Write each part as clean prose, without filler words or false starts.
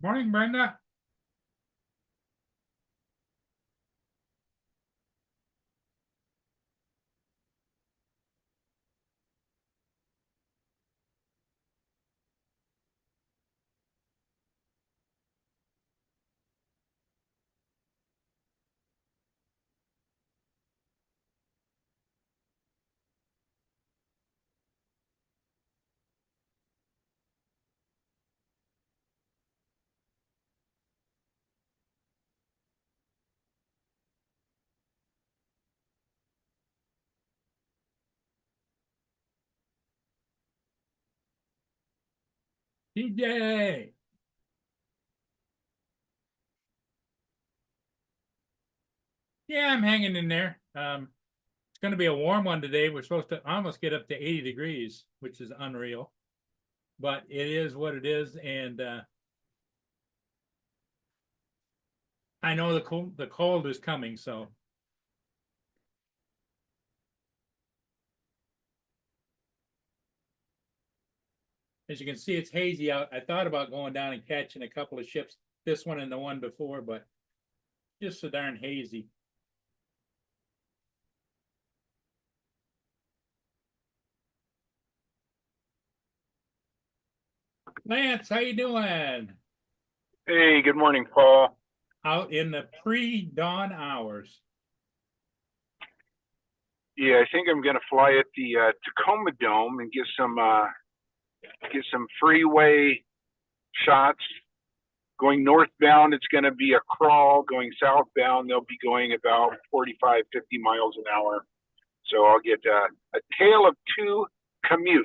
Morning, Brenda. TJ. Yeah, I'm hanging in there. It's going to be a warm one today. We're supposed to almost get up to 80 degrees, which is unreal, but it is what it is. And I know the cold is coming. So as you can see, it's hazy out. I thought about going down and catching a couple of ships, this one and the one before, but just so darn hazy. Lance, how you doing? Hey, good morning, Paul. Out in the pre-dawn hours. Yeah, I think I'm going to fly at the Tacoma Dome and get some freeway shots. Going northbound, it's going to be a crawl. Going southbound, they'll be going about 45, 50 miles an hour. So I'll get a tale of two commutes.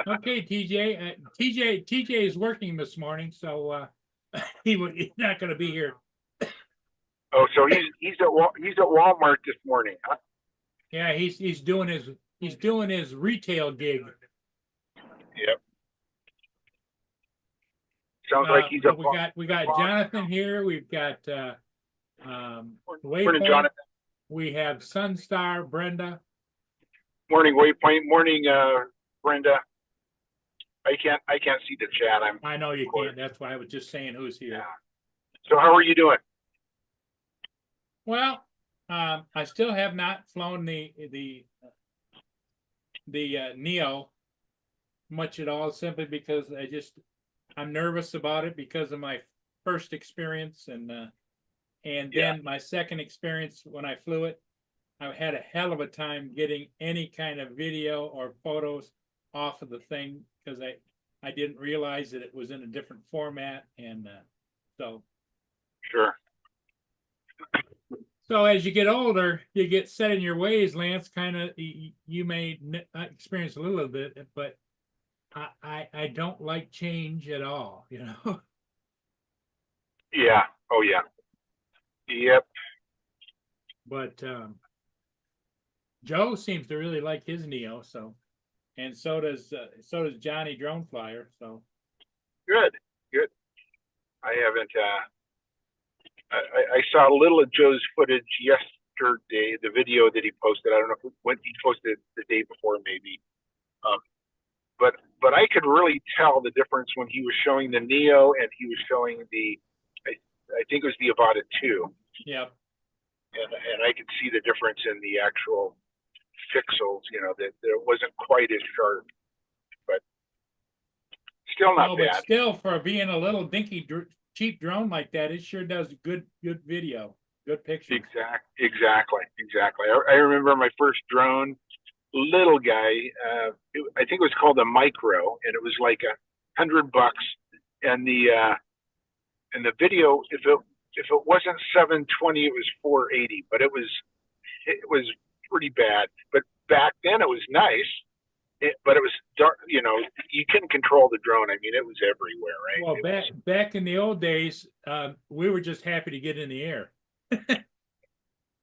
Okay, TJ. TJ is working this morning, so he's not going to be here. Oh, so he's at Walmart this morning, huh? Yeah, he's doing his retail gig. Yep. Sounds like he's a. We got Jonathan here. We've got Morning, Waypoint. Jonathan. We have Sunstar, Brenda. Morning, Waypoint. Morning, Brenda. I can't see the chat. I know you can't. That's why I was just saying who's here. Yeah. So how are you doing? Well, I still have not flown the Neo much at all, simply because I'm nervous about it because of my first experience, and then my second experience when I flew it, I had a hell of a time getting any kind of video or photos off of the thing because I didn't realize that it was in a different format, and so Sure. So as you get older, you get set in your ways, Lance. Kind of, you may experience a little bit, but I don't like change at all. Yeah. Oh yeah. Yep. But Joe seems to really like his Neo, and so does Johnny Drone Flyer. So Good. Good. I haven't. I saw a little of Joe's footage yesterday. The video that he posted. I don't know when he posted the day before, maybe. Um, but I could really tell the difference when he was showing the Neo and he was showing the. I think it was the Avata 2. yeah. And I could see the difference in the actual pixels. That it wasn't quite as sharp, but still not bad. But still, for being a little dinky, cheap drone like that, it sure does good video, good pictures. Exactly. I remember my first drone, little guy. I think it was called a Micro, and it was like $100. And the video, if it wasn't 720, it was 480. But it was pretty bad. But back then it was nice. But it was dark. You couldn't control the drone. I mean, it was everywhere, right? Well, back in the old days, we were just happy to get in the air.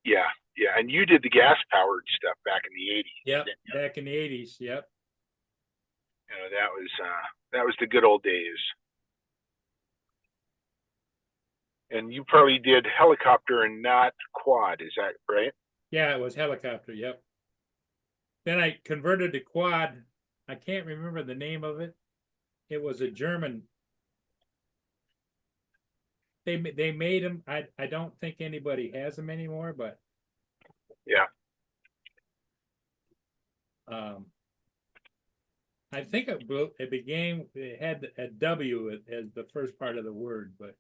Yeah. And you did the gas powered stuff back in the 80s. Yep, back in the 80s. Yep. That was the good old days. And you probably did helicopter and not quad, is that right? Yeah, it was helicopter. Yep. Then I converted to quad. I can't remember the name of it. It was a German they made them. I don't think anybody has them anymore, but Yeah. I think it began. It had a W as the first part of the word, but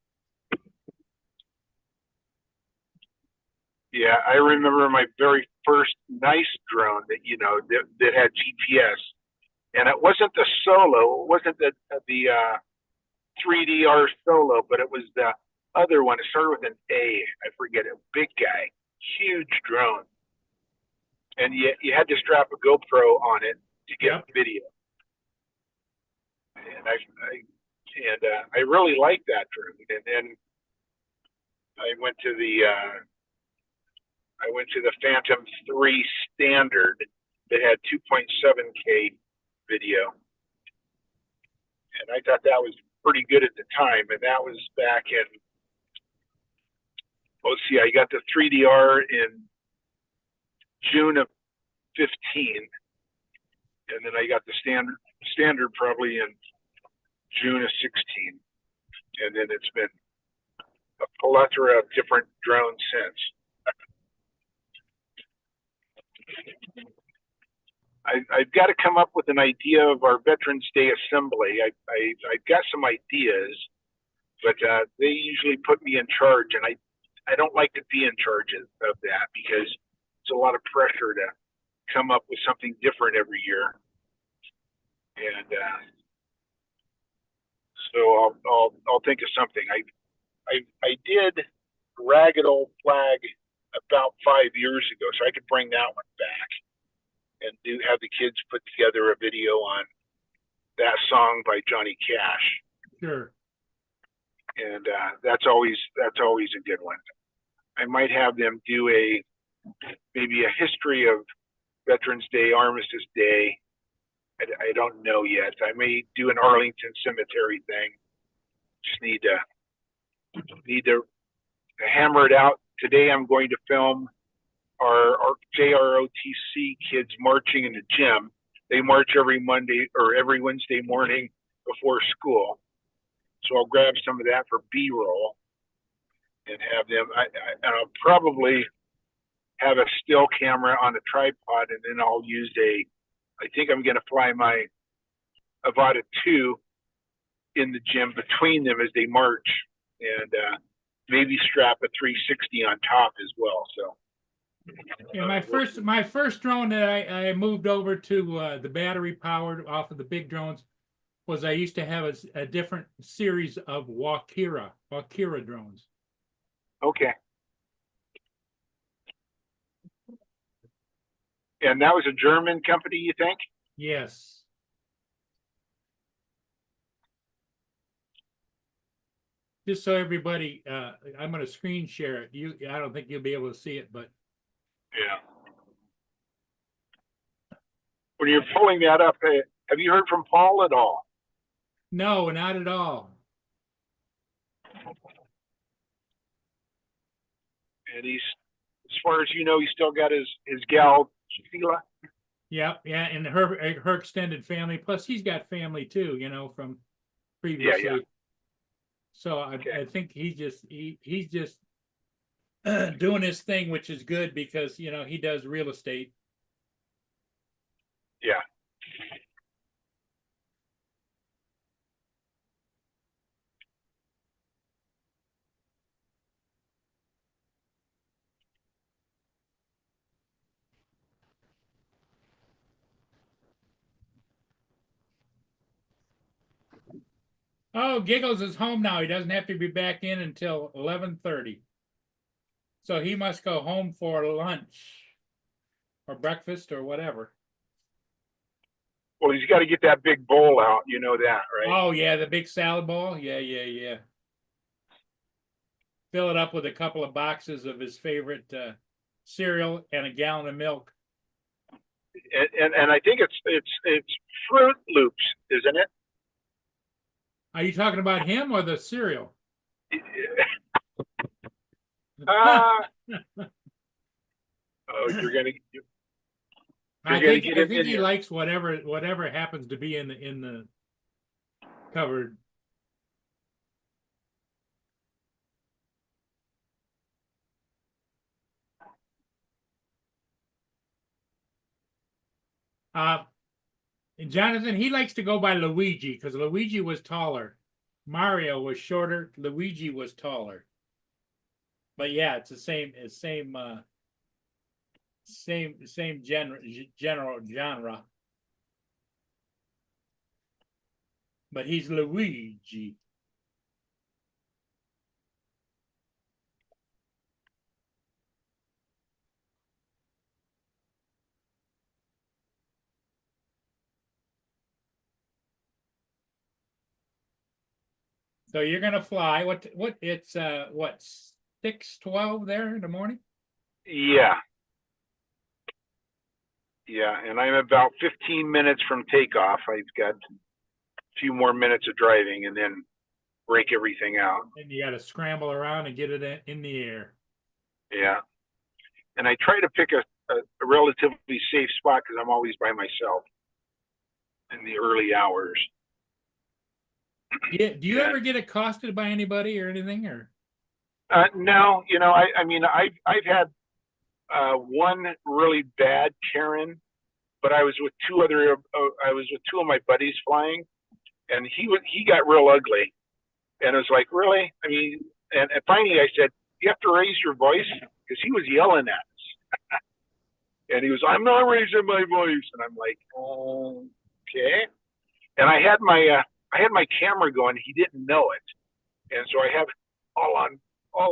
Yeah, I remember my very first nice drone that that had GPS, and it wasn't the Solo, it wasn't the 3DR Solo, but it was the other one. It started with an A. I forget it. Big guy, huge drone, and you had to strap a GoPro on it to get yep. video. And I really liked that drone. And then I went to the Phantom 3 Standard that had 2.7K video, and I thought that was pretty good at the time. And that was back in, let's see, I got the 3DR in June of 15, and then I got the standard probably in June of 16, and then it's been a plethora of different drones since. I've got to come up with an idea of our Veterans Day assembly. I've got some ideas, but they usually put me in charge, and I don't like to be in charge of that because it's a lot of pressure to come up with something different every year. And so I'll think of something. I did Ragged Old Flag about 5 years ago, so I could bring that one back and have the kids put together a video on that song by Johnny Cash. Sure. And that's always a good one. I might have them do maybe a history of Veterans Day, Armistice Day. I don't know yet. I may do an Arlington Cemetery thing. Just need to hammer it out. Today I'm going to film our JROTC kids marching in the gym. They march every Monday or every Wednesday morning before school. So I'll grab some of that for B-roll and have them. And I'll probably have a still camera on a tripod, and then I'll use I think I'm going to fly my Avata 2 in the gym between them as they march, and maybe strap a 360 on top as well. So. Yeah, my first drone that I moved over to the battery powered off of the big drones was I used to have a different series of Walkira drones. Okay. And that was a German company, you think? Yes. Just so everybody, I'm going to screen share it. I don't think you'll be able to see it, but. Yeah. When you're pulling that up, have you heard from Paul at all? No, not at all. And he's, as far as you know, he's still got his gal, Sheila. Yeah, and her extended family. Plus, he's got family too, from previously. Yeah. So I think he's just doing his thing, which is good because he does real estate. Yeah. Oh, Giggles is home now. He doesn't have to be back in until 11:30. So he must go home for lunch or breakfast or whatever. Well, he's got to get that big bowl out. You know that, right? Oh, yeah, the big salad bowl. Yeah. Fill it up with a couple of boxes of his favorite cereal and a gallon of milk. And I think it's Fruit Loops, isn't it? Are you talking about him or the cereal? Oh, you're gonna. I think he likes whatever happens to be in the cupboard. Uh, Jonathan, he likes to go by Luigi because Luigi was taller. Mario was shorter. Luigi was taller. But yeah, it's the same general genre. But he's Luigi. So you're gonna fly. What it's what 6:12 there in the morning? Yeah. Yeah, and I'm about 15 minutes from takeoff. I've got a few more minutes of driving and then break everything out. And you gotta scramble around and get it in the air. Yeah. And I try to pick a relatively safe spot because I'm always by myself in the early hours. Yeah, do you ever get accosted by anybody or anything? Or no, I mean, I've had one really bad Karen, but I was with two of my buddies flying, and he got real ugly, and it was like, really? I mean, and finally I said, you have to raise your voice because he was yelling at us, and he was, I'm not raising my voice, and I'm like, okay, and I had my camera going, he didn't know it, and so I have all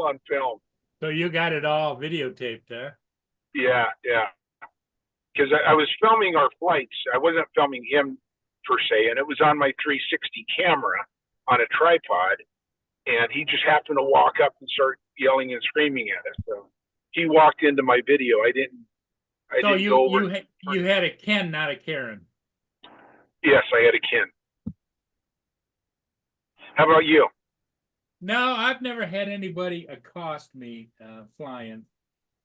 on film. so you got it all videotaped, huh? Yeah, yeah. Because I was filming our flights. I wasn't filming him per se, and it was on my 360 camera on a tripod. And he just happened to walk up and start yelling and screaming at us. So he walked into my video. I didn't go over. You had a Ken, not a Karen. Yes, I had a Ken. How about you? No, I've never had anybody accost me flying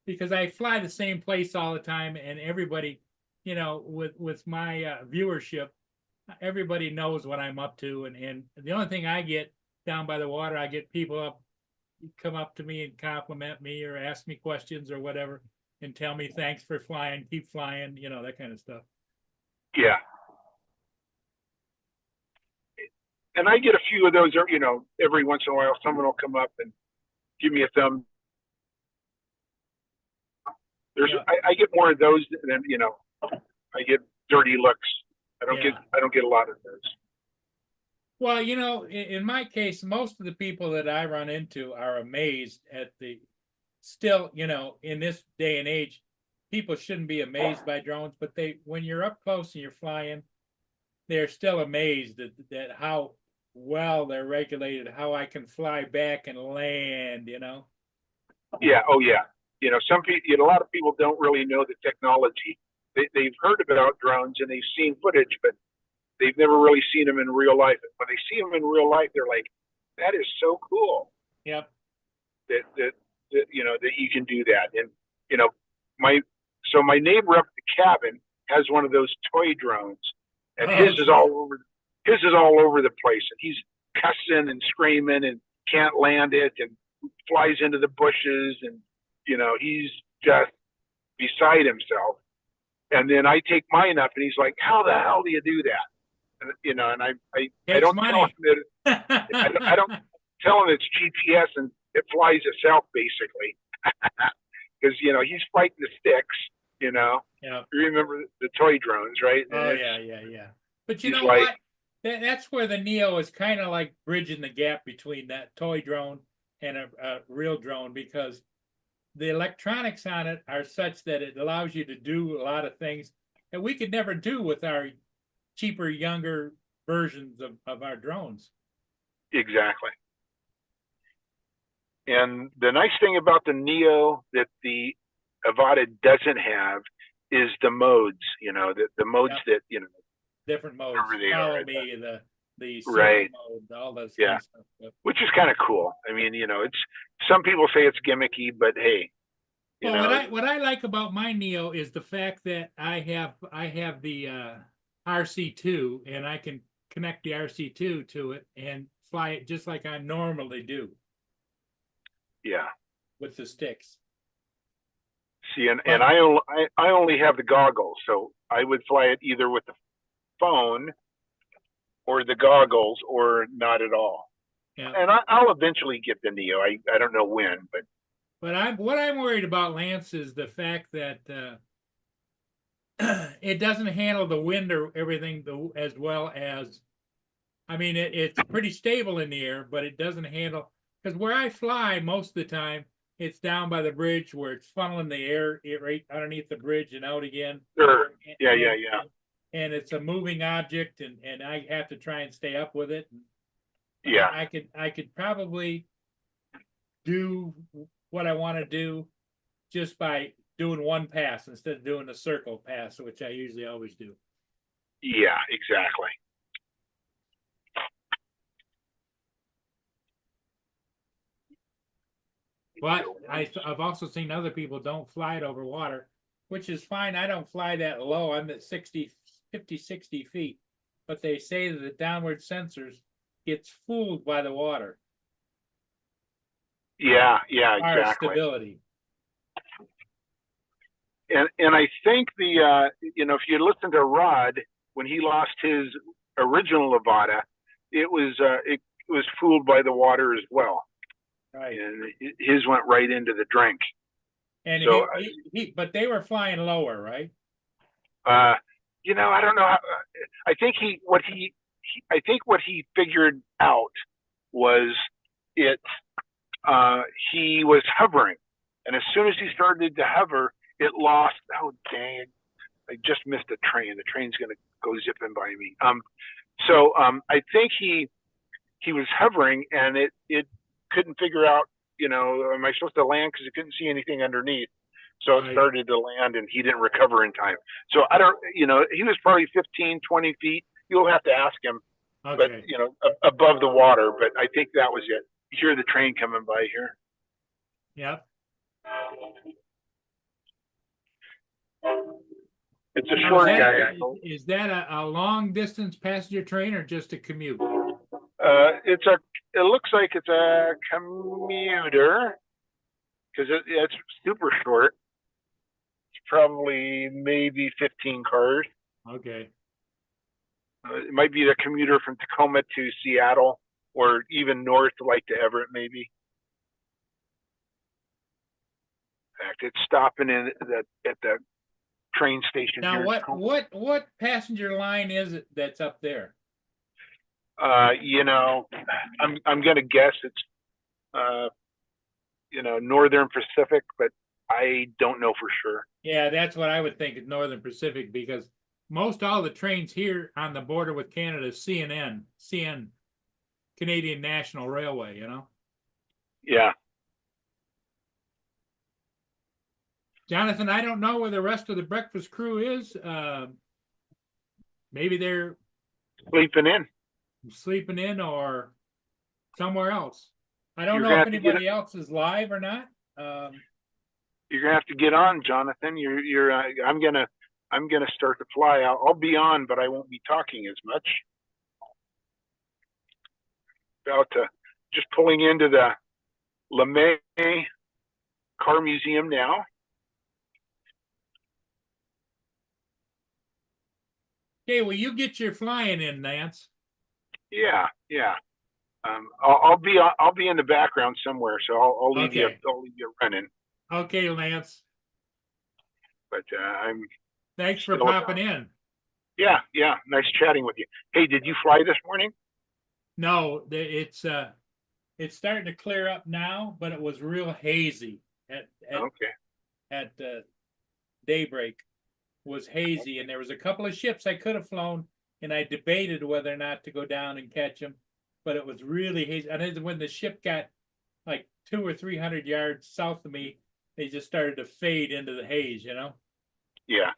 because I fly the same place all the time, and everybody, with my viewership, everybody knows what I'm up to, and the only thing I get down by the water, I get people come up to me and compliment me or ask me questions or whatever, and tell me thanks for flying, keep flying, that kind of stuff. Yeah. And I get a few of those, every once in a while, someone will come up and give me a thumb. I get more of those than, I get dirty looks. I don't get a lot of those. Well, in my case, most of the people that I run into are amazed at still, in this day and age, people shouldn't be amazed by drones, but when you're up close and you're flying, they're still amazed at how well they're regulated, how I can fly back and land, Yeah. Oh, yeah. Some people, a lot of people don't really know the technology. They've heard about drones and they've seen footage, but they've never really seen them in real life. And when they see them in real life, they're like, that is so cool. Yep. That you can do that. And, my neighbor up at the cabin has one of those toy drones, and his is all over the place. And he's cussing and screaming and can't land it and flies into the bushes. And, he's just beside himself. And then I take mine up and he's like, how the hell do you do that? And, and I don't tell him that I don't tell him it's GPS and it flies itself basically. Because, he's fighting the sticks, Yeah. You remember the toy drones, right? Oh, yeah. But you know what? That's where the Neo is kind of like bridging the gap between that toy drone and a real drone, because the electronics on it are such that it allows you to do a lot of things that we could never do with our cheaper, younger versions of our drones. Exactly. And the nice thing about the Neo that the Avata doesn't have is the modes, the modes that, different modes. Follow me, the right mode, all those kind of stuff. Which is kind of cool. I mean, it's some people say it's gimmicky, but hey. What I like about my Neo is the fact that I have the RC2, and I can connect the RC2 to it and fly it just like I normally do. Yeah. With the sticks. See, and I only have the goggles, so I would fly it either with the phone or the goggles or not at all. Yeah. And I'll eventually get the Neo. I don't know when, but But what I'm worried about, Lance, is the fact that it doesn't handle the wind or everything as well as, I mean, it's pretty stable in the air, but it doesn't handle, because where I fly most of the time, it's down by the bridge where it's funneling the air right underneath the bridge and out again. sure. Yeah, and, yeah, yeah. And it's a moving object, and I have to try and stay up with it. Yeah. I could probably do what I want to do just by doing one pass instead of doing a circle pass, which I usually always do. Yeah, exactly. But I've also seen other people don't fly it over water, which is fine. I don't fly that low. I'm at 50, 60 feet. But they say that the downward sensors gets fooled by the water. Yeah, yeah, Our exactly. stability. And I think the if you listen to Rod when he lost his original Levada, it was fooled by the water as well. Right. And his went right into the drink. And so, but they were flying lower, right? I don't know. I think what he figured out was he was hovering, and as soon as he started to hover, it lost. Oh dang it! I just missed a train. The train's gonna go zipping by me. So I think he was hovering, and it couldn't figure out. Am I supposed to land because it couldn't see anything underneath? So it started to land, and he didn't recover in time. So I don't. He was probably 15, 20 feet. You'll have to ask him. Okay. But above the water. But I think that was it. You hear the train coming by here. Yep. It's a short guy. Is that a long distance passenger train or just a commute? It looks like it's a commuter because it's super short. It's probably maybe 15 cars. Okay. It might be the commuter from Tacoma to Seattle or even north, like to Everett, maybe. In fact, it's stopping at the train station. Now, what passenger line is it that's up there? I'm going to guess it's, Northern Pacific, but I don't know for sure. Yeah, that's what I would think is Northern Pacific, because most all the trains here on the border with Canada is CN, Canadian National Railway, Yeah. Jonathan, I don't know where the rest of the breakfast crew is. Maybe they're sleeping in or somewhere else. I don't know if anybody else is live or not. You're gonna have to get on, Jonathan. I'm gonna start to fly. I'll be on, but I won't be talking as much. About just pulling into the LeMay Car Museum now. Okay, well, you get your flying in, Lance. Yeah. I'll be in the background somewhere, so I'll leave you. I'll leave you running. Okay, Lance. But Thanks for popping in. Yeah. Nice chatting with you. Hey, did you fly this morning? No, it's starting to clear up now, but it was real hazy at daybreak. Was hazy, and there was a couple of ships I could have flown, and I debated whether or not to go down and catch them, but it was really hazy. And then when the ship got like 200 or 300 yards south of me, they just started to fade into the haze, Yeah.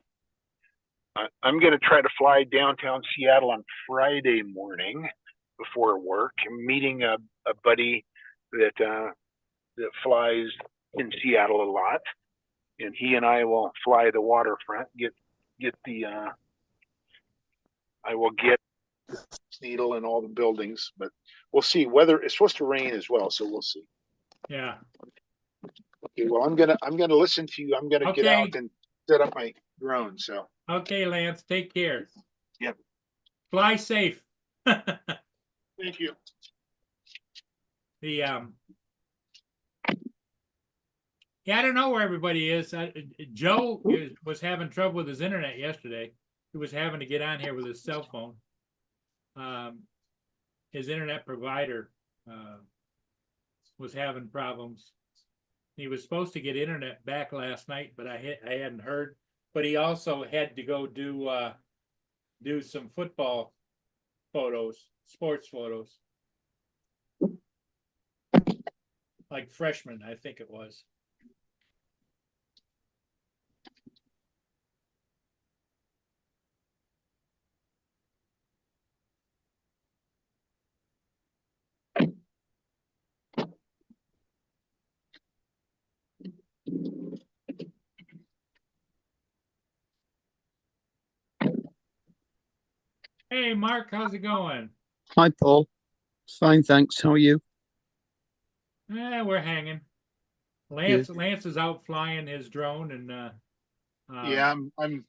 I'm going to try to fly downtown Seattle on Friday morning before work. I'm meeting a buddy that flies in Seattle a lot, and he and I will fly the waterfront. I will get Needle and all the buildings, but we'll see. Weather it's supposed to rain as well, so we'll see. Yeah. Okay, well, I'm gonna listen to you. I'm gonna get Okay. out and set up my drone. So, Okay, Lance, take care. Yep. Fly safe. thank you. The yeah, I don't know where everybody is. Joe was having trouble with his internet yesterday. He was having to get on here with his cell phone. His internet provider was having problems. He was supposed to get internet back last night, but I hadn't heard. But he also had to go do some football photos, sports photos, like freshman, I think it was. Hey, Mark, how's it going? Hi, Paul. Fine, thanks. How are you? We're hanging. Lance is out flying his drone, and Yeah, I'm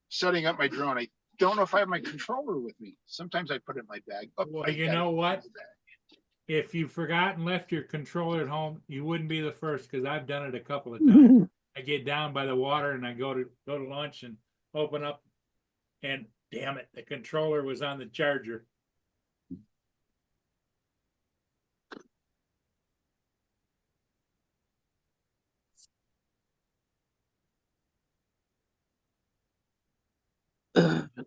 setting up my drone. I don't know if I have my controller with me. Sometimes I put it in my bag. Oh, well, I you got it know in what? the bag. If you forgot and left your controller at home, you wouldn't be the first because I've done it a couple of times. I get down by the water and I go to lunch and open up, and damn it, the controller was on the charger.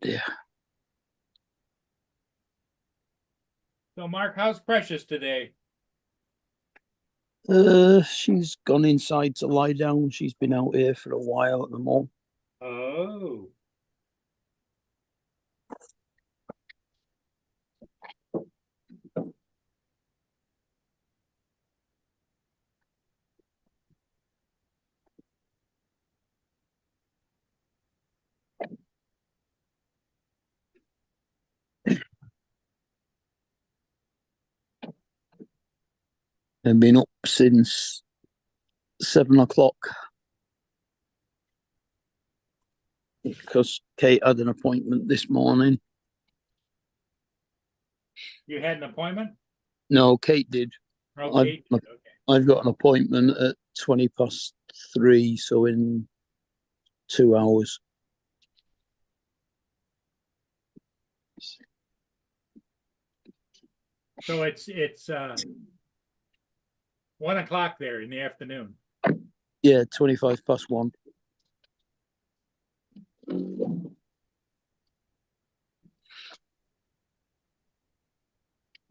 Dear. So, Mark, how's Precious today? She's gone inside to lie down. She's been out here for a while at the mall. Oh, I've been up since 7 o'clock because Kate had an appointment this morning. you had an appointment? No, Kate did. Okay, okay. I've got an appointment at 3:20, so in 2 hours. So it's 1 o'clock there in the afternoon. Yeah, 1:25.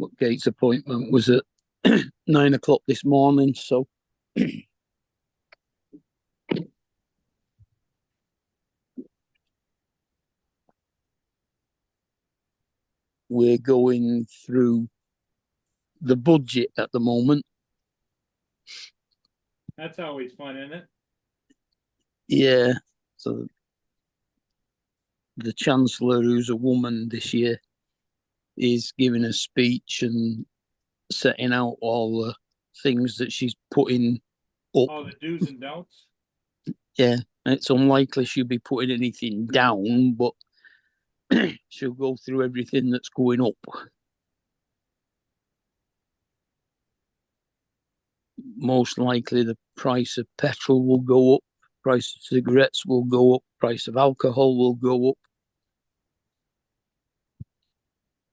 But Kate's appointment was at 9 o'clock this morning, so we're going through the budget at the moment. That's always fun, isn't it? Yeah. So the Chancellor, who's a woman this year, is giving a speech and setting out all the things that she's putting up. All the do's and don'ts. Yeah. And it's unlikely she'll be putting anything down, but she'll go through everything that's going up. Most likely the price of petrol will go up, price of cigarettes will go up, price of alcohol will go up.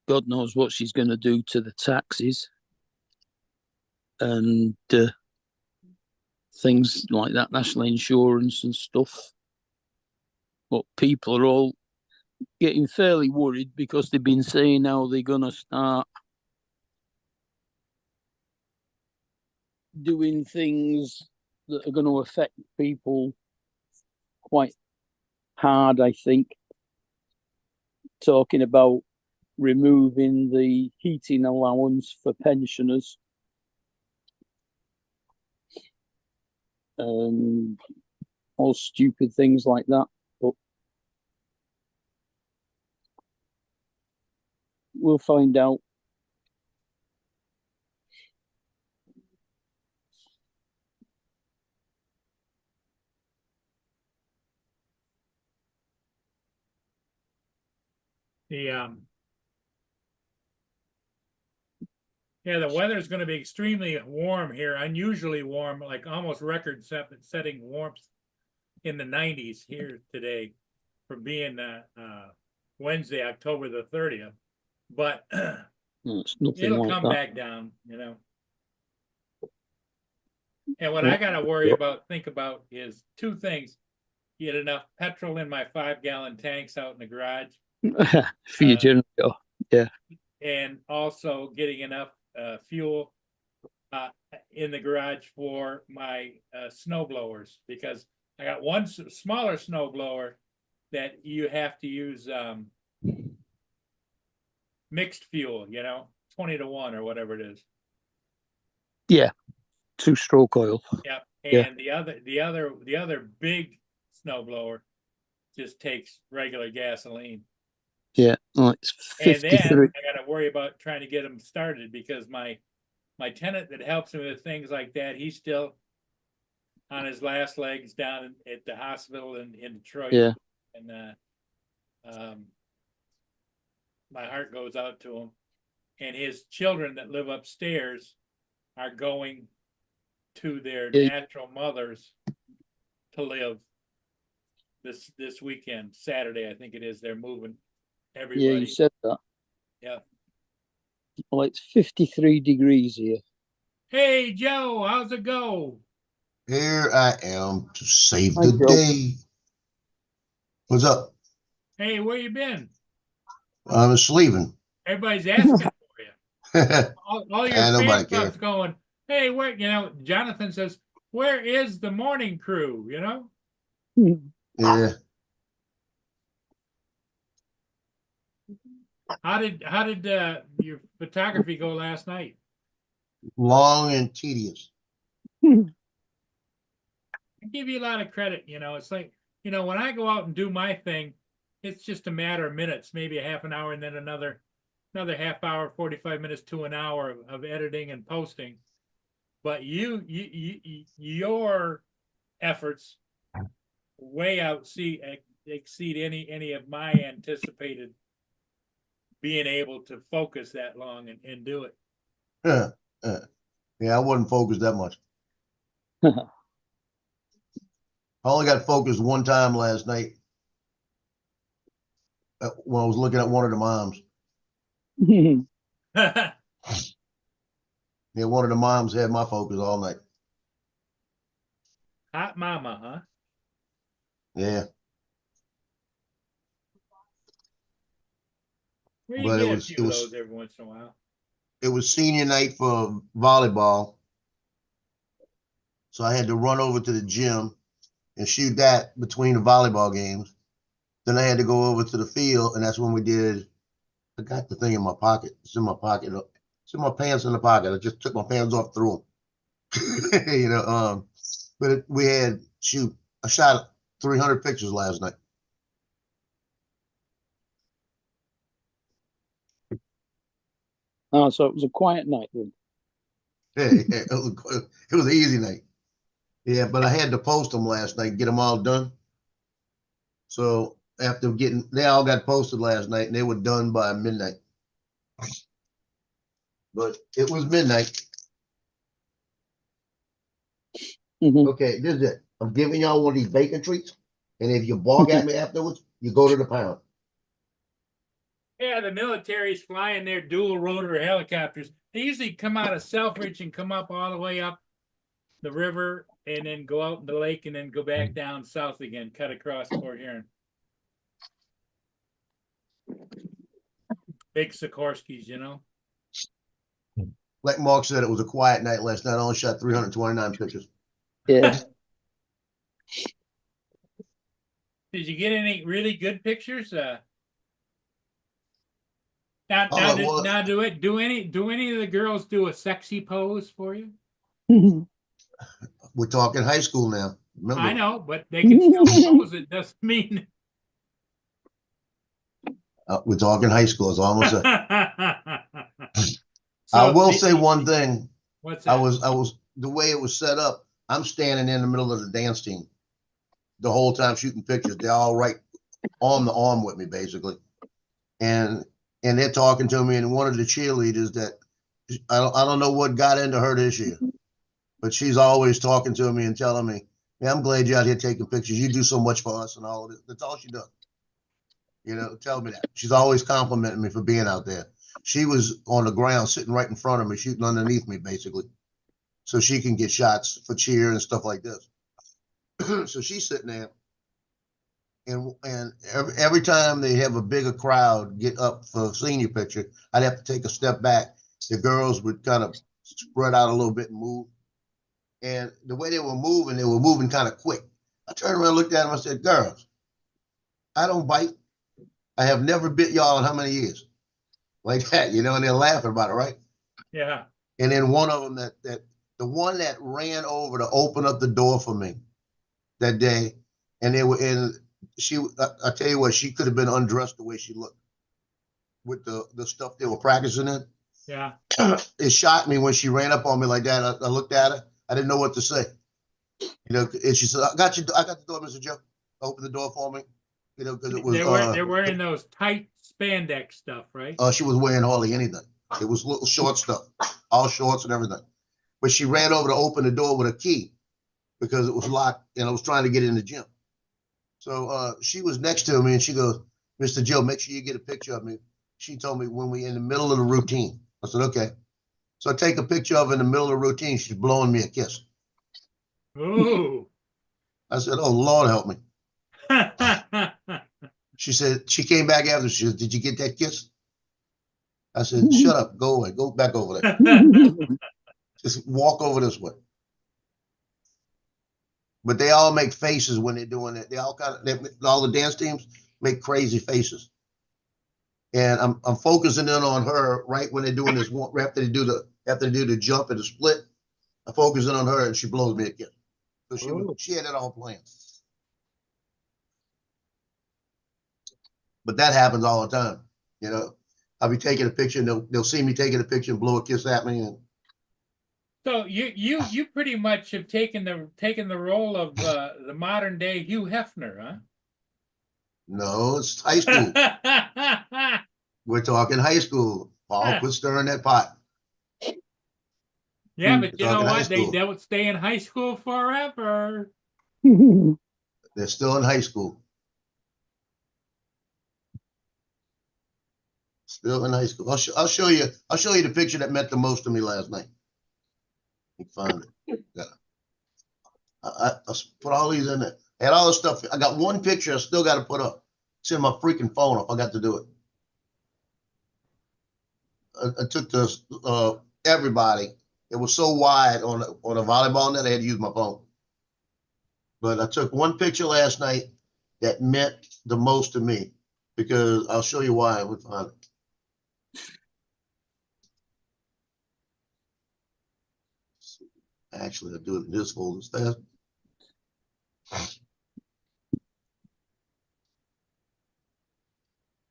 God knows what she's going to do to the taxes and things like that, national insurance and stuff. But people are all getting fairly worried because they've been saying how they're going to start doing things that are going to affect people quite hard, I think. Talking about removing the heating allowance for pensioners. All stupid things like that. But we'll find out. The yeah, the weather is going to be extremely warm here, unusually warm, like almost record-setting warmth in the 90s here today, for being Wednesday, October the 30th. But No, it's nothing it'll like come that. back down, you know. And what I gotta worry about, think about, is two things: get enough petrol in my 5-gallon tanks out in the garage, For your generator. and also getting enough fuel in the garage for my snow blowers, because I got one smaller snow blower that you have to use mixed fuel, 20-to-1 or whatever it is. Yeah. 2-stroke oil. Yep. Yeah. And the other big snow blower just takes regular gasoline. Yeah. Oh, it's And 53. then I got to worry about trying to get them started, because my tenant that helps me with things like that, he's still on his last legs down at the hospital in Detroit. Yeah. And my heart goes out to him. And his children that live upstairs are going to their natural mothers to live this weekend, Saturday, I think it is. They're moving everybody. Yeah, you said that. Yeah. Oh, it's 53 degrees here. Hey, Joe, how's it go? Here I am to save Hi, the Joe. day. What's up? Hey, where you been? I'm sleeping. Everybody's asking for you. Yeah, All your fan nobody clubs cares. going, hey, where, Jonathan says, where is the morning crew, How did your photography go last night? Long and tedious. I give you a lot of credit, it's like, when I go out and do my thing, it's just a matter of minutes, maybe a half an hour, and then another half hour, 45 minutes to an hour of editing and posting. But your efforts way exceed any of my anticipated being able to focus that long and do it. Yeah, I wasn't focused that much. I only got focused one time last night when I was looking at one of the moms. Yeah, one of the moms had my focus all night. Hot mama, huh? Yeah. Well, you But get a few of those every once in a while. It was senior night for volleyball. So I had to run over to the gym and shoot that between the volleyball games. Then I had to go over to the field, and that's when we did. I got the thing in my pocket. It's in my pocket. It's in my pants in the pocket. I just took my pants off, threw them. But we had I shot 300 pictures last night. Oh, so it was a quiet night then. It was an easy night. Yeah, but I had to post them last night, get them all done. So after they all got posted last night, and they were done by midnight. But it was midnight. Okay, this is it. I'm giving y'all one of these bacon treats, and if you bark at me afterwards, you go to the pound. Yeah, the military's flying their dual rotor helicopters. They usually come out of Selfridge and come up all the way up the river, and then go out in the lake, and then go back down south again, cut across Port Huron. Big Sikorskis, Like Mark said, it was a quiet night last night. I only shot 329 pictures. Yeah. Did you get any really good pictures? Now, do any of the girls do a sexy pose for you? We're talking high school now. Remember? I know, but they can still pose. It doesn't mean. We're talking high school. Is all I'm gonna say. So I will say one thing. What's that? I was the way it was set up. I'm standing in the middle of the dance team the whole time shooting pictures. They're all right arm to arm with me, basically. and they're talking to me, and one of the cheerleaders that I don't know what got into her this year, but she's always talking to me and telling me, "Man, I'm glad you're out here taking pictures. You do so much for us and all of this." That's all she does. Tell me that. She's always complimenting me for being out there. She was on the ground sitting right in front of me, shooting underneath me, basically, so she can get shots for cheer and stuff like this. So she's sitting there, and every time they have a bigger crowd get up for a senior picture, I'd have to take a step back. The girls would kind of spread out a little bit and move. And the way they were moving kind of quick. I turned around, looked at them, I said, "Girls, I don't bite. I have never bit y'all in how many years?" Like that, and they're laughing about it, right? Yeah. And then one of them the one that ran over to open up the door for me that day, and they were in, I tell you what, she could have been undressed the way she looked with the stuff they were practicing in. Yeah. It shocked me when she ran up on me like that. I looked at her. I didn't know what to say. And she said, I got the door, Mr. Joe. Open the door for me. Because it was They're wearing those tight spandex stuff, right? she was wearing hardly anything. It was little short stuff, all shorts and everything. But she ran over to open the door with a key because it was locked, and I was trying to get in the gym. So she was next to me, and she goes, "Mr. Joe, make sure you get a picture of me." She told me when we in the middle of the routine. I said, "Okay." So I take a picture of her in the middle of the routine. She's blowing me a kiss. Ooh. I said, "Oh, Lord, help me." She said, she came back after. She said, "Did you get that kiss?" I said, "Shut up. Go away. Go back over there. Just walk over this way." But they all make faces when they're doing it. They all all the dance teams make crazy faces. And I'm focusing in on her right when they're doing this. After they do the jump and the split, I'm focusing on her, and she blows me a kiss. So she had it all planned. But that happens all the time. I'll be taking a picture, and they'll see me taking a picture and blow a kiss at me. And So you pretty much have taken the role of the modern day Hugh Hefner, no, it's high school. huh? We're talking high school. Paul, quit stirring that pot. Yeah, but you know Talking high what? They school. don't stay in high school forever. They're still in high school. Still in high school. I'll show you. I'll show you the picture that meant the most to me last night. You find it. Yeah. I put all these in there. I had all this stuff. I got one picture I still got to put up. It's in my freaking phone. If I got to do it. I took this everybody. It was so wide on a volleyball net, I had to use my phone. But I took one picture last night that meant the most to me because I'll show you why. We find it. Actually, I'll do it in this folder instead.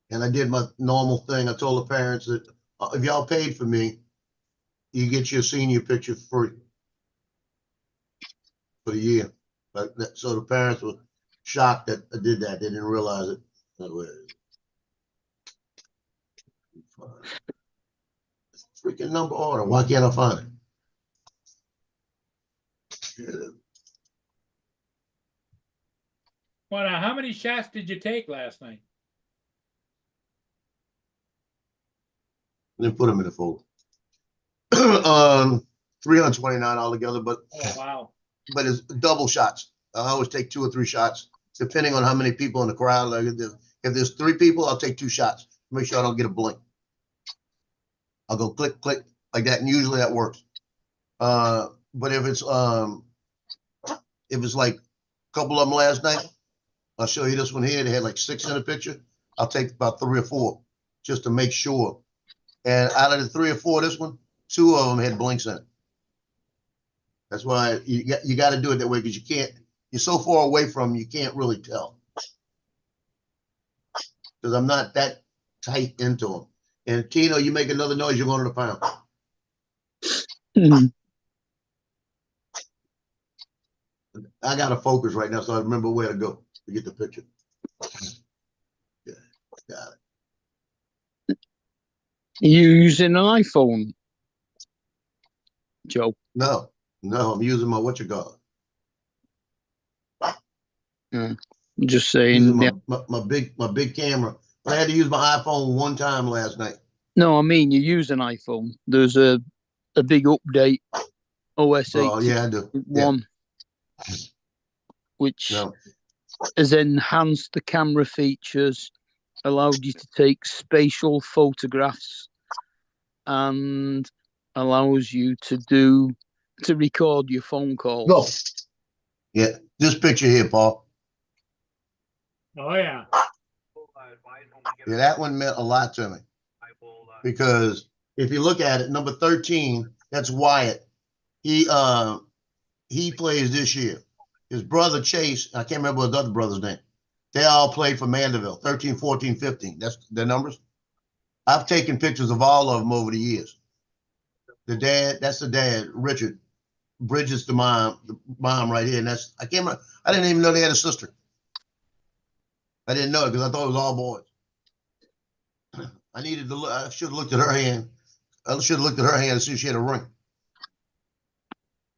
And I did my normal thing. I told the parents that if y'all paid for me, you get your senior picture free for the year. So the parents were shocked that I did that. They didn't realize it. Freaking number order. Why can't I find it? Well, now, how many shots did you take last night? Then put them in the folder. 329 altogether, but Oh wow! But it's double shots. I always take 2 or 3 shots, depending on how many people in the crowd. Like if there's 3 people, I'll take 2 shots. Make sure I don't get a blink. I'll go click, click like that, and usually that works. But if it's like a couple of them last night, I'll show you this one here. They had like 6 in the picture. I'll take about 3 or 4 just to make sure. And out of the 3 or 4, this one, 2 of them had blinks in it. That's why you got to do it that way because you're so far away from them, you can't really tell. Because I'm not that tight into them. And Tino, you make another noise, you're going to the pound. I got to focus right now so I remember where to go to get the picture. Yeah, got it. You using an iPhone, Joe? No, I'm using my I'm just using saying. Yeah. my big camera. I had to use my iPhone one time last night. No, I mean you use an iPhone. There's a big update, OS Oh 8 yeah, I do. Yeah. 1, which No. has enhanced the camera features, allowed you to take spatial photographs, and allows you to record your phone calls. Go. Yeah, this picture here, Paul. Oh, yeah. Yeah, that one meant a lot to me because if you look at it, number 13, that's Wyatt. He plays this year. His brother Chase, I can't remember his other brother's name. They all played for Mandeville, 13, 14, 15. That's their numbers. I've taken pictures of all of them over the years. The dad, that's the dad, Richard. Bridges the mom right here. And that's, I can't remember. I didn't even know they had a sister. I didn't know it because I thought it was all boys. I needed to look. I should have looked at her hand. I should have looked at her hand and see if she had a ring.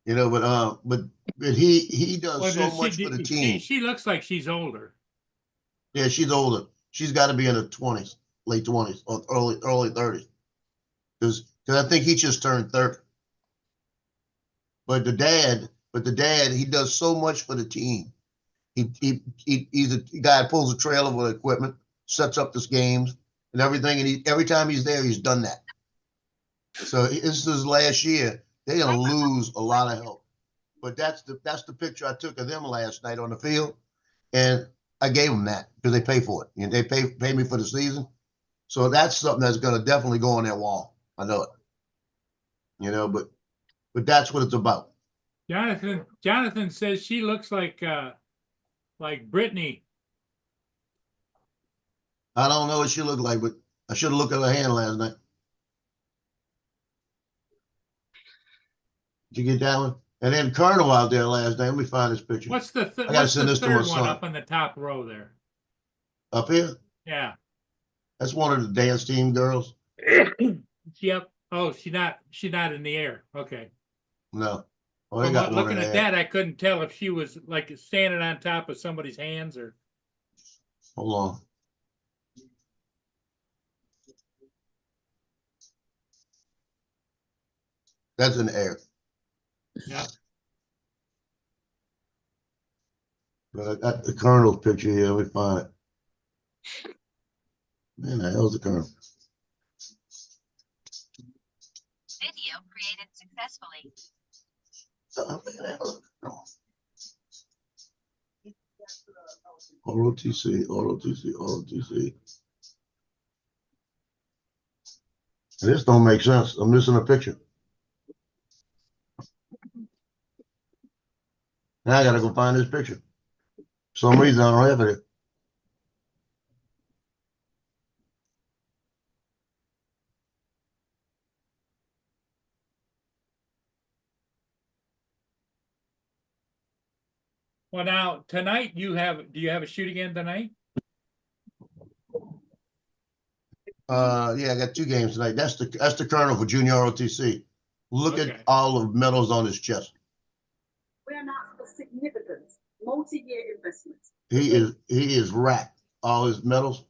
You know, but he does Well, so much for the team. she looks like she's older. Yeah, she's older. She's got to be in her 20s, late 20s, or early 30s. Because I think he just turned 30. But the dad, he does so much for the team. He's a guy that pulls a trailer with equipment, sets up his games and everything. And every time he's there, he's done that. So this is his last year. They're gonna lose a lot of help. But that's the picture I took of them last night on the field, and I gave them that because they pay for it. And they pay me for the season. So that's something that's gonna definitely go on their wall. I know it. You know, but that's what it's about. Jonathan says she looks like Brittany. I don't know what she looked like, but I should have looked at her hand last night. Did you get that one? And then Colonel out there last night. Let me find this picture. What's the I gotta what's send the this to my third one son. up on the top row there? Up here? Yeah. That's one of the dance team girls. Yep. Oh, she's not in the air. Okay. No. Oh, Well, they got one looking in at there. that, I couldn't tell if she was like standing on top of somebody's hands or. Hold on. That's in the air. Yeah. But I got the Colonel's picture here. Let me find it. Man, the hell's the Colonel? Video created successfully. Oh, man, the hell's the Colonel? ROTC. This don't make sense. I'm missing a picture. Now I gotta go find this picture. For some reason I don't have it. Well, now tonight do you have a shoot again tonight? Yeah, I got 2 games tonight. That's the Colonel for Junior ROTC. Look Okay. at all the medals on his chest. We announced a significant multi-year investment He is racked. All his medals.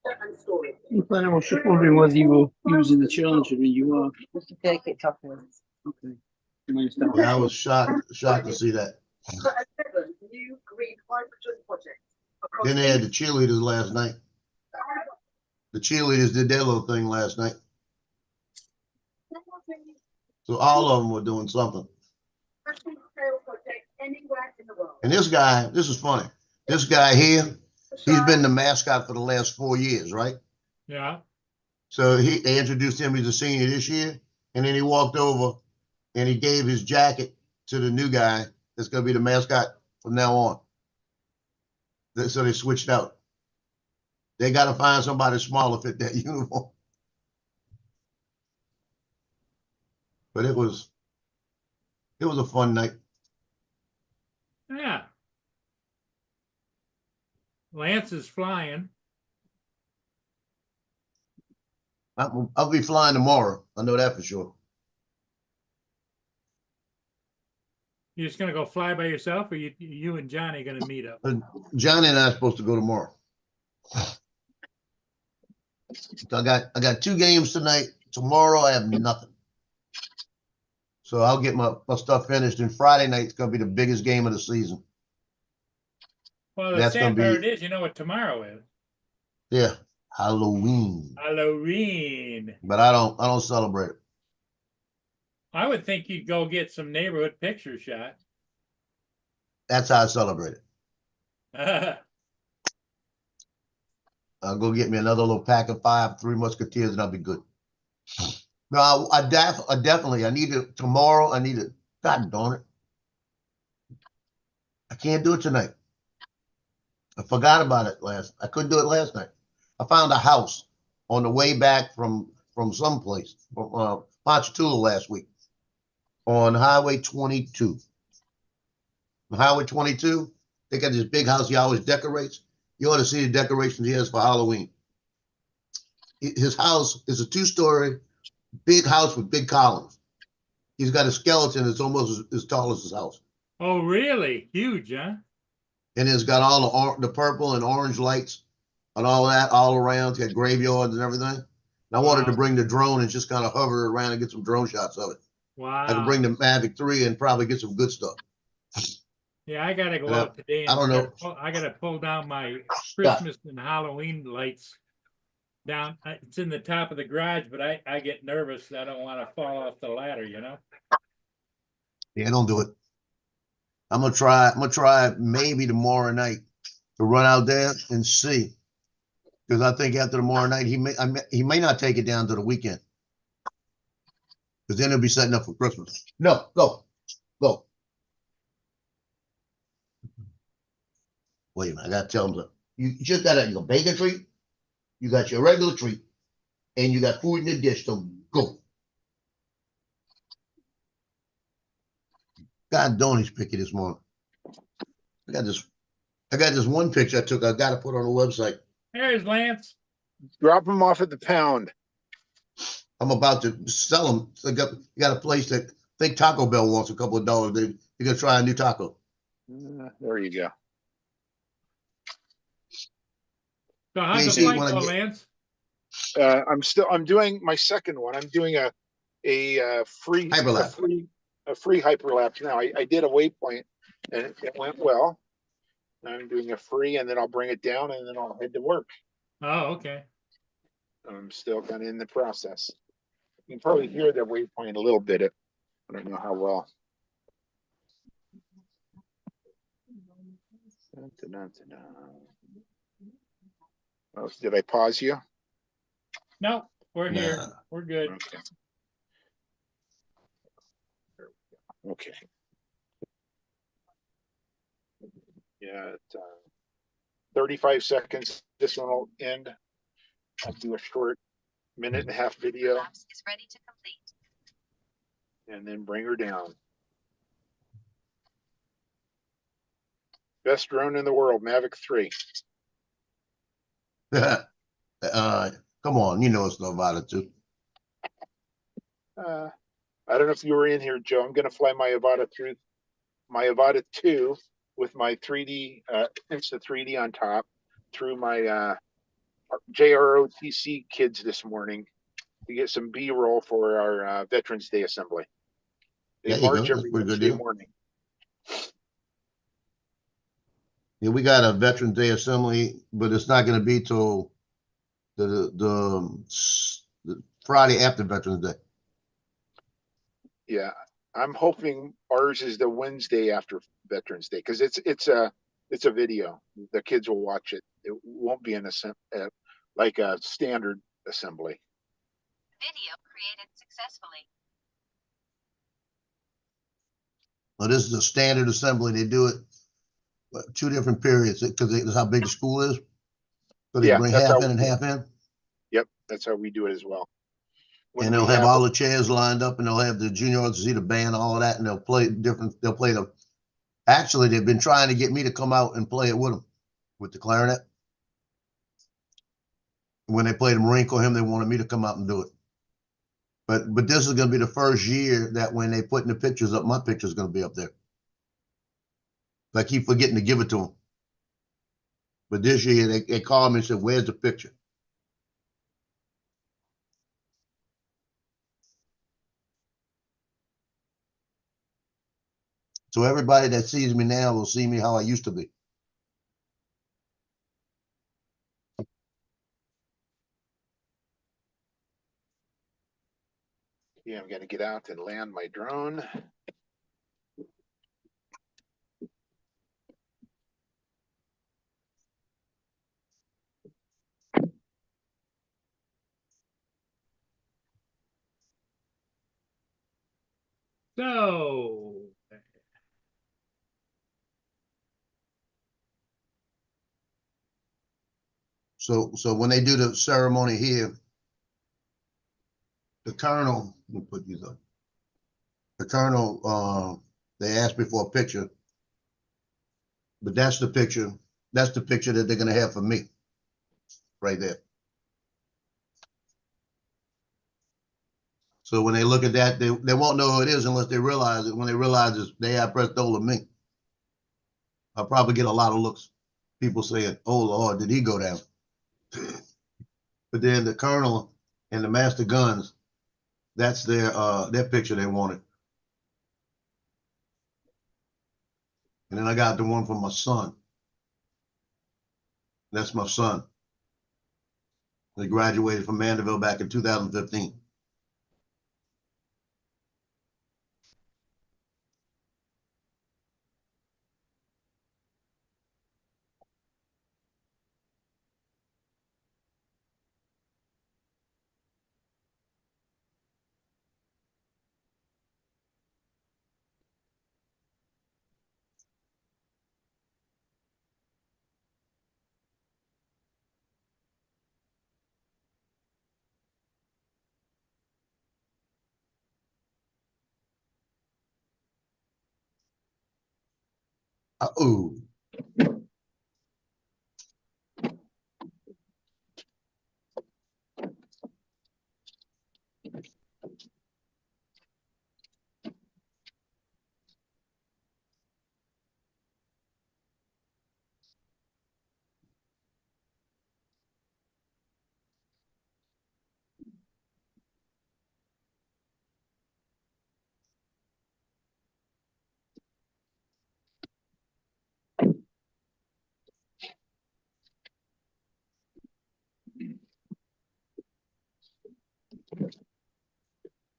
and storage. I was just wondering whether you were using the charger, and you are. Take it, Catherine. Okay. Yeah, I was shocked to see that. For 11 new green hydrogen projects across Then they had the cheerleaders last night. The cheerleaders did their little thing last night. So all of them were doing something. scale projects anywhere in the world. And this guy, this is funny. This guy here, he's been the mascot for the last 4 years, right? Yeah. So they introduced him as a senior this year, and then he walked over and he gave his jacket to the new guy that's going to be the mascot from now on. So they switched out. They got to find somebody smaller to fit that uniform. But it was a fun night. Yeah. Lance is flying. I'll be flying tomorrow. I know that for sure. You're just gonna go fly by yourself, or you and Johnny gonna meet up? Johnny and I are supposed to go tomorrow. So I got 2 games tonight. Tomorrow I have nothing. So I'll get my stuff finished. And Friday night's gonna be the biggest game of the season. Well, the That's sad gonna part be is, you know what tomorrow is? yeah, Halloween. Halloween. But I don't celebrate it. I would think you'd go get some neighborhood pictures shot. That's how I celebrate it. I'll go get me another little pack of 5 Three Musketeers, and I'll be good. No, I definitely I need it tomorrow. I need it. God darn it. I can't do it tonight. I forgot about it I couldn't do it last night. I found a house on the way back from someplace, from Ponchatoula last week on Highway 22. On Highway 22, they got this big house he always decorates. You ought to see the decorations he has for Halloween. His house is a 2-story big house with big columns. He's got a skeleton that's almost as tall as his house. Oh, really? Huge, huh? And it's got all the purple and orange lights and all that all around. It's got graveyards and everything. And I wanted to bring the drone and just kind of hover around and get some drone shots of it. Wow. I can bring the Mavic 3 and probably get some good stuff. Yeah, I gotta go out today and I don't know. I gotta pull down my Christmas and Halloween lights down. It's in the top of the garage, but I get nervous. I don't want to fall off the ladder, you know? Yeah, don't do it. I'm gonna try maybe tomorrow night to run out there and see. Because I think after tomorrow night, he may not take it down to the weekend. Because then he'll be setting up for Christmas. No, go. Wait a minute, I gotta tell him something. You just got your bacon treat, you got your regular treat, and you got food in the dish, so go. God, Donnie's picky this morning. I got this one picture I took. I got to put on the website. There's Lance. Drop them off at the pound. I'm about to sell them. So you got a place that I think Taco Bell wants a couple of dollars. They're gonna try a new taco. There you go. So how's the see, flight when I go, get- Lance? I'm doing my second one. I'm doing a free Hyperlapse. a free hyperlapse now. I did a waypoint and it went well. I'm doing a free, and then I'll bring it down, and then I'll head to work. Oh, okay. I'm still kind of in the process. You can probably hear the waypoint a little bit. I don't know how well. Oh, did I pause you? No, we're here. Nah. We're good. Okay. Okay. Yeah, 35 seconds. This one will end. I'll do a short 1.5-minute video Lapse is ready to complete. and then bring her down. Best drone in the world, Mavic 3. Come on, you know it's no about it too. I don't know if you were in here, Joe. I'm going to fly my Avata 2 with my 3D, Insta3D on top through my JROTC kids this morning to get some B-roll for our Veterans Day assembly. They There you go. march That's every a pretty good Wednesday deal. morning. Yeah, we got a Veterans Day assembly, but it's not going to be till the Friday after Veterans Day. Yeah, I'm hoping ours is the Wednesday after Veterans Day because it's a video. The kids will watch it. It won't be like a standard assembly. Video created successfully. Well, this is a standard assembly. They do it 2 different periods because that's how big the school is. So they Yeah, bring that's half how in and we do it. half in, Yep, that's how we do it as well. When and they'll we have all the chairs lined up, and they'll have the junior see the band, all of that, and they'll play different. They'll play the. Actually, they've been trying to get me to come out and play it with them, with the clarinet. When they played Marine Corps hymn, they wanted me to come out and do it. But this is going to be the first year that when they putting the pictures up, my picture's going to be up there. I keep forgetting to give it to them. But this year they called me and said, "Where's the picture?" So everybody that sees me now will see me how I used to be. Yeah, I'm gonna get out and land my drone. So, So when they do the ceremony here, the colonel, let me put these up. The colonel, they asked me for a picture, but that's the picture. That's the picture that they're gonna have for me, right there. So when they look at that, they won't know who it is unless they realize it. When they realize it's they have Prestola me, I'll probably get a lot of looks. People saying, "Oh Lord, did he go down?" But then the colonel and the master guns, that's their picture they wanted. And then I got the one from my son. That's my son. He graduated from Mandeville back in 2015. Oh,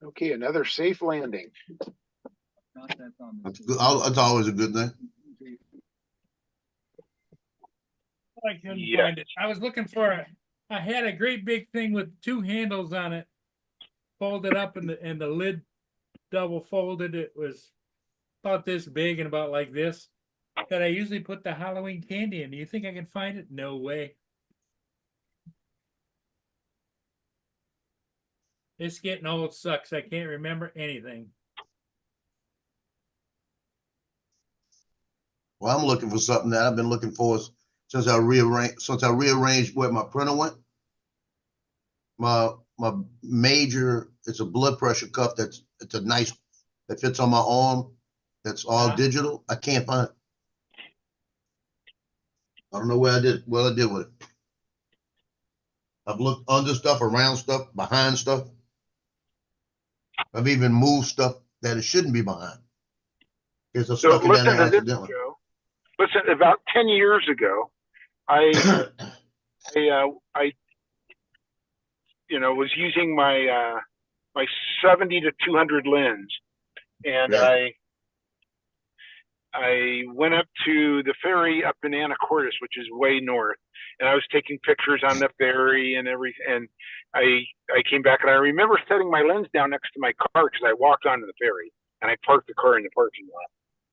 Okay, another safe landing. that's good. That's always a good thing. I couldn't Yeah. find it. I was looking for I had a great big thing with two handles on it, folded up and the lid double folded. It was about this big and about like this. That I usually put the Halloween candy in. Do you think I can find it? No way. This getting old sucks. I can't remember anything. Well, I'm looking for something that I've been looking for since I rearranged where my printer went. My major, it's a blood pressure cuff it's a nice that fits on my arm. That's all digital. I can't find it. I don't know what I did with it. I've looked under stuff, around stuff, behind stuff. I've even moved stuff that it shouldn't be behind. Because I So stuck it down listen there to this, accidentally. Joe. Listen, about 10 years ago, I was using my my 70 to 200 lens, and Right. I went up to the ferry up in Anacortes, which is way north, and I was taking pictures on the ferry and everything. And I came back, and I remember setting my lens down next to my car because I walked onto the ferry, and I parked the car in the parking lot.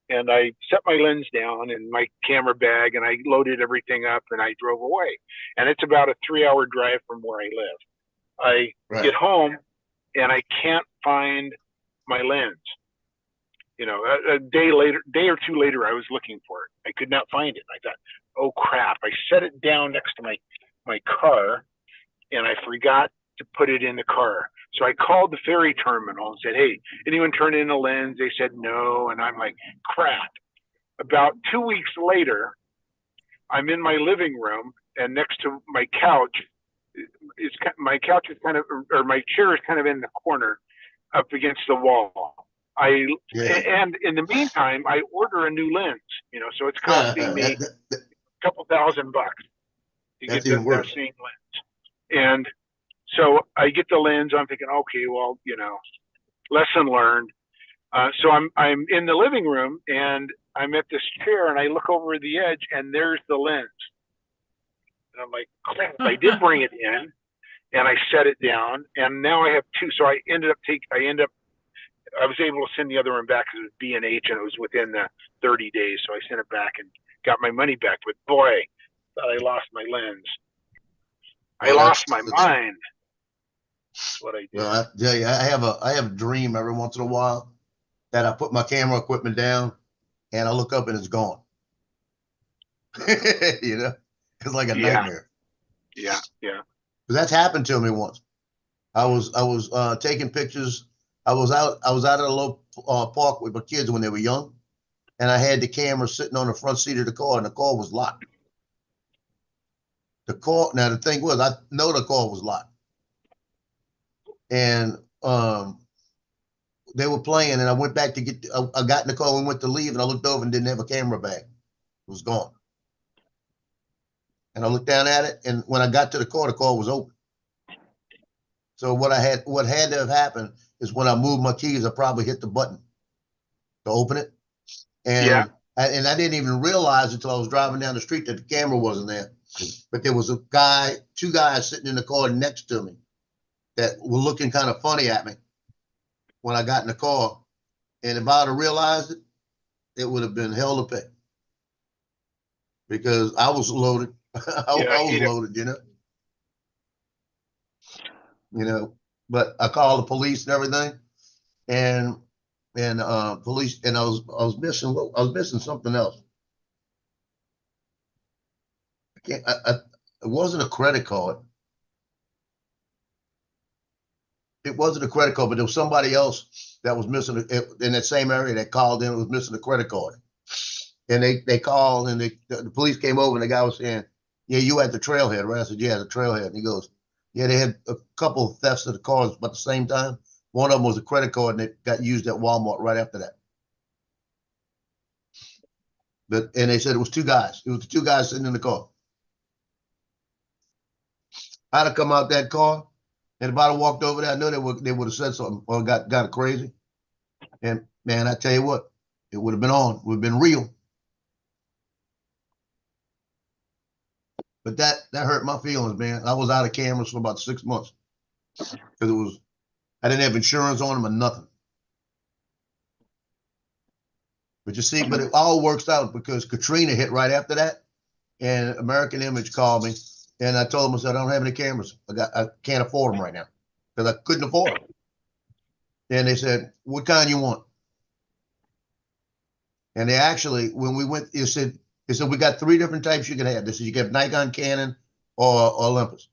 And I set my lens down in my camera bag, and I loaded everything up, and I drove away. And it's about a 3-hour drive from where I live. I get home, and I can't find my lens. A day or two later, I was looking for it. I could not find it. I thought, oh crap! I set it down next to my car, and I forgot to put it in the car. So I called the ferry terminal and said, "Hey, anyone turn in a lens?" They said no, and I'm like, crap. About 2 weeks later, I'm in my living room, and next to my couch is my couch is kind of, or my chair is kind of in the corner, up against the wall. And in the meantime, I order a new lens. So it's costing me a couple $1,000 to get That's even that worse. same lens. And so I get the lens. I'm thinking, okay, well, lesson learned. So I'm in the living room, and I'm at this chair, and I look over the edge, and there's the lens. And I'm like, crap, I did bring it in, and I set it down, and now I have two. So I was able to send the other one back because it was B&H, and it was within the 30 days. So I sent it back and got my money back. But boy, thought I lost my lens. I lost my mind. That's what I did. Well, I tell you, I have a dream every once in a while that I put my camera equipment down and I look up and it's gone. It's like a nightmare. Yeah. Because that's happened to me once. I was taking pictures. I was out at a low park with my kids when they were young, and I had the camera sitting on the front seat of the car, and the car was locked. Now the thing was, I know the car was locked, and they were playing, and I went back to get. I got in the car and went to leave, and I looked over and didn't have a camera bag. It was gone. And I looked down at it, and when I got to the car was open. So what had to have happened is when I moved my keys, I probably hit the button to open it. And I didn't even realize until I was driving down the street that the camera wasn't there. But there was two guys sitting in the car next to me that were looking kind of funny at me when I got in the car. And if I'd have realized it, it would have been hell to pay. Because I was loaded. I was loaded, but I called the police and everything, and police, and I was missing something else. It wasn't a credit card. It wasn't a credit card, but there was somebody else that was missing in that same area that called in and was missing a credit card. And they called, and the police came over, and the guy was saying, "Yeah, you at the trailhead, right?" I said, "Yeah, the trailhead." And he goes, "Yeah, they had a couple of thefts of the cars, but at the same time, one of them was a credit card, and it got used at Walmart right after that." And they said it was two guys. It was the two guys sitting in the car. I'd have come out that car, and if I'd have walked over there, I know they would have said something or got crazy. And man, I tell you what, it would have been on. It would have been real. But that hurt my feelings, man. I was out of cameras for about 6 months because I didn't have insurance on them or nothing. But you see, but it all works out because Katrina hit right after that, and American Image called me, and I told them, I said, "I don't have any cameras. I can't afford them right now because I couldn't afford them." And they said, "What kind you want?" And they actually, when we went, they said, "We got 3 different types you can have." They said, "You can have Nikon, Canon, or Olympus."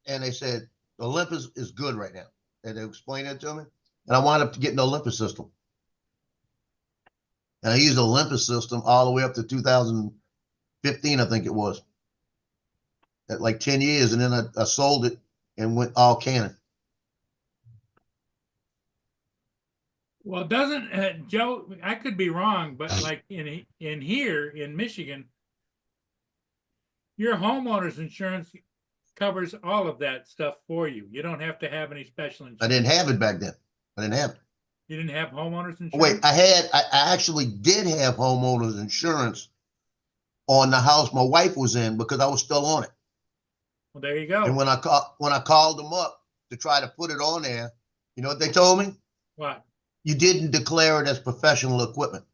And they said, "Olympus is good right now." And they explained it to me. And I wound up getting the Olympus system. And I used the Olympus system all the way up to 2015, I think it was. At like 10 years. And then I sold it and went all Canon. Well, doesn't Joe? I could be wrong, but like in here in Michigan, your homeowner's insurance covers all of that stuff for you. You don't have to have any special insurance. I didn't have it back then. I didn't have it. You didn't have homeowner's insurance? Wait, I actually did have homeowner's insurance on the house my wife was in because I was still on it. Well, there you go. And when I called them up to try to put it on there, you know what they told me? What? You didn't declare it as professional equipment.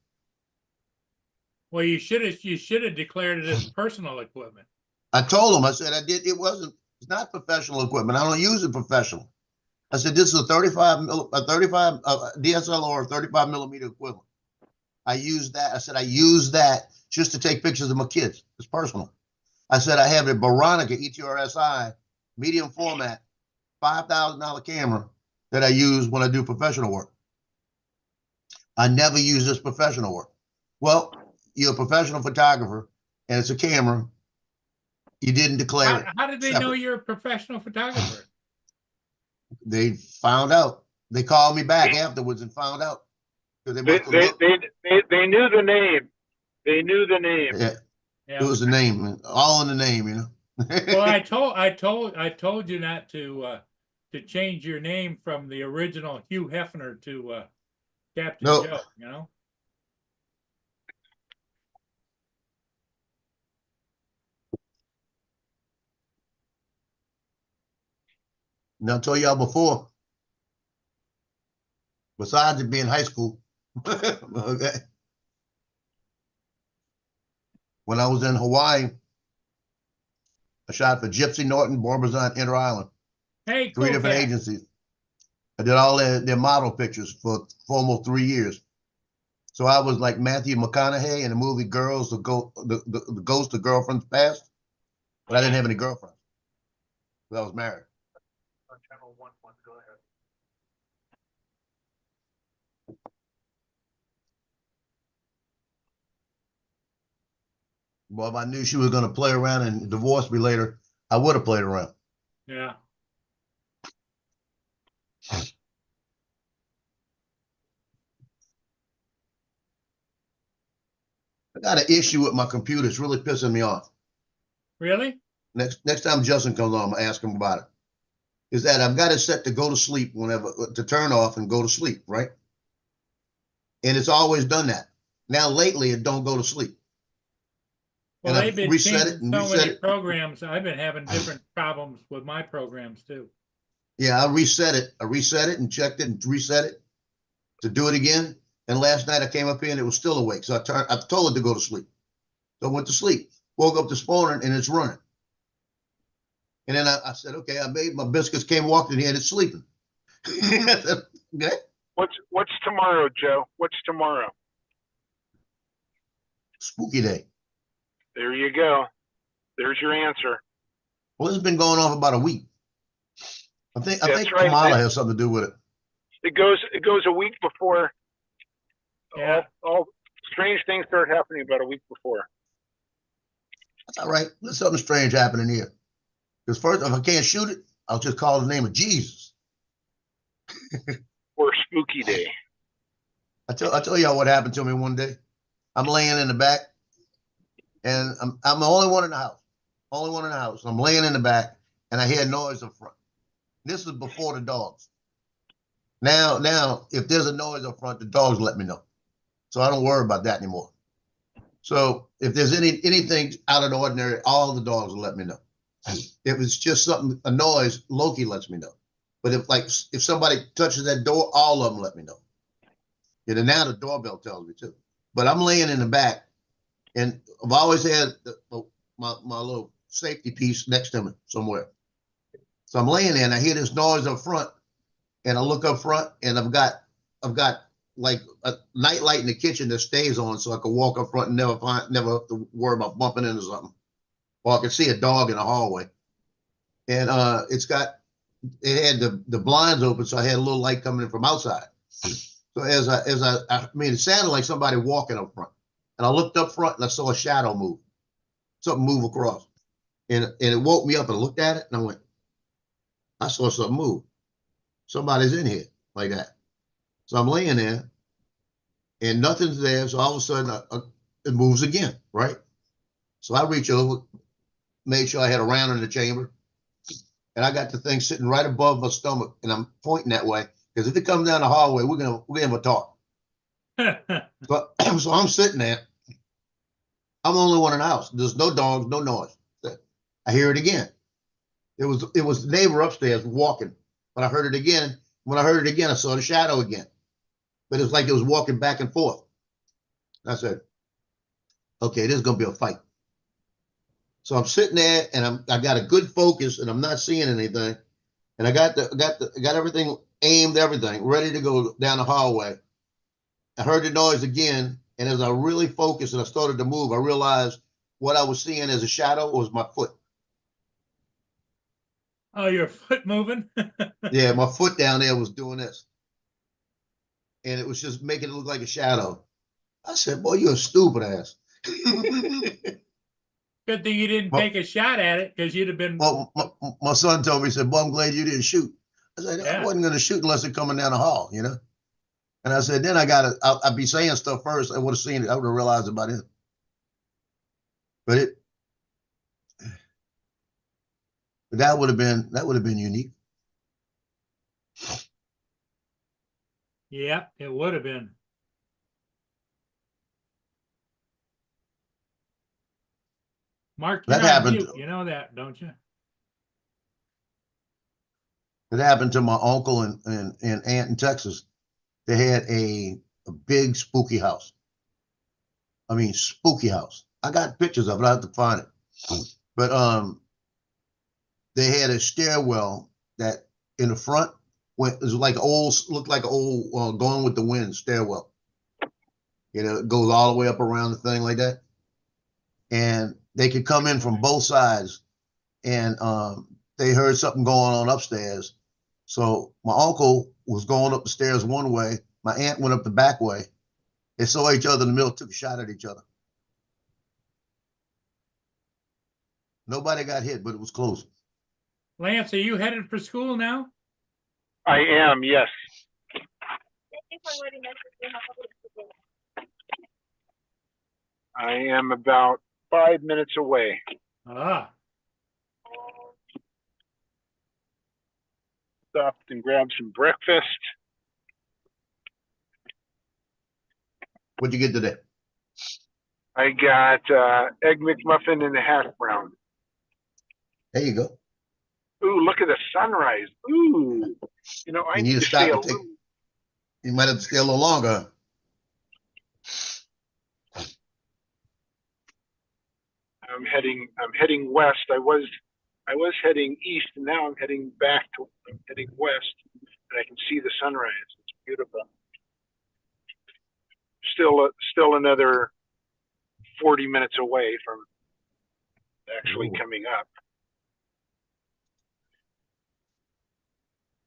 Well, you should have declared it as personal equipment. I told them, I said, it's not professional equipment. I don't use it professional. I said, this is a 35 DSLR or 35 millimeter equivalent. I use that. I said, I use that just to take pictures of my kids. It's personal. I said, I have a Veronica ETRSI medium format, $5,000 camera that I use when I do professional work. I never use this professional work. Well, you're a professional photographer and it's a camera. You didn't declare it. How did they know you're a professional photographer? They found out. They called me back afterwards and found out. They They knew the name. They knew the name. Yeah, Yeah. it was the name, all in the name, you know. Well, I told you not to change your name from the original Hugh Hefner to Captain No. Joe, you know? Now, I told y'all before, besides it being high school, okay, when I was in Hawaii, I shot for Gypsy Norton, Barbizon, Inter Island, Hey, three cool different cat. agencies. I did all their model pictures for almost 3 years. So I was like Matthew McConaughey in the movie Girls, the Ghost of Girlfriend's Past, but I didn't have any girlfriends. I was married. Go ahead. Well, if I knew she was going to play around and divorce me later, I would have played around. Yeah. I got an issue with my computer. It's really pissing me off. Really? Next time Justin comes on, I'm gonna ask him about it. Is that I've got it set to go to sleep whenever to turn off and go to sleep, right? And it's always done that. Now lately, it don't go to sleep. Well, And they've I've been reset it changing and so reset many it. programs. I've been having different problems with my programs too. Yeah, I reset it. I reset it and checked it and reset it to do it again. And last night I came up here and it was still awake. So I told it to go to sleep. So I went to sleep. Woke up this morning and it's running. And then I said, okay, I made my biscuits, walked in here and it's sleeping. Okay. What's tomorrow, Joe? What's tomorrow? Spooky day. There you go. There's your answer. Well, this has been going on for about a week. I think That's right. Kamala has something to do with it. It goes a week before. Yeah. All strange things start happening about a week before. That's all right. There's something strange happening here. Because first, if I can't shoot it, I'll just call the name of Jesus. Or spooky day. I tell y'all what happened to me one day. I'm laying in the back, and I'm the only one in the house. Only one in the house. I'm laying in the back, and I hear noise up front. This is before the dogs. Now, if there's a noise up front, the dogs let me know. So I don't worry about that anymore. So if there's anything out of the ordinary, all the dogs will let me know. If it's just something, a noise, Loki lets me know. But if somebody touches that door, all of them let me know. And now the doorbell tells me too. But I'm laying in the back, and I've always had my little safety piece next to me somewhere. So I'm laying there, and I hear this noise up front, and I look up front, and I've got like a night light in the kitchen that stays on, so I can walk up front and never have to worry about bumping into something. Or I can see a dog in the hallway, and it had the blinds open, so I had a little light coming in from outside. So I mean, it sounded like somebody walking up front, and I looked up front and I saw a shadow move, something move across, and it woke me up and I looked at it and I went, I saw something move. Somebody's in here like that. So I'm laying there, and nothing's there. So all of a sudden, it moves again, right? So I reach over, made sure I had a round in the chamber, and I got the thing sitting right above my stomach, and I'm pointing that way because if it comes down the hallway, we're gonna have a talk. So I'm sitting there. I'm the only one in the house. There's no dogs, no noise. I hear it again. It was the neighbor upstairs walking, but I heard it again. When I heard it again, I saw the shadow again, but it was like it was walking back and forth. I said, okay, this is gonna be a fight. So I'm sitting there and I got a good focus and I'm not seeing anything. And I got everything aimed, everything ready to go down the hallway. I heard the noise again. And as I really focused and I started to move, I realized what I was seeing as a shadow was my foot. Oh, your foot moving? Yeah, my foot down there was doing this. And it was just making it look like a shadow. I said, boy, you're a stupid ass. Good thing you didn't Well- take a shot at it because you'd have been. Well, my son told me, he said, boy, I'm glad you didn't shoot. I said, I Yeah. wasn't going to shoot unless they're coming down the hall, you know? And I said, then I'd be saying stuff first. I would have seen it. I would have realized about it. But that would have been unique. Yep, it would have been. Mark, you're That on happened- mute. You know that, don't you? It happened to my uncle and aunt in Texas. They had a big spooky house. I mean, spooky house. I got pictures of it. I have to find it. But they had a stairwell that in the front went, it was like looked like an old Gone with the Wind stairwell. You know, it goes all the way up around the thing like that. And they could come in from both sides, and they heard something going on upstairs. So my uncle was going up the stairs one way. My aunt went up the back way. They saw each other in the middle, took a shot at each other. Nobody got hit, but it was close. Lance, are you headed for school now? I am, yes. I am about 5 minutes away. Ah, Stopped and grabbed some breakfast. What'd you get today? I got egg McMuffin and a hash brown. There you go. Ooh, look at the sunrise. Ooh. You know, I You need to stop stay a and take. little. You might have to stay a little longer. I'm heading west. I was heading east, and now I'm heading west, and I can see the sunrise. It's beautiful. Still another 40 minutes away from actually Ooh. coming up.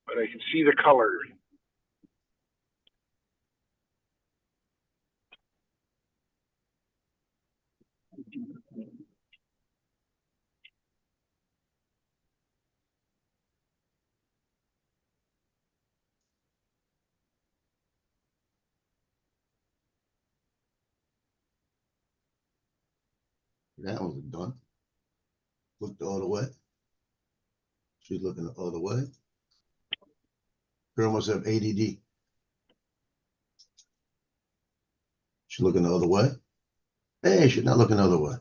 But I can see the color. That was done. Look the other way. She's looking the other way. Girl must have ADD. She's looking the other way. Hey, she's not looking the other way.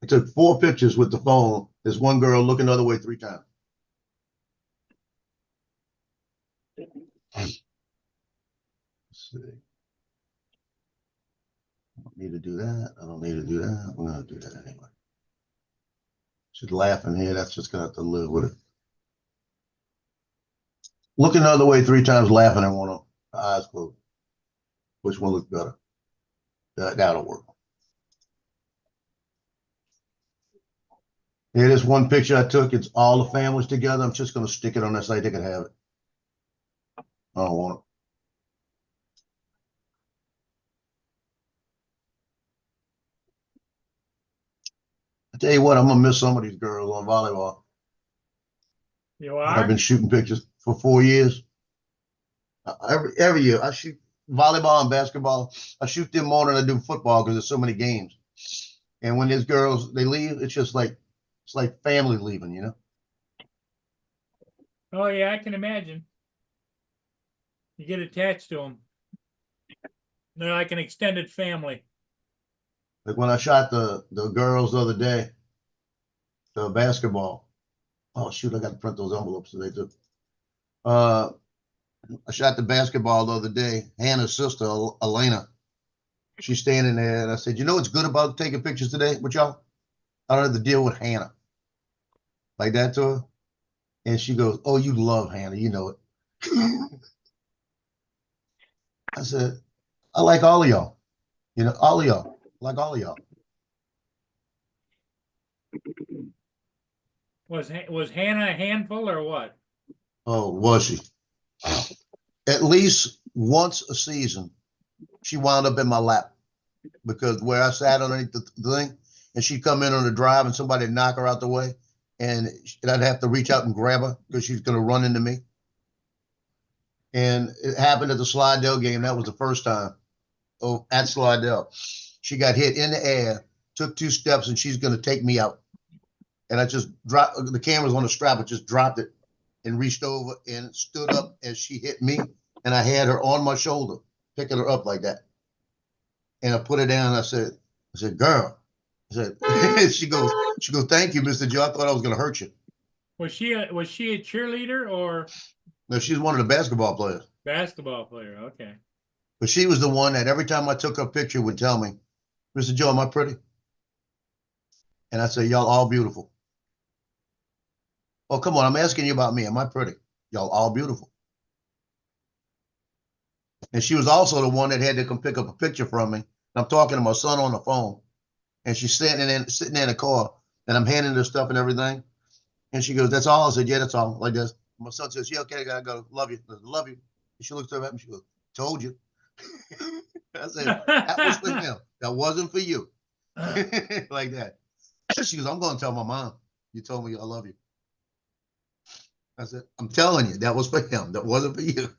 I took 4 pictures with the phone. There's one girl looking the other way 3 times. Let's see. I don't need to do that. I don't need to do that. I'm gonna do that anyway. She's laughing here. That's just gonna have to live with it. Looking the other way 3 times, laughing at one of them. Eyes closed. Which one looks better? That'll work. Here, this one picture I took. It's all the families together. I'm just gonna stick it on their site. They can have it. I don't want it. I tell you what, I'm gonna miss some of these girls on volleyball. you I've are? been shooting pictures for 4 years. Every year I shoot volleyball and basketball. I shoot them more than I do football because there's so many games. And when these girls they leave, it's like family leaving, you know. Oh, yeah, I can imagine. You get attached to them. They're like an extended family. Like when I shot the girls the other day, the basketball. Oh shoot, I got to print those envelopes today too. I shot the basketball the other day. Hannah's sister, Elena, she's standing there, and I said, "You know what's good about taking pictures today with y'all? I don't have to deal with Hannah like that to her." And she goes, "Oh, you love Hannah, you know it." I said, "I like all of y'all. You know, all of y'all. I like all of y'all." Was Hannah a handful or what? Oh, was she? At least once a season, she wound up in my lap because where I sat underneath the thing, and she'd come in on the drive and somebody'd knock her out the way, and I'd have to reach out and grab her because she's going to run into me. And it happened at the Slidell game. That was the first time. Oh, at Slidell. She got hit in the air, took 2 steps, and she's going to take me out. And I just dropped the camera's on the strap. I just dropped it and reached over and stood up as she hit me. And I had her on my shoulder, picking her up like that. And I put her down. And I said, girl. I said, she goes, thank you, Mr. Joe. I thought I was going to hurt you. Was she a cheerleader or No, she's one of the basketball players. basketball player? Okay. But she was the one that every time I took her picture would tell me, Mr. Joe, am I pretty? And I say, y'all all beautiful. Oh, come on. I'm asking you about me. Am I pretty? Y'all all beautiful. And she was also the one that had to come pick up a picture from me. I'm talking to my son on the phone. And she's sitting there in the car. And I'm handing her stuff and everything. And she goes, that's all? I said, yeah, that's all. Like this. My son says, yeah, okay, I gotta go. Love you. I said, love you. And she looks at me and she goes, told you. I said, that was for him. That wasn't for you. Like that. She goes, I'm going to tell my mom. You told me I love you. I said, I'm telling you, that was for him. That wasn't for you.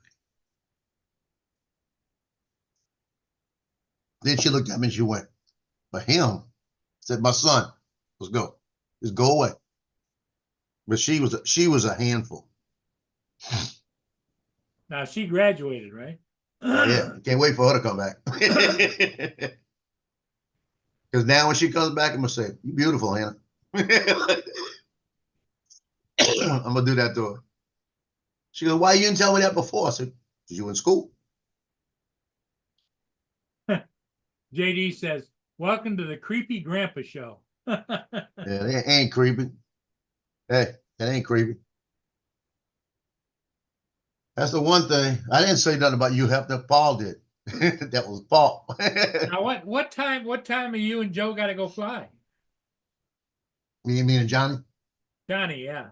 Then she looked at me and she went, for him? I said, my son, let's go. Just go away. But she was a handful. Now she graduated, right? Oh yeah, can't wait for her to come back. Because now when she comes back, I'm gonna say, "You beautiful, Hannah." I'm gonna do that to her. She goes, "Why you didn't tell me that before?" I said, "Because you were in school." JD says, "Welcome to the Creepy Grandpa Show." Yeah, that ain't creepy. Hey, that ain't creepy. That's the one thing. I didn't say nothing about you, Hefner. Paul did. That was Paul. Now what time are you and Joe gotta go fly? Me and Johnny. Johnny, yeah.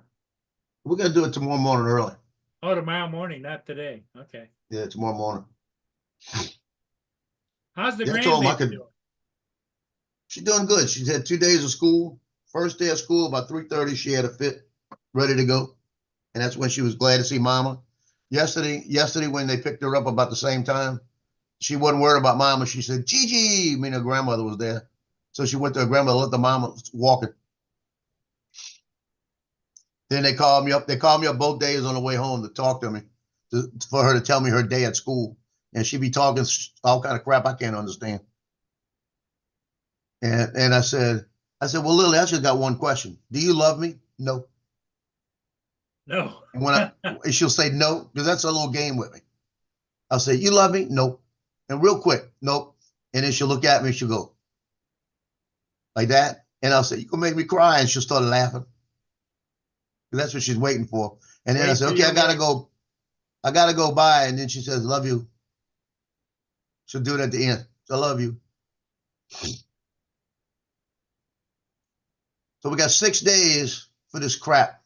We're gonna do it tomorrow morning early. Oh, tomorrow morning, not today. Okay. Yeah, tomorrow morning. How's the Yeah, I told him I grandbaby could- doing? She's doing good. She's had 2 days of school. First day of school, about 3:30, she had a fit, ready to go. And that's when she was glad to see mama. Yesterday when they picked her up about the same time, she wasn't worried about mama. She said, Gigi, I mean, her grandmother was there. So she went to her grandmother, let the mama walk it. Then they called me up. They called me up both days on the way home to talk to me, for her to tell me her day at school. And she'd be talking all kind of crap I can't understand. And I said, well, Lily, I just got one question. Do you love me? No. No. And she'll say no, because that's a little game with me. I'll say, you love me? Nope. And real quick, nope. And then she'll look at me and she'll go like that. And I'll say, you gonna make me cry. And she'll start laughing. That's what she's waiting for. And then I said, okay, I gotta go by. And then she says, love you. She'll do it at the end. I love you. So we got 6 days for this crap.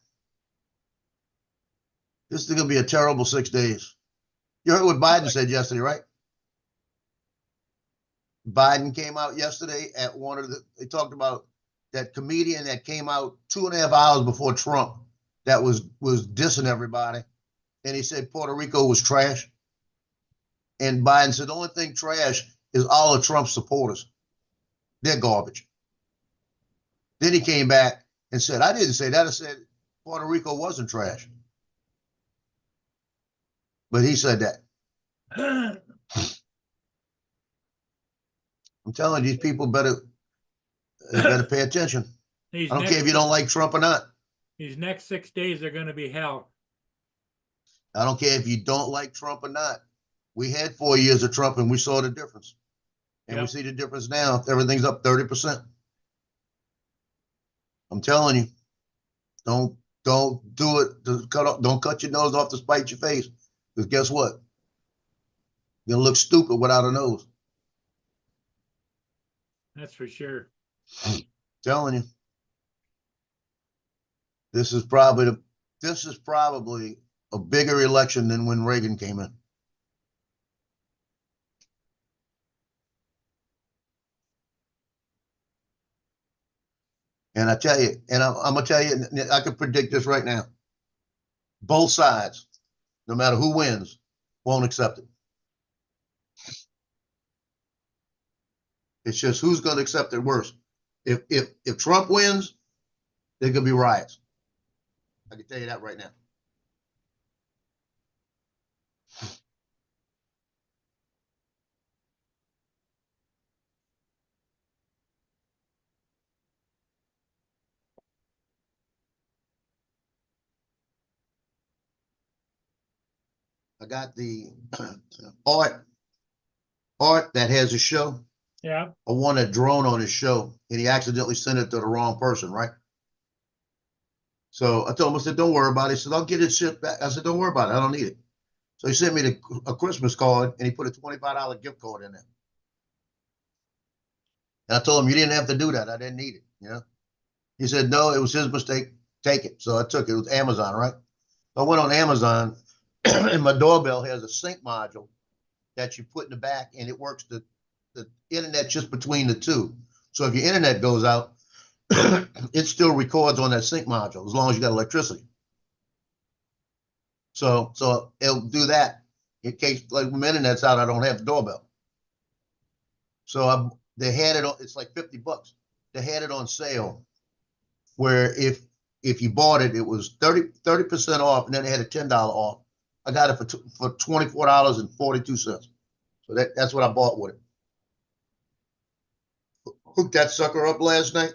This is going to be a terrible 6 days. You heard what Biden said yesterday, right? Biden came out yesterday at they talked about that comedian that came out 2.5 hours before Trump that was dissing everybody. And he said Puerto Rico was trash. And Biden said the only thing trash is all of Trump's supporters. They're garbage. Then he came back and said, I didn't say that. I said Puerto Rico wasn't trash. But he said that. I'm telling you, these people better pay attention. I don't care if you don't like Trump or not. These next 6 days are going to be hell. I don't care if you don't like Trump or not. We had 4 years of Trump and we saw the difference. And we see the difference now. Everything's up 30%. I'm telling you, don't do it. Don't cut your nose off to spite your face. Because guess what? You're gonna look stupid without a nose. That's for sure. Telling you. This is probably a bigger election than when Reagan came in. And I tell you, and I'm gonna tell you, I can predict this right now. Both sides, no matter who wins, won't accept it. It's just who's going to accept it worse. If Trump wins, there could be riots. I can tell you that right now. I got the art that has a show. Yeah. I won a drone on his show, and he accidentally sent it to the wrong person, right? So I told him, I said, don't worry about it. He said, I'll get it shipped back. I said, don't worry about it. I don't need it. So he sent me a Christmas card, and he put a $25 gift card in there. And I told him, you didn't have to do that. I didn't need it, you know? He said, no, it was his mistake. Take it. So I took it. It was Amazon, right? I went on Amazon, and my doorbell has a sync module that you put in the back, and it works the internet just between the two. So if your internet goes out, it still records on that sync module as long as you got electricity. So it'll do that in case, like, when my internet's out, I don't have the doorbell. So they had it on. It's like $50. They had it on sale, where if you bought it, it was 30% off, and then they had a $10 off. I got it for $24.42. So that's what I bought with it. Hooked that sucker up last night.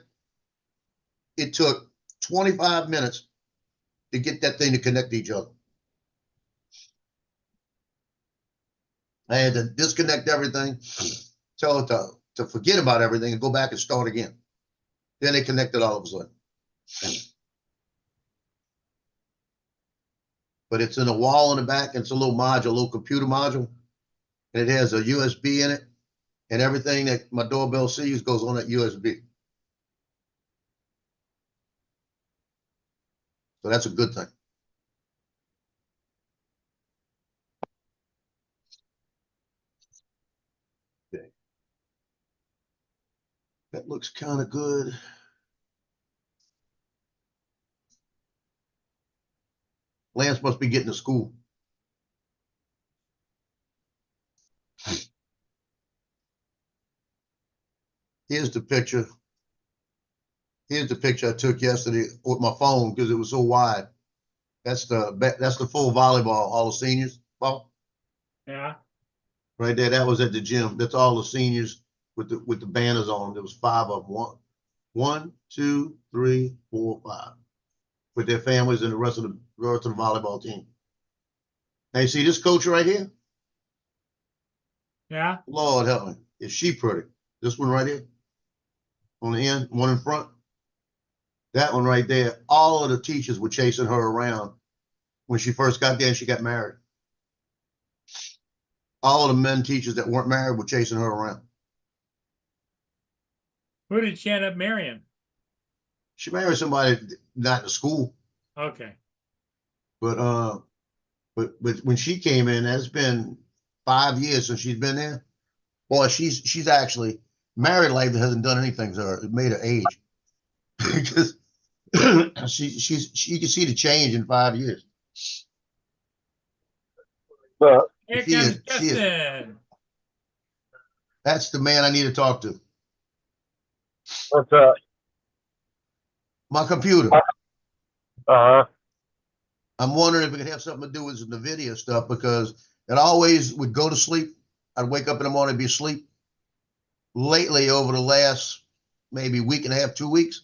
It took 25 minutes to get that thing to connect to each other. I had to disconnect everything, tell it to forget about everything, and go back and start again. Then it connected all of a sudden. But it's in a wall in the back. It's a little module, a little computer module, and it has a USB in it, and everything that my doorbell sees goes on that USB. So that's a good thing. Okay. That looks kind of good. Lance must be getting to school. Here's the picture. Here's the picture I took yesterday with my phone because it was so wide. That's the full volleyball, all the seniors ball. Yeah. Right there. That was at the gym. That's all the seniors with the banners on. There was 5 of them. One, 2, 3, 4, 5. With their families and the rest of the volleyball team. Now you see this coach right here? Yeah. Lord help me. Is she pretty? This one right here? On the end, one in front. That one right there. All of the teachers were chasing her around when she first got there and she got married. All of the men teachers that weren't married were chasing her around. Who did she end up marrying? She married somebody not in the school. Okay. But when she came in, that's been 5 years since she's been there. Boy, she's actually married life that hasn't done anything to her. It made her age. Because she can see the change in 5 years. Here She comes is- she is- Justin. That's the man I need to talk to. What's up? My computer. Uh-huh. I'm wondering if it could have something to do with the video stuff, because it always would go to sleep. I'd wake up in the morning and be asleep. Lately, over the last maybe week and a half, 2 weeks,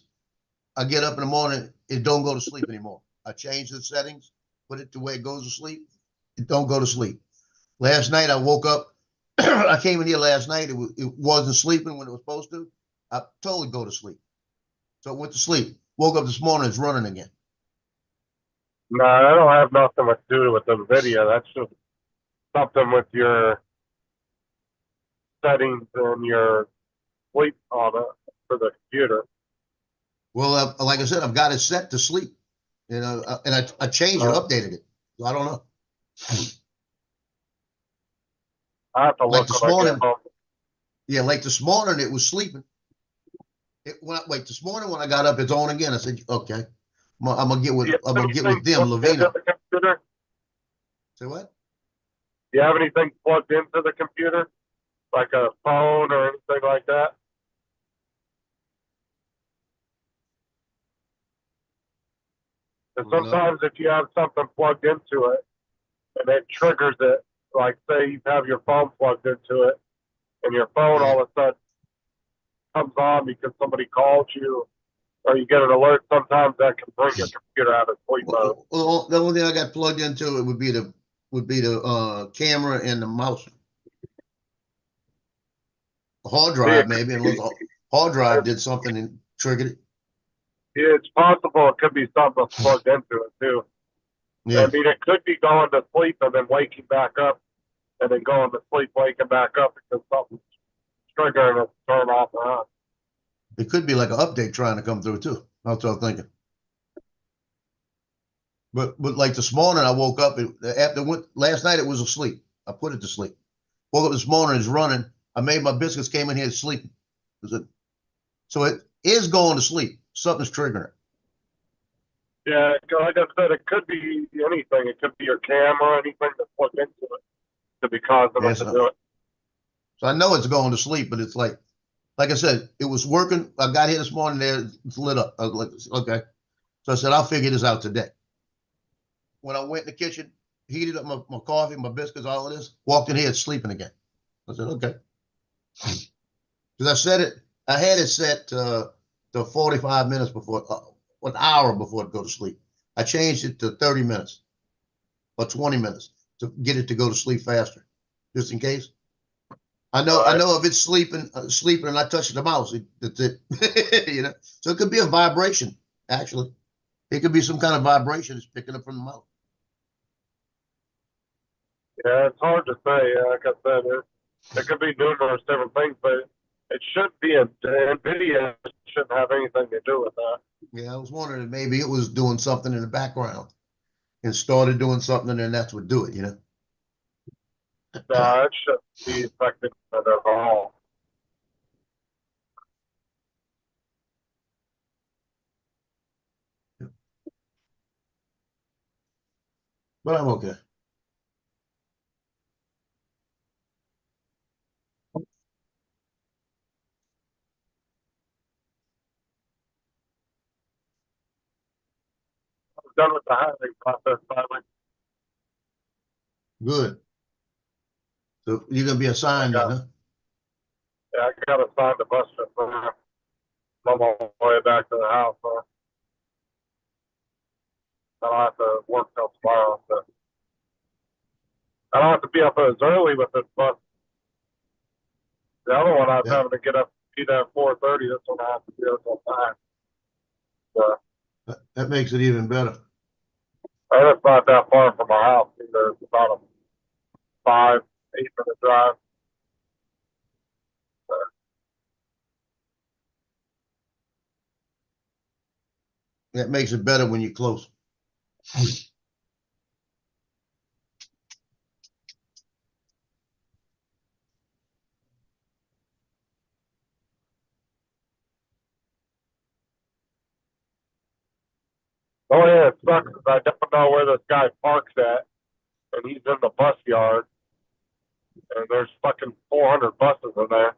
I get up in the morning, it don't go to sleep anymore. I changed the settings, put it to where it goes to sleep. It don't go to sleep. Last night I woke up. I came in here last night. It wasn't sleeping when it was supposed to. I told it go to sleep. So it went to sleep. Woke up this morning, it's running again. No, I don't have nothing to do with the video. That's just something with your settings and your sleep on it for the computer. Well, like I said, I've got it set to sleep. You know, and I changed it, updated it. So I don't know. I have to Like look this when I morning. get home. Yeah, like this morning it was sleeping. This morning when I got up, it's on again. I said, okay, I'm gonna get with Do you have anything them, plugged into Lavina. the computer? Say what? Do you have anything plugged into the computer? Like a phone or anything like that? And No. sometimes if you have something plugged into it and it triggers it, like say you have your phone plugged into it and your phone Yeah. all of a sudden comes on because somebody called you or you get an alert, sometimes that can bring your computer out of sleep mode. Well, the only thing I got plugged into it would be the camera and the mouse. The hard drive maybe, unless the hard drive did something and triggered it. It's possible it could be something that's plugged into it too. Yeah. I mean, it could be going to sleep and then waking back up and then going to sleep, waking back up because something's triggering it to turn off or on. It could be like an update trying to come through too. That's what I'm thinking. But like this morning, I woke up last night. It was asleep. I put it to sleep. Woke up this morning, it's running. I made my biscuits, came in here sleeping. So it is going to sleep. Something's triggering it. Yeah, like I said, it could be anything. It could be your camera, anything that's plugged into it could be causing it to do it. So I know it's going to sleep, but it's like I said, it was working. I got here this morning, there it's lit up. I was like, okay. So I said, I'll figure this out today. When I went in the kitchen, heated up my coffee, my biscuits, all of this, walked in here, it's sleeping again. I said, okay. Because I had it set to 45 minutes before, an hour before it go to sleep. I changed it to 30 minutes or 20 minutes to get it to go to sleep faster, just in case. I know if it's sleeping and I touch the mouse, that's it. You know, so it could be a vibration. Actually, it could be some kind of vibration it's picking up from the mouse. Yeah, it's hard to say. Like I said, it could be numerous different things, but it should be NVIDIA shouldn't have anything to do with that. Yeah, I was wondering if maybe it was doing something in the background and started doing something, and then that's what do it. You know. No, it shouldn't be affected at all. But I'm okay. I'm done with the hiring process finally. Good. So you're gonna be assigned then, huh? Yeah, I got assigned a bus trip. I'm on my way back to the house. So I don't have to work till tomorrow. So I don't have to be up as early with this bus. The other one I was having to get up, be there at 4:30. This one I have to be there until 5. So That makes it even better. and it's not that far from our house either. It's about a 5-8 minute drive. That makes it better when you're close. Oh yeah, it sucks because I don't know where this guy parks at, and he's in the bus yard, and there's fucking 400 buses in there.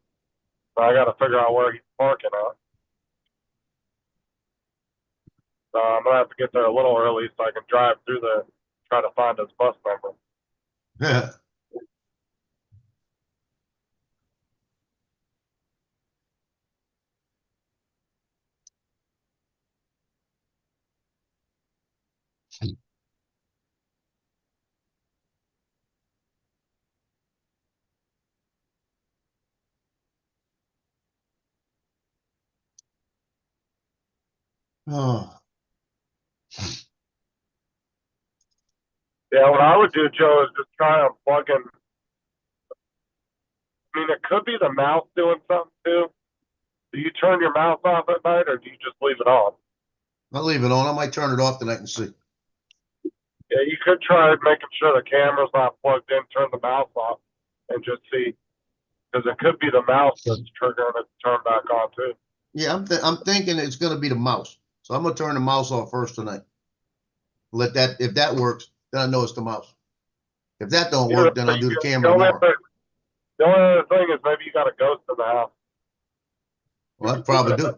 So I got to figure out where he's parking at. So I'm gonna have to get there a little early so I can drive through there, try to find his bus number. Yeah. Oh. Yeah, what I would do, Joe, is just try unplugging. I mean, it could be the mouse doing something too. Do you turn your mouse off at night, or do you just leave it on? I'll leave it on. I might turn it off tonight and see. Yeah, you could try making sure the camera's not plugged in, turn the mouse off, and just see, because it could be the mouse that's triggering it to turn back on too. Yeah, I'm thinking it's gonna be the mouse. So I'm gonna turn the mouse off first tonight. Let that, if that works, then I know it's the mouse. If that don't work, then I'll do the camera tomorrow. The only other thing is maybe you got a ghost in the house Well, I probably do.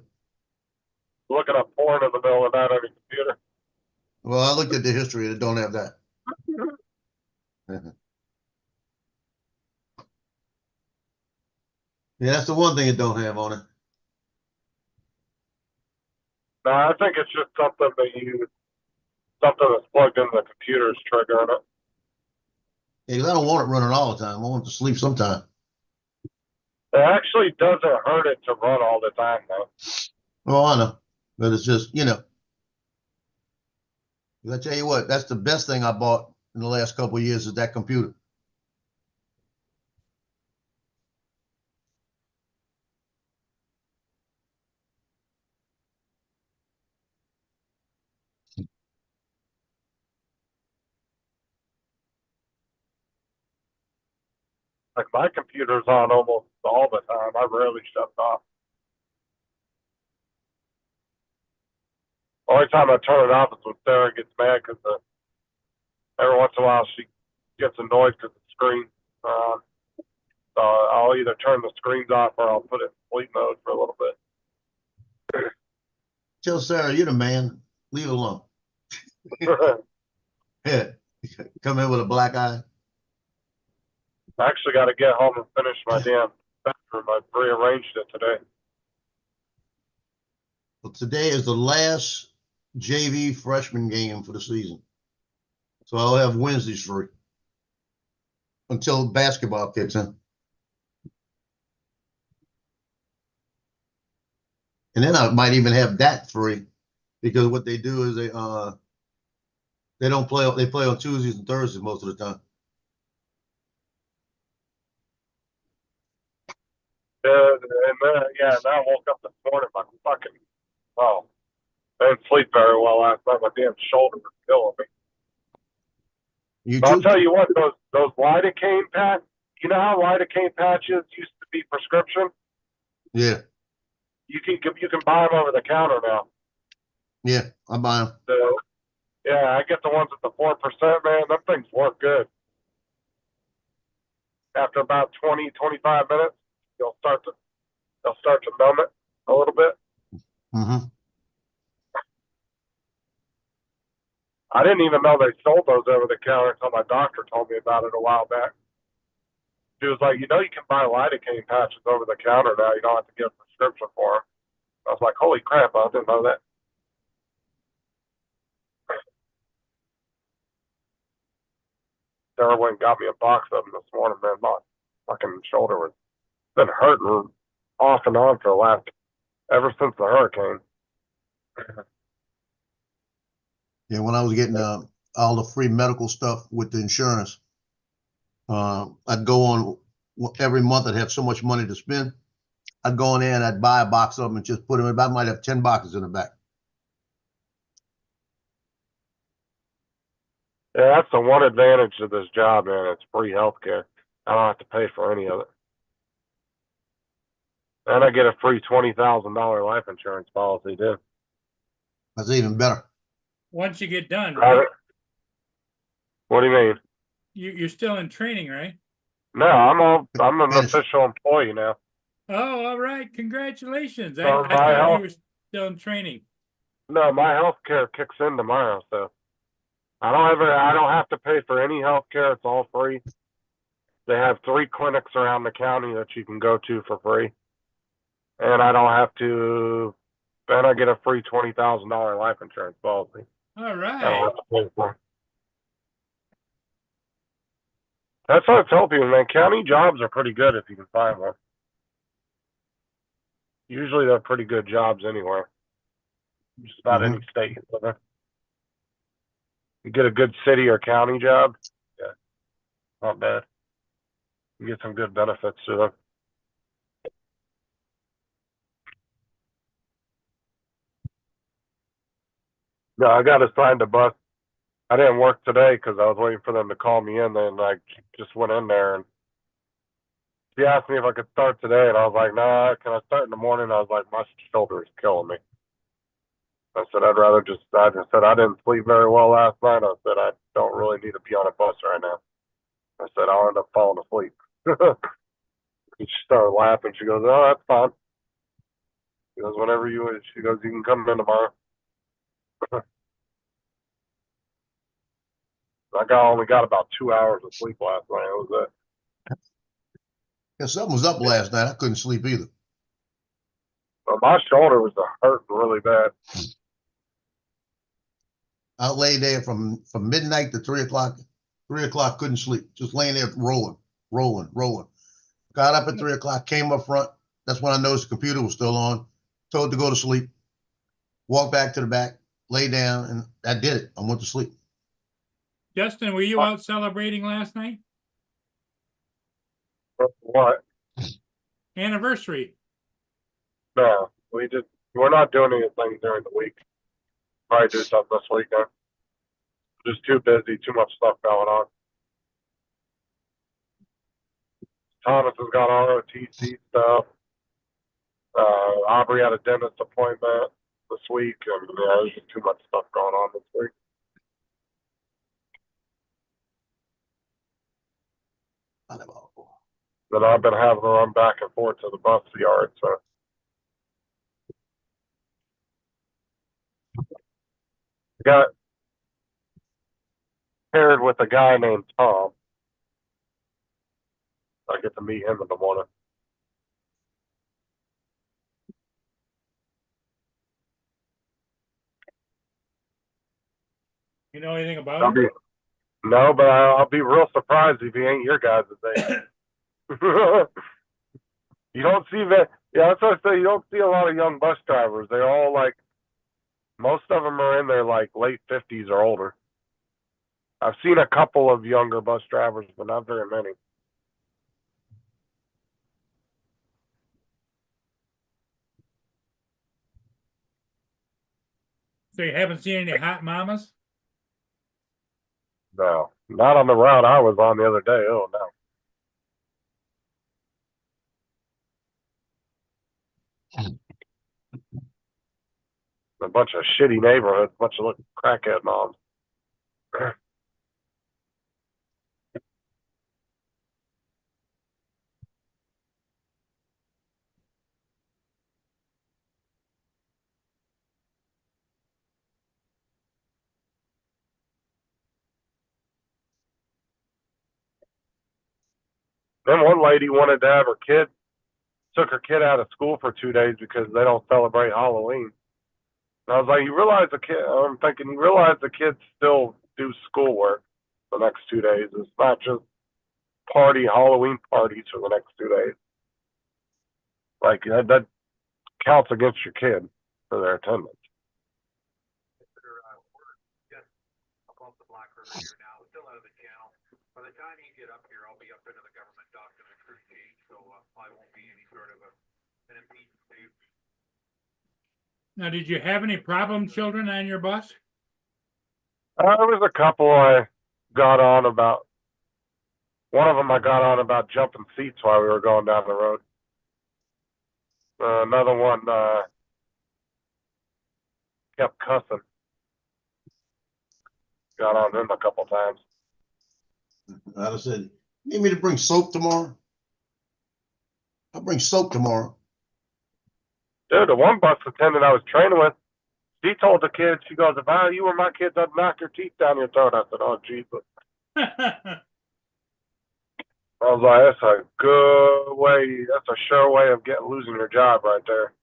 looking at porn in the middle of the night on your computer. Well, I looked at the history and it don't have that. Yeah, that's the one thing it don't have on it. No, I think it's just something that's plugged into the computer is triggering it. Yeah, 'cause I don't want it running all the time. I want it to sleep sometime. It actually doesn't hurt it to run all the time though. Oh, I know. But it's just, you know. I tell you what, that's the best thing I bought in the last couple of years is that computer. Like my computer's on almost all the time. I rarely shut it off. Only time I turn it off is when Sarah gets mad because every once in a while she gets annoyed because the screen. So I'll either turn the screens off or I'll put it in sleep mode for a little bit. Tell Sarah, you're the man. Leave it alone. Yeah. Come in with a black eye. I actually got to get home and finish my damn bedroom. I rearranged it today. Well, today is the last JV freshman game for the season. So I'll have Wednesdays free until basketball kicks in. And then I might even have that free because what they do is they don't play, they play on Tuesdays and Thursdays most of the time. And I woke up this morning like fucking, well, I didn't sleep very well last night. My damn shoulder was killing me. You But I'll too? tell you what, those lidocaine patch. You know how lidocaine patches used to be prescription? Yeah. You can buy them over the counter now. Yeah, I buy them. So, yeah, I get the ones at the 4%, man. Them things work good. After about 20, 25 minutes, they'll start to numb it a little bit. Mm-hmm. I didn't even know they sold those over the counter until my doctor told me about it a while back. She was like, you can buy lidocaine patches over the counter now. You don't have to get a prescription for them. I was like, holy crap, I didn't know that. Sarah went and got me a box of them this morning, man. My fucking shoulder was been hurting off and on for the last, ever since the hurricane. Yeah, when I was getting all the free medical stuff with the insurance, I'd go on every month. I'd have so much money to spend. I'd go in there and I'd buy a box of them and just put them in. I might have 10 boxes in the back. Yeah, that's the one advantage of this job, man. It's free healthcare. I don't have to pay for any of it. And I get a free $20,000 life insurance policy too. That's even better. Once you get done, right? What do you mean? You're still in training, right? No, I'm an Finished. official employee now. Oh, all right. Congratulations. I So thought my you were still in training. No, my health care kicks in tomorrow, so I don't have to pay for any health care. It's all free. They have 3 clinics around the county that you can go to for free. And I don't have to, and I get a free $20,000 life insurance policy. All I don't right. have to pay for it. That's what I tell people, man. County jobs are pretty good if you can find one. Usually they're pretty good jobs anywhere. Just about any state you live in. You get a good city or county job, yeah, not bad. You get some good benefits to them. No, I got assigned a bus. I didn't work today because I was waiting for them to call me in. Then I just went in there and she asked me if I could start today, and I was like, "Nah, can I start in the morning?" I was like, "My shoulder is killing me." I said, I just said, I didn't sleep very well last night. I said, I don't really need to be on a bus right now. I said, I'll end up falling asleep. She started laughing. She goes, "Oh, that's fine." She goes, she goes, "You can come in tomorrow." Only got about 2 hours of sleep last night. That was it. Yeah, something was up last night. I couldn't sleep either. But my shoulder was hurting really bad. I lay there from midnight to 3 o'clock. 3 o'clock, couldn't sleep. Just laying there rolling. Got up at 3 o'clock, came up front. That's when I noticed the computer was still on. Told to go to sleep. Walked back to the back, lay down, and I did it. I went to sleep. Justin, were you out celebrating last night? What? Anniversary. No, we're not doing anything during the week. Probably do something this weekend. Just too busy, too much stuff going on. Thomas has got ROTC stuff. Aubrey had a dentist appointment this week, and there's just too much stuff going on this week. Then I've been having to run back and forth to the bus yard, so. Got paired with a guy named Tom. I get to meet him in the morning. You know anything about him? No, but I'll be real surprised if he ain't your guys' age. You don't see that. Yeah, that's what I say. You don't see a lot of young bus drivers. They're all like, most of them are in their like late 50s or older. I've seen a couple of younger bus drivers, but not very many. So you haven't seen any hot mamas? No, not on the route I was on the other day. Oh no. A bunch of shitty neighborhoods, a bunch of little crackhead moms. Then one lady wanted to have her kid, took her kid out of school for 2 days because they don't celebrate Halloween. And I was like, I'm thinking, you realize the kids still do schoolwork the next 2 days. It's not just Halloween parties for the next 2 days. Like, that counts against your kid for their attendance. Above the Black River here now, still out of the channel. By the time you get up here, I'll be up into the government document crew chief, so I won't be any sort of an impedance to you. Now, did you have any problem children on your bus? There was a couple I got on about. One of them I got on about jumping seats while we were going down the road. Another one kept cussing. Got on him a couple times. I said, "You need me to bring soap tomorrow?" I'll bring soap tomorrow. Dude, the one bus attendant I was training with, she told the kids, she goes, "If you were my kids, I'd knock your teeth down your throat." I said, "Oh, Jesus." I was like, that's a good way. That's a sure way of losing your job right there.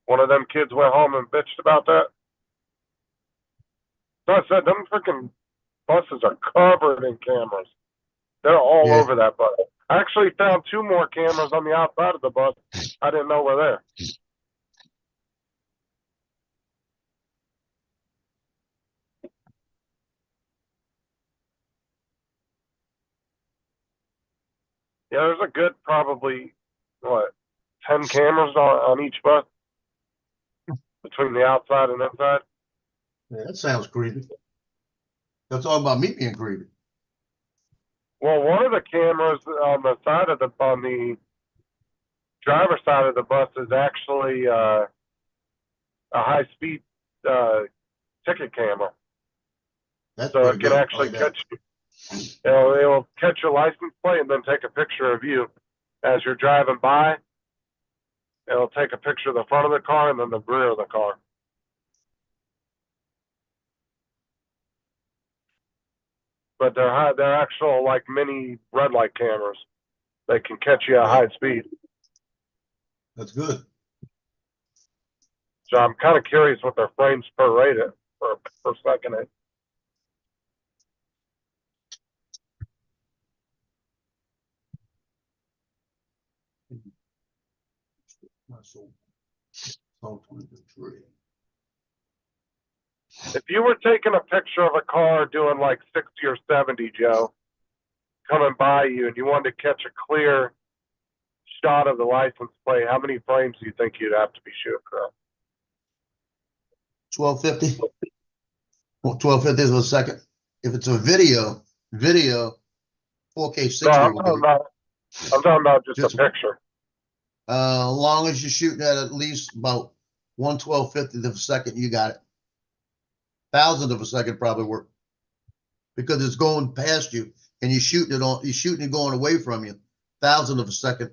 One of them kids went home and bitched about that. So I said, them freaking buses are covered in cameras. They're all over that bus. I actually found 2 more cameras on the outside of the bus. I didn't know were there. Yeah, there's a good probably, 10 cameras on each bus between the outside and inside. Yeah, that sounds creepy. That's all about me being creepy. Well, one of the cameras on the side of on the driver's side of the bus is actually a high-speed ticket camera. That's So pretty it can good. I actually like that. catch you. It'll catch your license plate and then take a picture of you as you're driving by. It'll take a picture of the front of the car and then the rear of the car. But they're actual like mini red light cameras. They can catch you at high speed. That's good. So I'm kind of curious what their frames per rate is per second is. So 23. If you were taking a picture of a car doing like 60 or 70, Joe, coming by you, and you wanted to catch a clear shot of the license plate, how many frames do you think you'd have to be shooting for? 1250. 1250 is a second. If it's a video, 4K 60 No, will be. I'm talking about just Just- a picture. As long as you're shooting at least about 1/1250th of a second, you got it. Thousandth of a second probably work because it's going past you and you're shooting it going away from you. Thousandth of a second.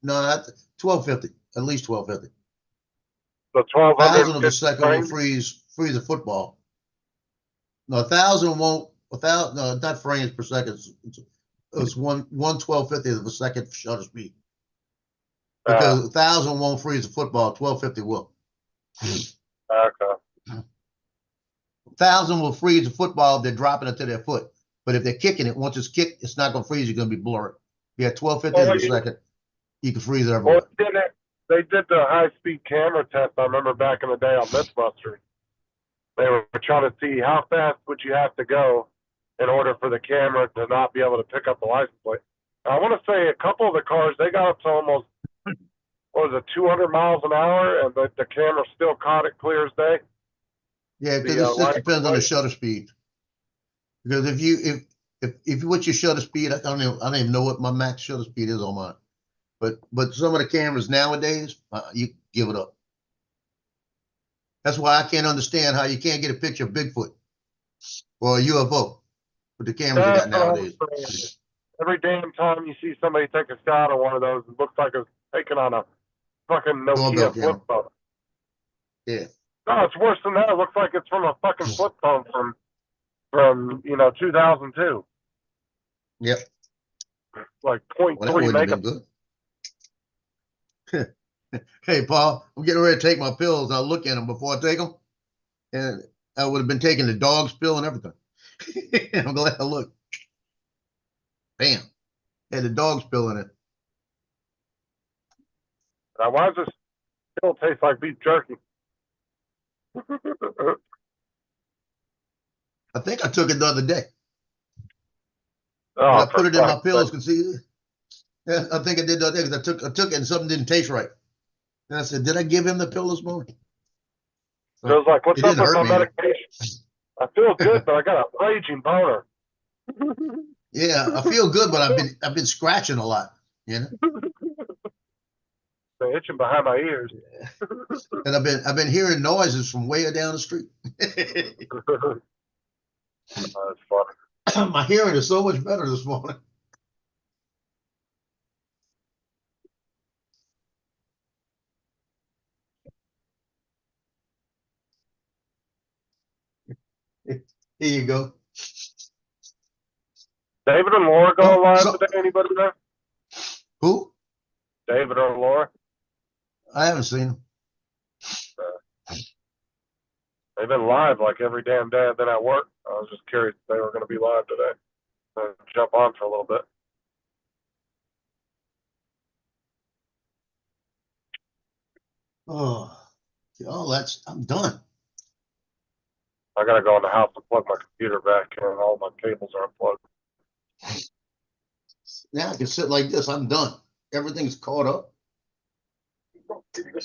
No, that's 1250, at least 1250. So Thousandth of a 1250 second will frames. freeze a football. No, 1,000 won't. No, not frames per second. It's 1/1250th of a second shutter speed. Because 1,000 won't freeze a football. 1250 will. Okay. 1,000 will freeze a football if they're dropping it to their foot. But if they're kicking it, once it's kicked, it's not going to freeze. You're going to be blurry. Yeah, 1250th of a second, you can freeze everywhere. Well, they did the high-speed camera test. I remember back in the day on Mythbusters. They were trying to see how fast would you have to go in order for the camera to not be able to pick up the license plate. I want to say a couple of the cars, they got up to almost, 200 miles an hour, and the camera still caught it clear as day. Yeah, because The, it light depends on the plate. shutter speed. Because if what's your shutter speed, I don't even know what my max shutter speed is on mine. But some of the cameras nowadays, you give it up. That's why I can't understand how you can't get a picture of Bigfoot or a UFO with the cameras they got nowadays. Every damn time you see somebody take a shot of one of those, it looks like it's taken on a fucking Doorbell Nokia flip phone. Yeah. No, it's worse than that. It looks like it's from a fucking flip phone from 2002. Yep. Like Well, that 0.3 wouldn't have megapixels. been good. Hey, Paul, I'm getting ready to take my pills. I'll look at them before I take them. And I would have been taking the dog's pill and everything. I'm glad I looked. Bam. Had the dog's pill in it. Now, why does this still taste like beef jerky? I think I took it the other day. Oh, I put it in my fuck's pills. sake. Can see. Yeah, I think I did the other day because I took it and something didn't taste right. And I said, did I give him the pill this morning? So it's like, what's It up didn't with hurt my me. medication? I feel good, but I got a raging boner. Yeah, I feel good, but I've been scratching a lot, you know. They're itching behind my ears. And I've been hearing noises from way down the street. That's funny. My hearing is so much better this morning. Here you go. David and Laura go Oh, live so- today? Anybody there? Who? David or Laura? I haven't seen him. They've been live like every damn day I've been at work. I was just curious if they were going to be live today. Jump on for a little bit. Oh, I'm done. I got to go in the house and plug my computer back in. All my cables are unplugged. Now I can sit like this. I'm done. Everything's caught up.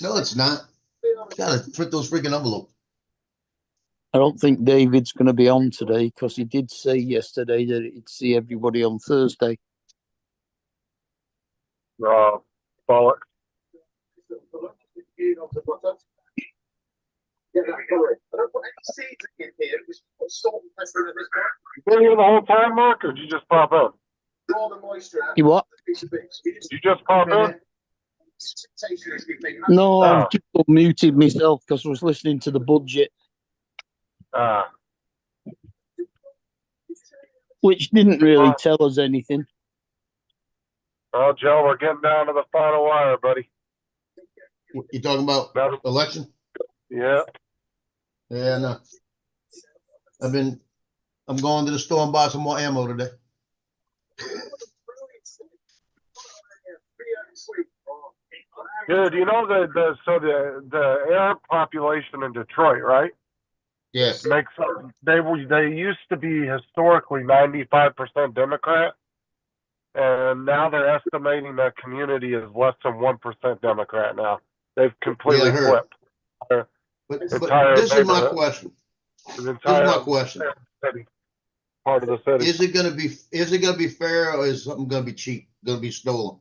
No, it's not. Gotta print those freaking envelopes. I don't think David's going to be on today because he did say yesterday that he'd see everybody on Thursday. Bullock. Yeah, that's correct. I don't put any seeds in here. Just put salt and pepper in this one. You been here the whole time, Mark, or did you just pop in? All the moisture out. You what? Piece of bits. You just pop in? Taste this, you think, No, Oh. I've just muted myself because I was listening to the budget, which didn't really tell us anything. Well, Joe, we're getting down to the final wire, buddy. You talking about That's- election? Yeah. Yeah, no. I'm going to the store and buy some more ammo today. Dude, you know the Arab population in Detroit, right? Yes. They used to be historically 95% Democrat, and now they're estimating that community is less than 1% Democrat now. They've completely Yeah, I heard. flipped. But Entire this is my neighborhood. question. The This is entire my question. city, part of the city. Is it gonna be fair or is something gonna be cheap? Gonna be stolen?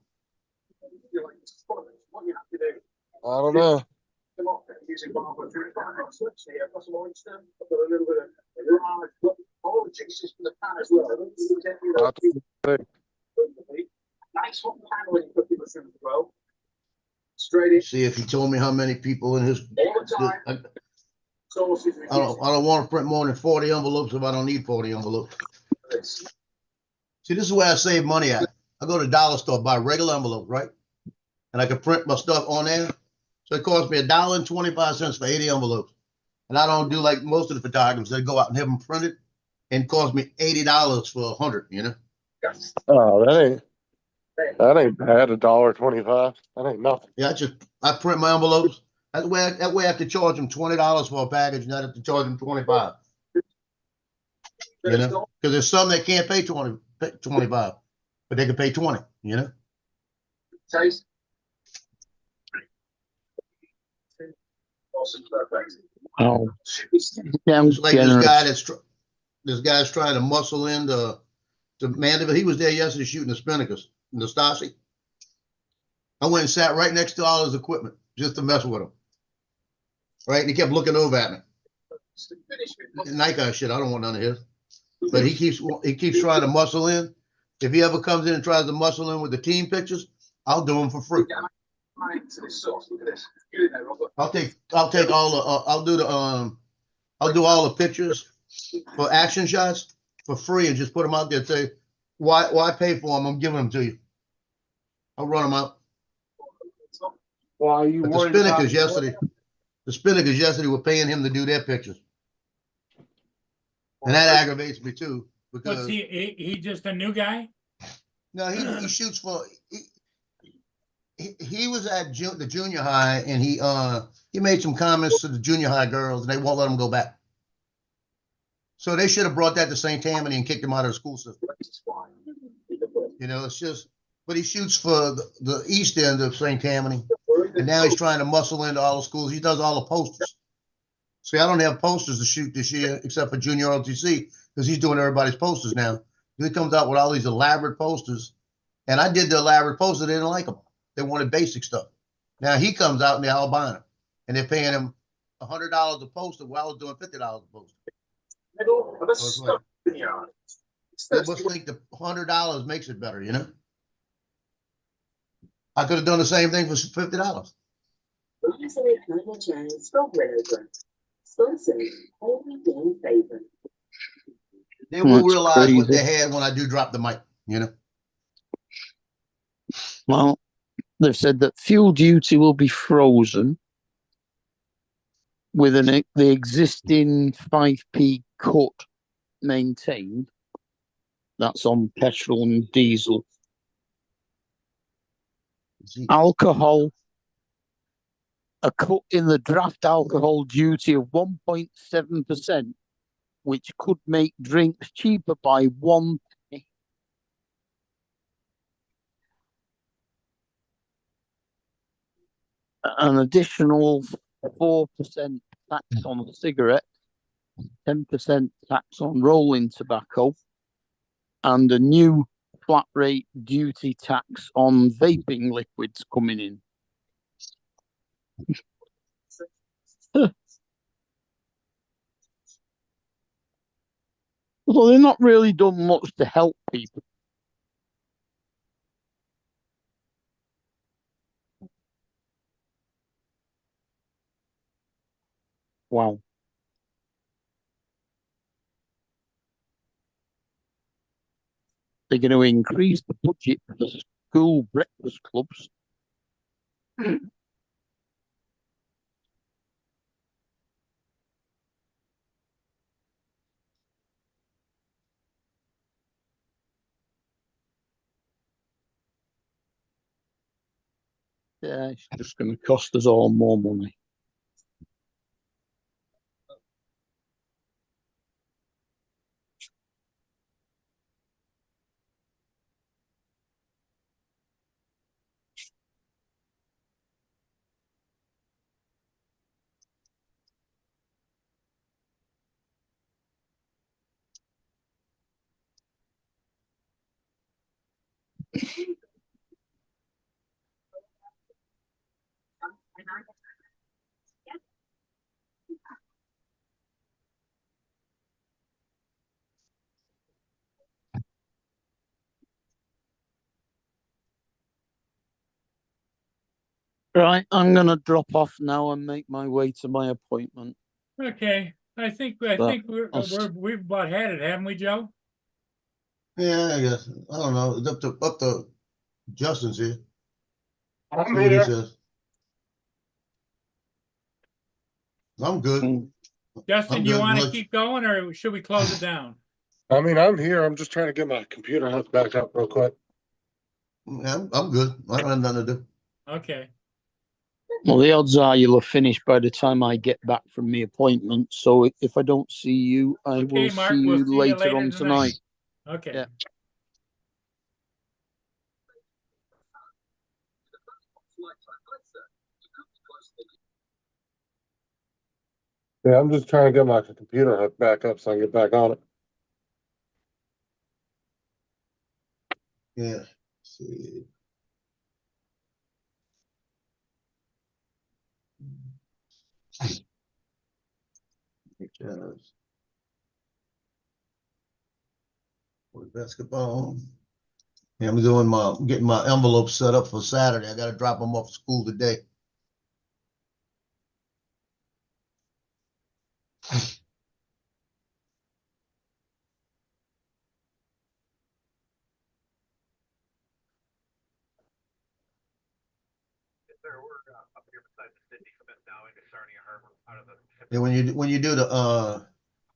I don't know. Using barbecue slips here, plus some oyster, I've got a little bit of large olive juices for the pan as well. Nice hot pan when you cook your mushrooms as well. Straight in, See if he told me how many people in his. all the time. I Sauces. don't want to print more than 40 envelopes if I don't need 40 envelopes. See, this is where I save money at. I go to the dollar store, buy regular envelope, right? And I can print my stuff on there. So it costs me $1.25 for 80 envelopes. And I don't do like most of the photographers. They go out and have them printed and cost me $80 for 100, you know? Oh, that ain't bad. $1.25. That ain't nothing. Yeah, I print my envelopes. That way I have to charge them $20 for a package, not have to charge them $25. You know? Because there's some that can't pay 25, but they can pay 20, you know? Taste. Awesome, perfect. Oh, yeah, It's like generous. this guy's trying to muscle in to Mandeville. He was there yesterday shooting the Spinnakers in the Stasi. I went and sat right next to all his equipment just to mess with him. Right? And he kept looking over at me. Nikon shit, I don't want none of his. But he keeps trying to muscle in. If he ever comes in and tries to muscle in with the team pictures, I'll do them for free. I'll take all the I'll do all the pictures for action shots for free and just put them out there and say, why pay for them? I'm giving them to you. I'll run them out. Why are you But the Spinnakers yesterday were paying him to do their pictures. And that aggravates me too. Because What's he just a new guy? no, he shoots for he was at the junior high and he made some comments to the junior high girls and they won't let him go back. So they should have brought that to St. Tammany and kicked him out of the school system. You know, it's just, but he shoots for the east end of St. Tammany. And now he's trying to muscle into all the schools. He does all the posters. See, I don't have posters to shoot this year except for Junior ROTC because he's doing everybody's posters now. He comes out with all these elaborate posters. And I did the elaborate posters. They didn't like them. They wanted basic stuff. Now he comes out and they're all buying them. And they're paying him $100 a poster while I was doing $50 a poster. Middle of a stuff in your They must think the $100 makes it better, you know? I could have done the same thing for $50. They will That's realize what crazy. they had when I do drop the mic, you know? Well, they've said that fuel duty will be frozen with the existing 5p cut maintained. That's on petrol and diesel. Alcohol, a cut in the draft alcohol duty of 1.7%, which could make drinks cheaper by 1 penny. An additional 4% tax on a cigarette 10% tax on rolling tobacco, and a new flat rate duty tax on vaping liquids coming in. So they've not really done much to help people. Wow. They're going to increase the budget for the school breakfast clubs. Yeah, it's just going to cost us all more money. Right, I'm going to drop off now and make my way to my appointment. Okay, I think we've about had it, haven't we, Joe? Yeah, I guess. I don't know. It's up to Justin's here. I'm See what he here. says. I'm good. Mm. Justin, I'm you good. want to Let's- keep going or should we close it down? I mean, I'm here. I'm just trying to get my computer hooked back up real quick. Yeah, I'm good. I don't have nothing to do. Okay, Well, the odds are you'll have finished by the time I get back from the appointment. So if I don't see you, I okay, will Mark, see we'll you see you later later on tonight. Okay. Yeah. Yeah, I'm just trying to get my computer hooked back up so I can get back on it. Yeah. Let's see. Yes. For basketball. Yeah, I'm getting my envelope set up for Saturday. I got to drop them off at school today. Sir, we're up here beside the Sydney Smith now into Sarnia Harbor out of the. And when you do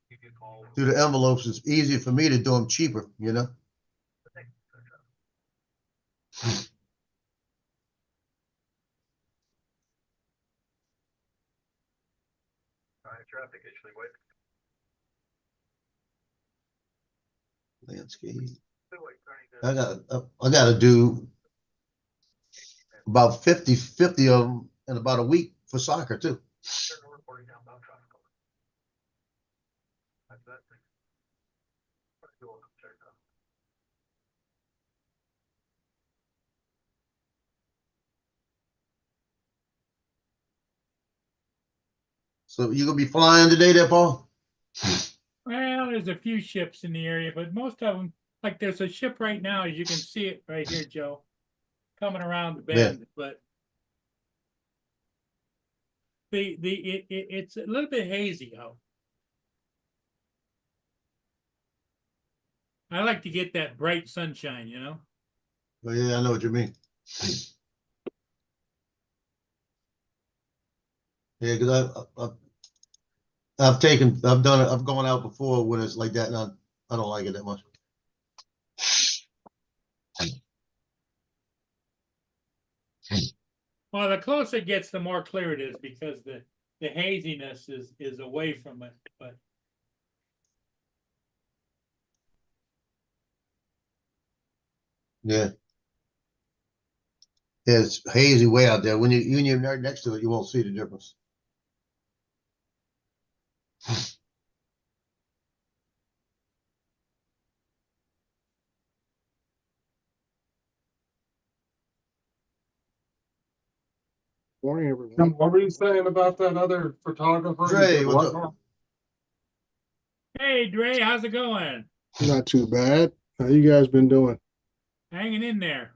Give you a call. the envelopes, it's easier for me to do them cheaper, you know? Traffic actually, wait. Landscape. I got to do about 50 of them in about a week for soccer too. That's that thing. So you gonna be flying today, there, Paul? Well, there's a few ships in the area, but most of them, like there's a ship right now, as you can see it right here, Joe, coming around the bend, but it's a little bit hazy out. I like to get that bright sunshine, you know? Oh, yeah, I know what you mean. Yeah, because I've done it. I've gone out before when it's like that, and I don't like it that much. Well, the closer it gets, the more clear it is because the haziness is away from it, but. Yeah. Yeah, it's hazy way out there. When you're right next to it, you won't see the difference. Morning, everyone. What were you saying about that other photographer? Dre, You did what's what up? Hey, Dre, how's it going? Not too bad. How you guys been doing? Hanging in there.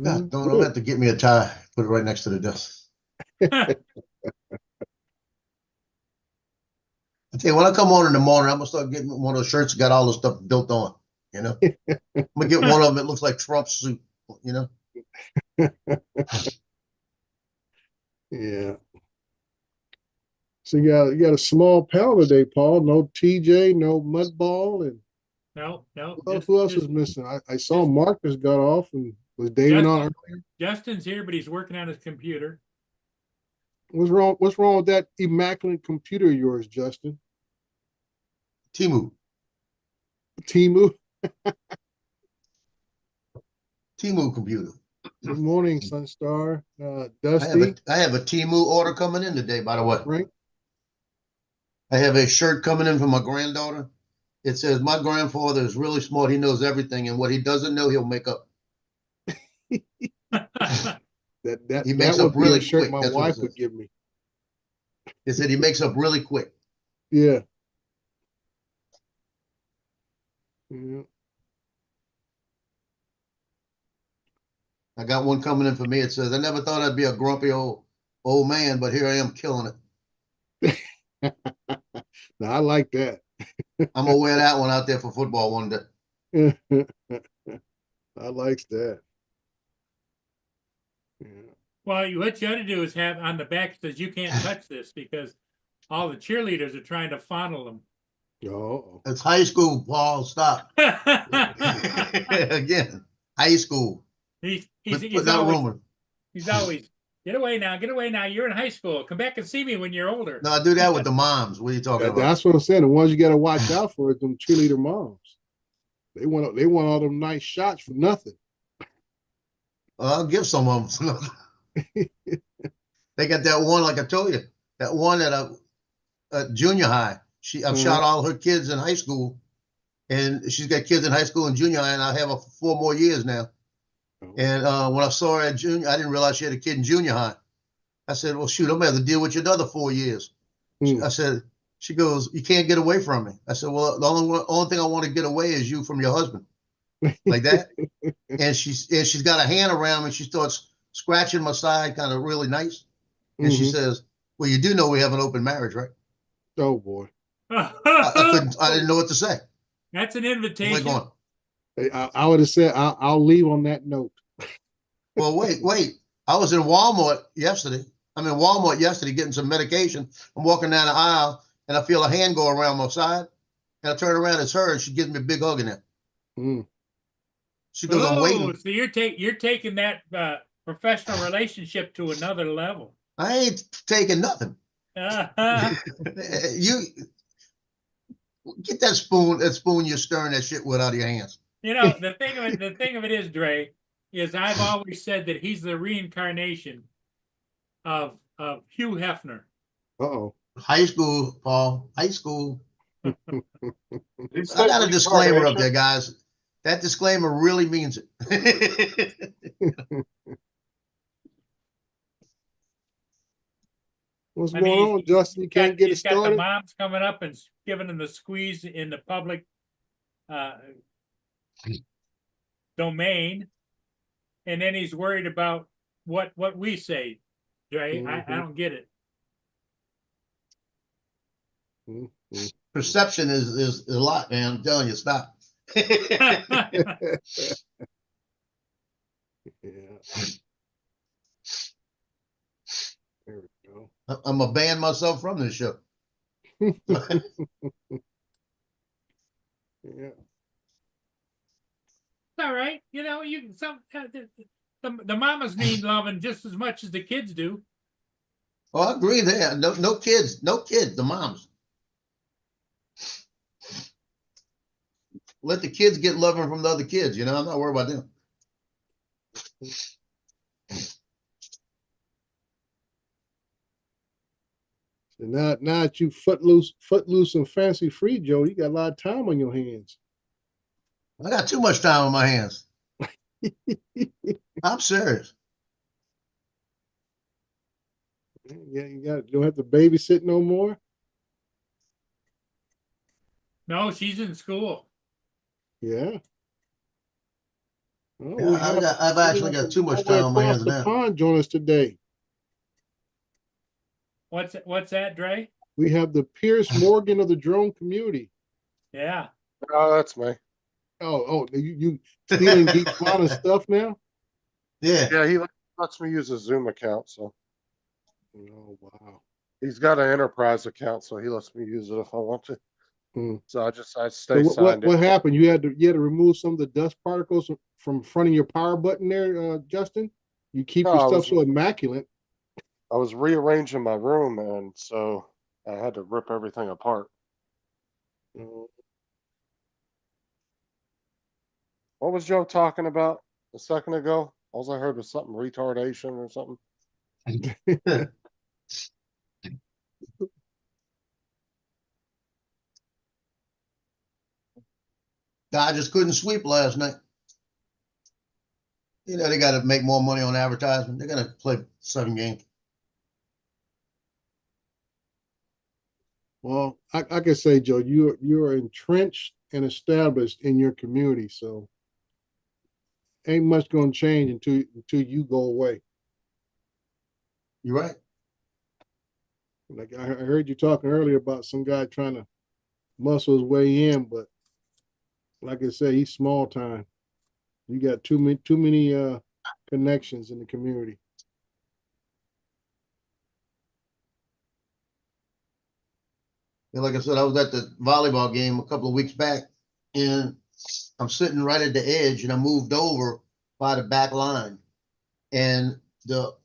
God, don't Good. have to get me a tie. Put it right next to the desk. I tell you, when I come on in the morning, I'm gonna start getting one of those shirts that got all the stuff built on. You know, I'm gonna get one of them that looks like Trump's suit. You know, Yeah. So you got a small panel today, Paul. No TJ, no Mudball, and No, who else was missing? I saw just- Marcus got off, and was David on Justin. earlier? Justin's here, but he's working on his computer. What's wrong? What's wrong with that immaculate computer of yours, Justin? Timu computer. Good morning, Sunstar. I Dusty, have a Timu order coming in today. By the way, right? I have a shirt coming in from my granddaughter. It says, "My grandfather is really smart. He knows everything, and what he doesn't know, he'll make up." That He makes would up be really a shirt quick. my That's what it wife would says. give me. It said he makes up really quick. Yeah. Yeah. I got one coming in for me. It says, "I never thought I'd be a grumpy old man, but here I am killing it." Now I like that. I'm gonna wear that one out there for football one day. I likes that. Yeah. Well, what you ought to do is have on the back says you can't touch this because all the cheerleaders are trying to fondle them. Oh, It's high school, Paul. Stop. Again, high school. he's Put out always rumor. he's always get away now, get away now. You're in high school. Come back and see me when you're older. No, I do that with the moms. What are you talking about? that's what I'm saying. The ones you got to watch out for is them cheerleader moms. They want all them nice shots for nothing. I'll give some of them some. They got that one, like I told you, that one at junior high. I've shot all her kids in high school, and she's got kids in high school and junior high, and I have her for 4 more years now. And when I saw her at junior, I didn't realize she had a kid in junior high. I said, "Well, shoot, I'm gonna have to deal with you another 4 years." I said, she goes, "You can't get away from me." I said, "Well, the only thing I want to get away is you from your husband." Like that. And she's got a hand around me. She starts scratching my side, kind of really nice. And she says, "Well, you do know we have an open marriage, right?" Oh boy. I didn't know what to say. That's an I'm invitation. like going, Hey, I would have said I'll leave on that note. well, wait. I was in Walmart yesterday. I'm in Walmart yesterday getting some medication. I'm walking down the aisle and I feel a hand go around my side. And I turn around, it's her, and she gives me a big hug in there. She goes, "I'm waiting." So you're taking that professional relationship to another level. I ain't taking nothing. You get that spoon you're stirring that shit with out of your hands. You know, the thing of it is, Dre, is I've always said that he's the reincarnation of Hugh Hefner. Uh-oh. High school, Paul. High school. He I said got a disclaimer up retardation. there, guys. That disclaimer really means it. What's I going mean, on, Justin? You can't get it he's got the started? moms coming up and giving him the squeeze in the public domain, and then he's worried about what we say. Dre, I don't get it. Perception is a lot, man. I'm telling you, stop. Yeah. There we go. I'm gonna ban myself from this show. Yeah. It's all right. You know, the mamas need loving just as much as the kids do. Oh, I agree there. No kids, the moms. Let the kids get loving from the other kids, you know. I'm not worried about them. So now that you footloose and fancy free, Joe, you got a lot of time on your hands. I got too much time on my hands. I'm serious. Yeah, you don't have to babysit no more. No, she's in school. Yeah. Oh, Yeah, we had I've actually someone got from too much all the way time on my across hands the now. pond join us today. What's that, Dre? We have the Pierce Morgan of the drone community. Yeah. Oh, that's me. Oh, you stealing Geek Fauna stuff now? Yeah. Yeah, he lets me use his Zoom account, so Oh wow. he's got an enterprise account, so he lets me use it if I want to. Hmm. So I So stay signed in. what happened? You had to remove some of the dust particles from front of your power button there, Justin. You keep No, your I stuff was so immaculate. I was rearranging my room, and so I had to rip everything apart. Oh, What was Joe talking about a second ago? All I heard was something retardation or something. I just couldn't sweep last night. You know, they got to make more money on advertisement. They're going to play 7 games. Well, I can say, Joe, you're entrenched and established in your community, so ain't much gonna change until you go away. You're right. Like I heard you talking earlier about some guy trying to muscle his way in, but like I said, he's small time. You got too many connections in the community. And like I said, I was at the volleyball game a couple of weeks back, and I'm sitting right at the edge, and I moved over by the back line, and the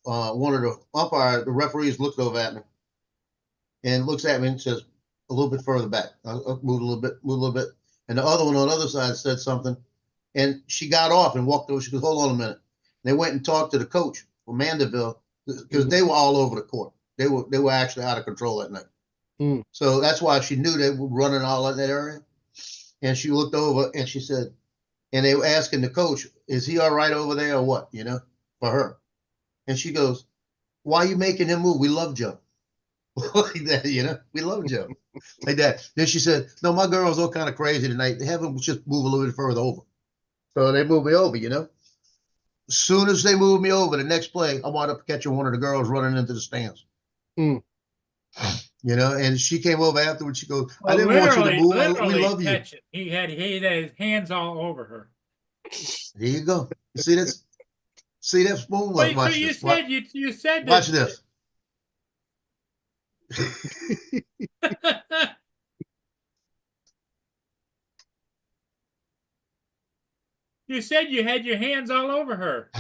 one of the referees looked over at me, and looks at me and says, "A little bit further back." I moved a little bit, and the other one on the other side said something, and she got off and walked over. She goes, "Hold on a minute." They went and talked to the coach from Mandeville because they were all over the court. They were actually out of control that night. Mm. So that's why she knew they were running all in that area. And she looked over and she said, and they were asking the coach, "Is he all right over there or what?" You know, for her. And she goes, "Why are you making him move? We love Joe." Like that, you know, we love Joe. Like that. Then she said, "No, my girl's all kind of crazy tonight. They have him just move a little bit further over." So they moved me over, you know. As soon as they moved me over, the next play, I wound up catching one of the girls running into the stands. Mm. You know, and she came over afterwards. She goes, "I Well, didn't want you to move. We literally love you." catch it. He had his hands all over her. There you go. You see this? See that spoon? Wait, so Watch you this. said you said Watch that. this. You said you had your hands all over her.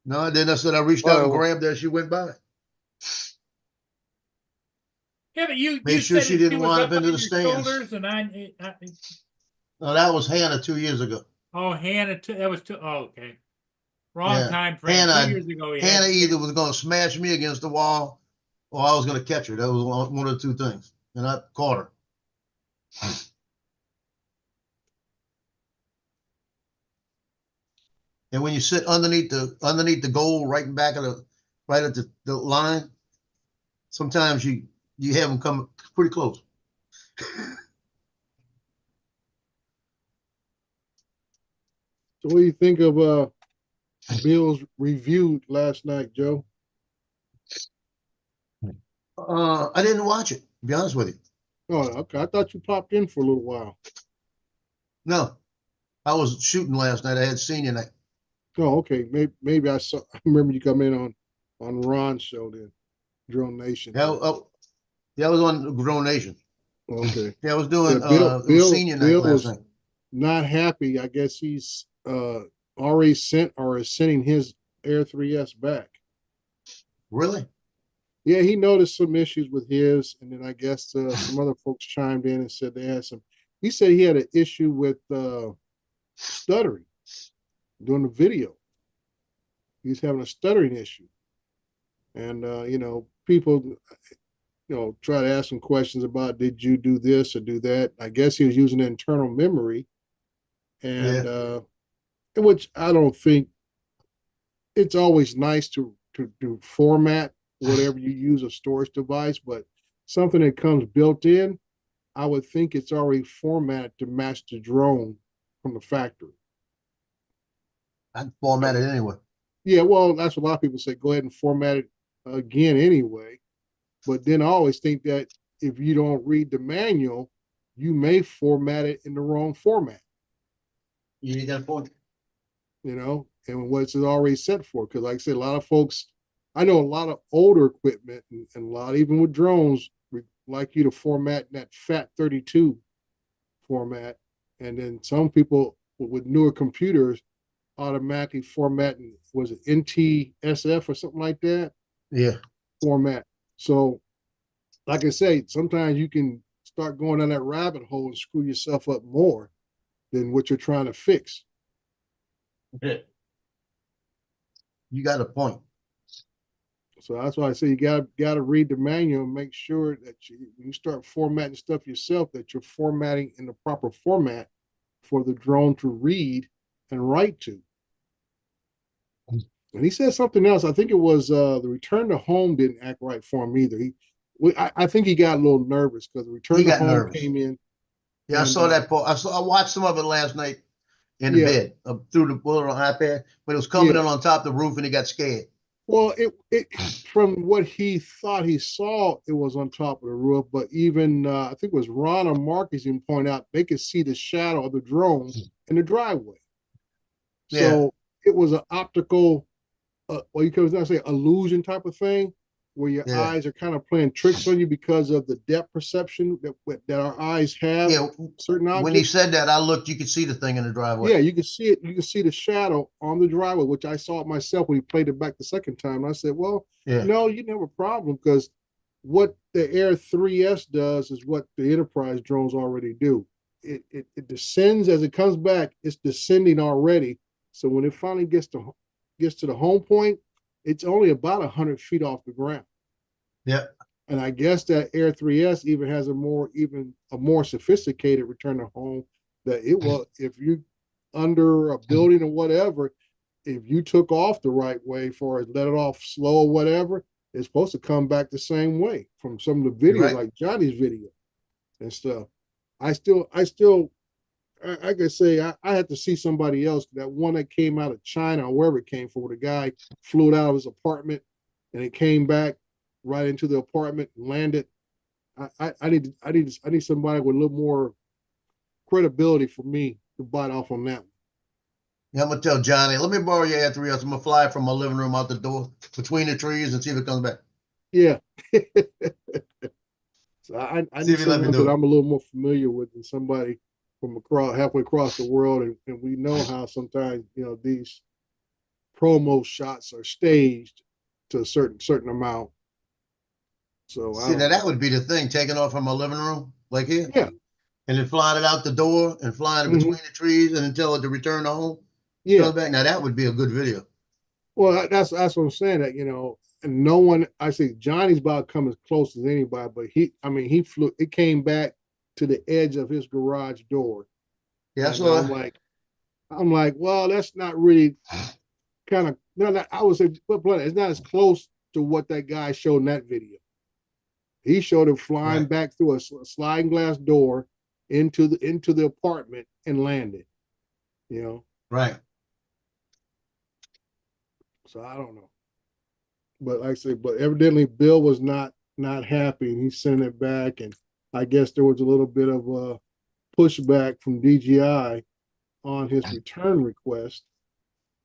No, then I said I reached out and grabbed her. She went by. Yeah, but you Made sure said she that didn't was wind up up into on the your stands. shoulders, and No, that was Hannah 2 years ago. oh, Hannah, that was too. Oh, okay, wrong Yeah. time frame. 2 years ago, Hannah either was going to smash me against the wall or I was going to catch her. That was one of the two things. And I caught her. And when you sit underneath the goal, right in back of right at the line, sometimes you have them come pretty close. So what do you think of Bill's review last night, Joe? I didn't watch it, to be honest with you. Oh, okay. I thought you popped in for a little while. No, I was shooting last night. I had senior night. Oh, okay. Maybe I remember you come in on Ron's show then, Drone Nation. Yeah, I was on Grown Nation. Okay. Yeah, I was doing Bill senior night Bill last was night. not happy. I guess he's already sent or is sending his Air 3S back. Really? Yeah, he noticed some issues with his, and then I guess some other folks chimed in and said they had some. He said he had an issue with stuttering during the video. He's having a stuttering issue, and people, try to ask him questions about did you do this or do that. I guess he was using internal memory, and which I don't think it's always nice to format whatever you use a storage device, but something that comes built in, I would think it's already formatted to match the drone from the factory. I format it anyway. Yeah, well, that's what a lot of people say. Go ahead and format it again anyway. But then I always think that if you don't read the manual, you may format it in the wrong format, You got a point. you know, and what's it already set for. Because like I said, a lot of folks, I know a lot of older equipment and a lot, even with drones, like you to format in that FAT32 format. And then some people with newer computers automatically formatting, was it NTSF or something like that? Yeah. Format. So, like I say, sometimes you can start going down that rabbit hole and screw yourself up more than what you're trying to fix. You got a point. So that's why I say you gotta read the manual and make sure that when you start formatting stuff yourself, that you're formatting in the proper format for the drone to read and write to. And he said something else. I think it was the return to home didn't act right for him either. I think he got a little nervous because the return to home nervous. came in. Yeah, I saw that part. I watched some of it last night in the bed through the bullet on iPad, but it was coming in on top of the roof and he got scared. Well, it from what he thought he saw, it was on top of the roof. But even I think it was Ron or Marcus even point out they could see the shadow of the drone in the driveway. So it was an optical, you could not say illusion type of thing, where your eyes are kind of playing tricks on you because of the depth perception that our eyes have. Yeah, certain objects. When he said that, I looked. You could see the thing in the driveway. Yeah, you can see it. You can see the shadow on the driveway, which I saw it myself when he played it back the second time. And I said, "Well, no, you didn't have a problem because what the Air 3S does is what the Enterprise drones already do. It descends as it comes back. It's descending already. So when it finally gets to the home point, it's only about 100 feet off the ground. Yeah. And I guess that Air 3S even has a more sophisticated return to home that it will, if you under a building or whatever, if you took off the right way for it, let it off slow or whatever, it's supposed to come back the same way from some of the videos, like Johnny's video and stuff. I could say I had to see somebody else. That one that came out of China or wherever it came from, where the guy flew it out of his apartment and it came back right into the apartment and landed. I need somebody with a little more credibility for me to bite off on that one. Yeah, I'm gonna tell Johnny, let me borrow your Air 3S. I'm gonna fly from my living room out the door between the trees and see if it comes back. Yeah. So I need someone that I'm a little more familiar with than somebody from halfway across the world, and we know how sometimes these promo shots are staged to a certain amount. So see, now that would be the thing, taking off from my living room, like here, and then flying it out the door and flying it between the trees and until it to return to home. Yeah, back. Now that would be a good video. Well, that's what I'm saying. That and no one. I say Johnny's about to come as close as anybody, but he flew. It came back to the edge of his garage door. Yeah, so I'm like, well, that's not really kind of. No, I would say, but it's not as close to what that guy showed in that video. He showed him flying back through a sliding glass door into the apartment and landed. Right. So I don't know. But like I say, but evidently Bill was not happy and he sent it back. And I guess there was a little bit of a pushback from DJI on his return request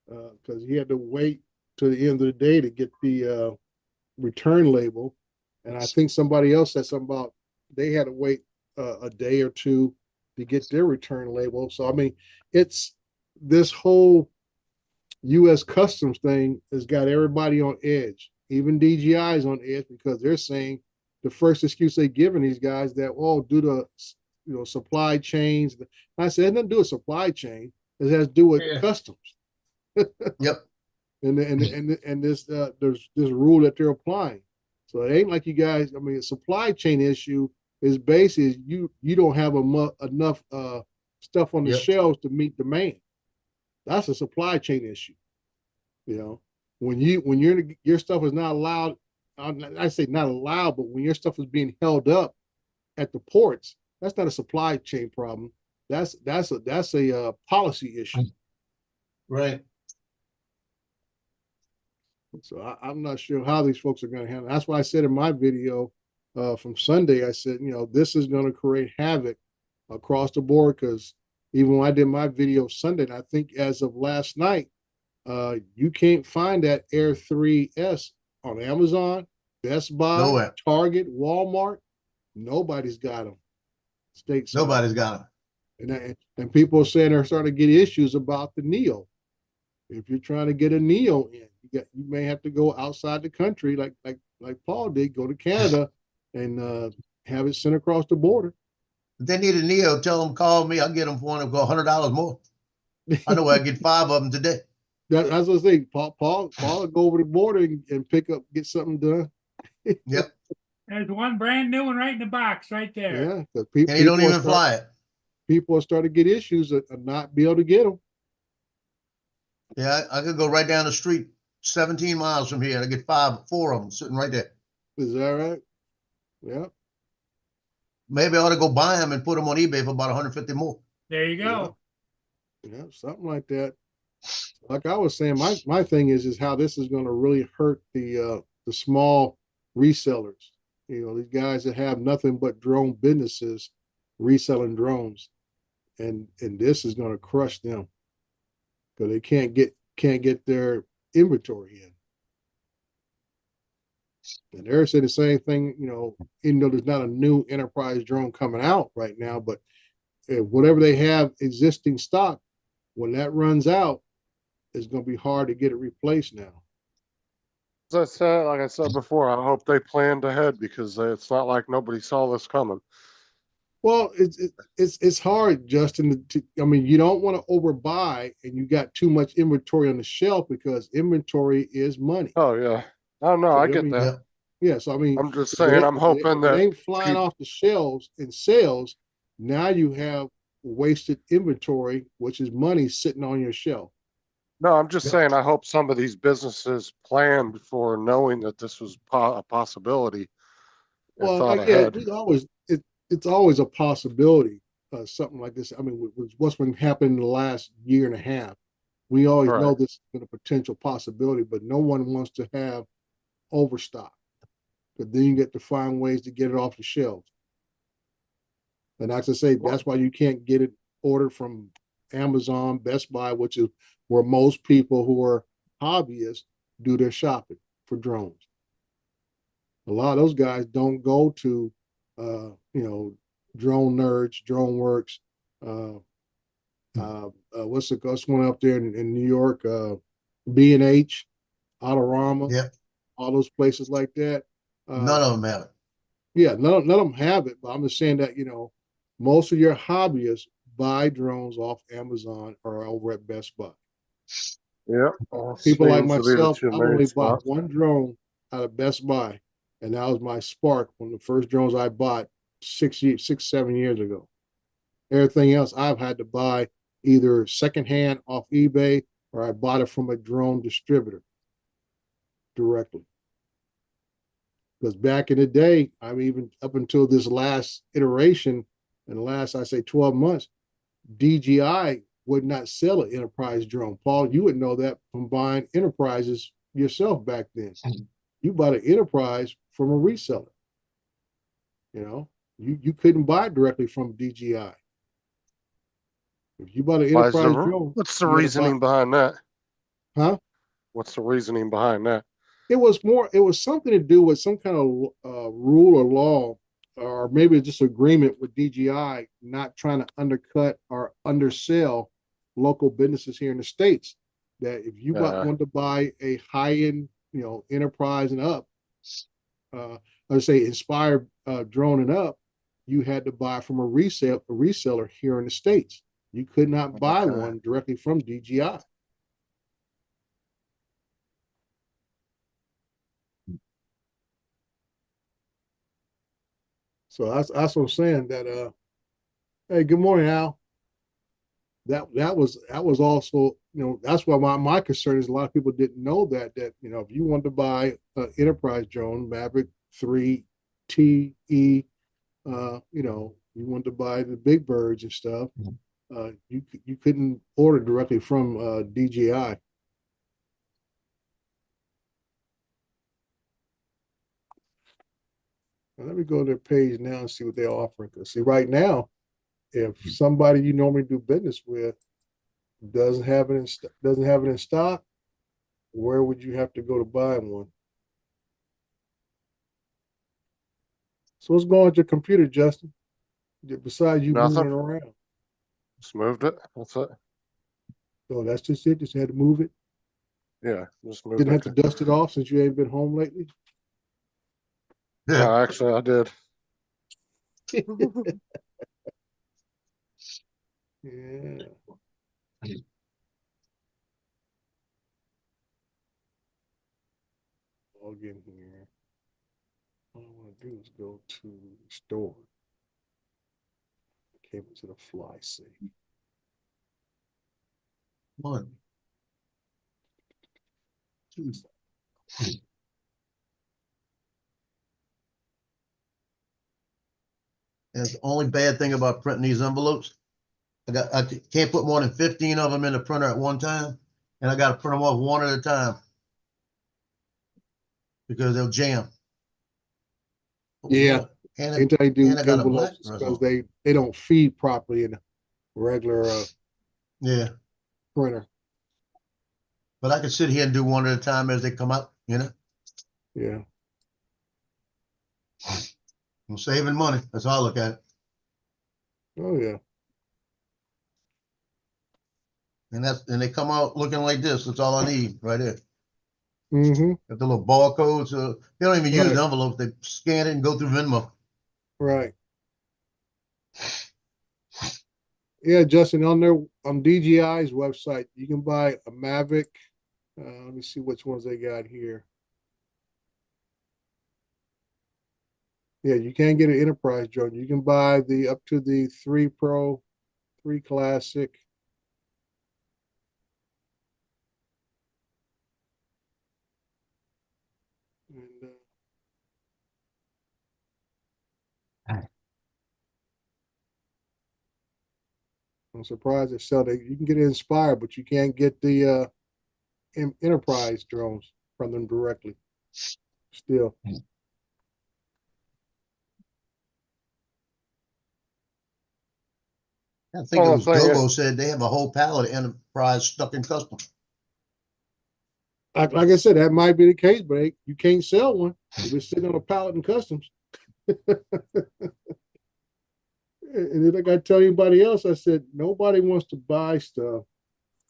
because he had to wait to the end of the day to get the return label. And I think somebody else said something about they had to wait a day or two to get their return label. So, I mean, it's this whole U.S. Customs thing has got everybody on edge. Even DJI is on edge because they're saying the first excuse they're giving these guys that, due to supply chains. I said, it doesn't do with supply chain. It has to do with customs. Yep. And this there's this rule that they're applying. So it ain't like you guys. I mean, a supply chain issue is basically you don't have enough stuff on the shelves to meet demand. That's a supply chain issue. When your stuff is not allowed I say not allowed, but when your stuff is being held up at the ports, that's not a supply chain problem. That's a policy issue. Right. So I'm not sure how these folks are going to handle it. That's why I said in my video from Sunday, I said, this is going to create havoc across the board, because even when I did my video Sunday, and I think as of last night, you can't find that Air 3S on Amazon, Best Buy, Nowhere. Target, Walmart. Nobody's got them. Stateside. Nobody's got them. And people are saying they're starting to get issues about the Neo. If you're trying to get a Neo in, you may have to go outside the country, like Paul did, go to Canada and have it sent across the border. If they need a Neo, tell them call me. I'll get them for one of $100 more. I know I get 5 of them today. That's what I say. Paul will go over the border and pick up, get something done. Yep. There's one brand new one right in the box right there. Yeah, because people, And you don't even fly it. People are starting to get issues of not be able to get them. Yeah, I could go right down the street 17 miles from here and I get 4 of them sitting right there. Is that right? Yeah. Maybe I ought to go buy them and put them on eBay for about 150 more. There you go. Yeah, something like that. Like I was saying, my thing is how this is going to really hurt the small resellers. These guys that have nothing but drone businesses reselling drones, and this is going to crush them because they can't get their inventory in. And they're saying the same thing, even though there's not a new enterprise drone coming out right now, but whatever they have existing stock, when that runs out, it's going to be hard to get it replaced now. Like I said before, I hope they planned ahead, because it's not like nobody saw this coming. Well, it's hard, Justin. You don't want to overbuy and you got too much inventory on the shelf, because inventory is money. Oh yeah, I know. I get that. Yeah, so I'm just saying, I'm hoping that it ain't flying off the shelves in sales. Now you have wasted inventory, which is money sitting on your shelf. No, I'm just saying, I hope some of these businesses planned for knowing that this was a possibility. Well, yeah, it's always a possibility, something like this. What's been happening in the last year and a half, we always know this has been a potential possibility, but no one wants to have overstock, because then you get to find ways to get it off the shelves. And as I say, that's why you can't get it ordered from Amazon, Best Buy, which is where most people who are hobbyists do their shopping for drones. A lot of those guys don't go to, Drone Nerds, DroneWorks, what's one up there in New York, B&H, Autorama, all those places like that. None of them have it. Yeah, none of them have it, but I'm just saying that, most of your hobbyists buy drones off Amazon or over at Best Buy. Yeah. People like myself, I only bought one drone out of Best Buy, and that was my Spark, one of the first drones I bought 7 years ago. Everything else I've had to buy either secondhand off eBay, or I bought it from a drone distributor directly. Because back in the day, even up until this last iteration, in the last, I say 12 months, DJI would not sell an enterprise drone. Paul, you would know that from buying enterprises yourself back then. You bought an enterprise from a reseller. You couldn't buy directly from DJI. If you bought an enterprise drone, what's the reasoning behind that? Huh? What's the reasoning behind that? It was something to do with some kind of rule or law, or maybe just agreement with DJI, not trying to undercut or undersell local businesses here in the States. That if you want to buy a high-end, enterprise and up, let's say Inspire drone and up, you had to buy from a reseller here in the States. You could not buy one directly from DJI. So that's what I'm saying. That hey, good morning, Al. That was also that's why my concern is a lot of people didn't know that if you want to buy an enterprise drone, Maverick 3 TE, you want to buy the big birds and stuff, you couldn't order directly from DJI. Now, let me go to their page now and see what they're offering. Because see, right now, if somebody you normally do business with doesn't have it in stock, where would you have to go to buy one? So what's going on with your computer, Justin? Besides you moving it Nothing. around. Just moved it. That's it. So that's just it. Just had to move it. Yeah, just moved Didn't it. have to dust it off since you ain't been home lately. No, actually, I did. Yeah. Log in here. All I want to do is go to store. Cable to the fly safe. One. Two. And the only bad thing about printing these envelopes, I can't put more than 15 of them in the printer at one time, and I got to print them off one at a time because they'll jam. Yeah. And Anytime you do I got a black envelopes, press because on. they don't feed properly in a regular Yeah, printer. but I can sit here and do one at a time as they come out. Yeah. I'm saving money. That's how I look at it. Oh yeah. And they come out looking like this. That's all I need right there. Mm-hmm. Got the little barcodes. They don't even use Right. envelopes. They scan it and go through Venmo. Right. Yeah, Justin, on DJI's website, you can buy a Mavic. Let me see which ones they got here. Yeah, you can get an enterprise drone. You can buy up to the 3 Pro, 3 Classic. And I'm surprised they sell that. You can get it Inspire, but you can't get the enterprise drones from them directly. Still. I think Well, it was the thing Gobo said they have a whole pallet of enterprise stuck in custom. Like I said, that might be the case, but you can't sell one if it's sitting on a pallet in customs. And then like I tell anybody else, I said nobody wants to buy stuff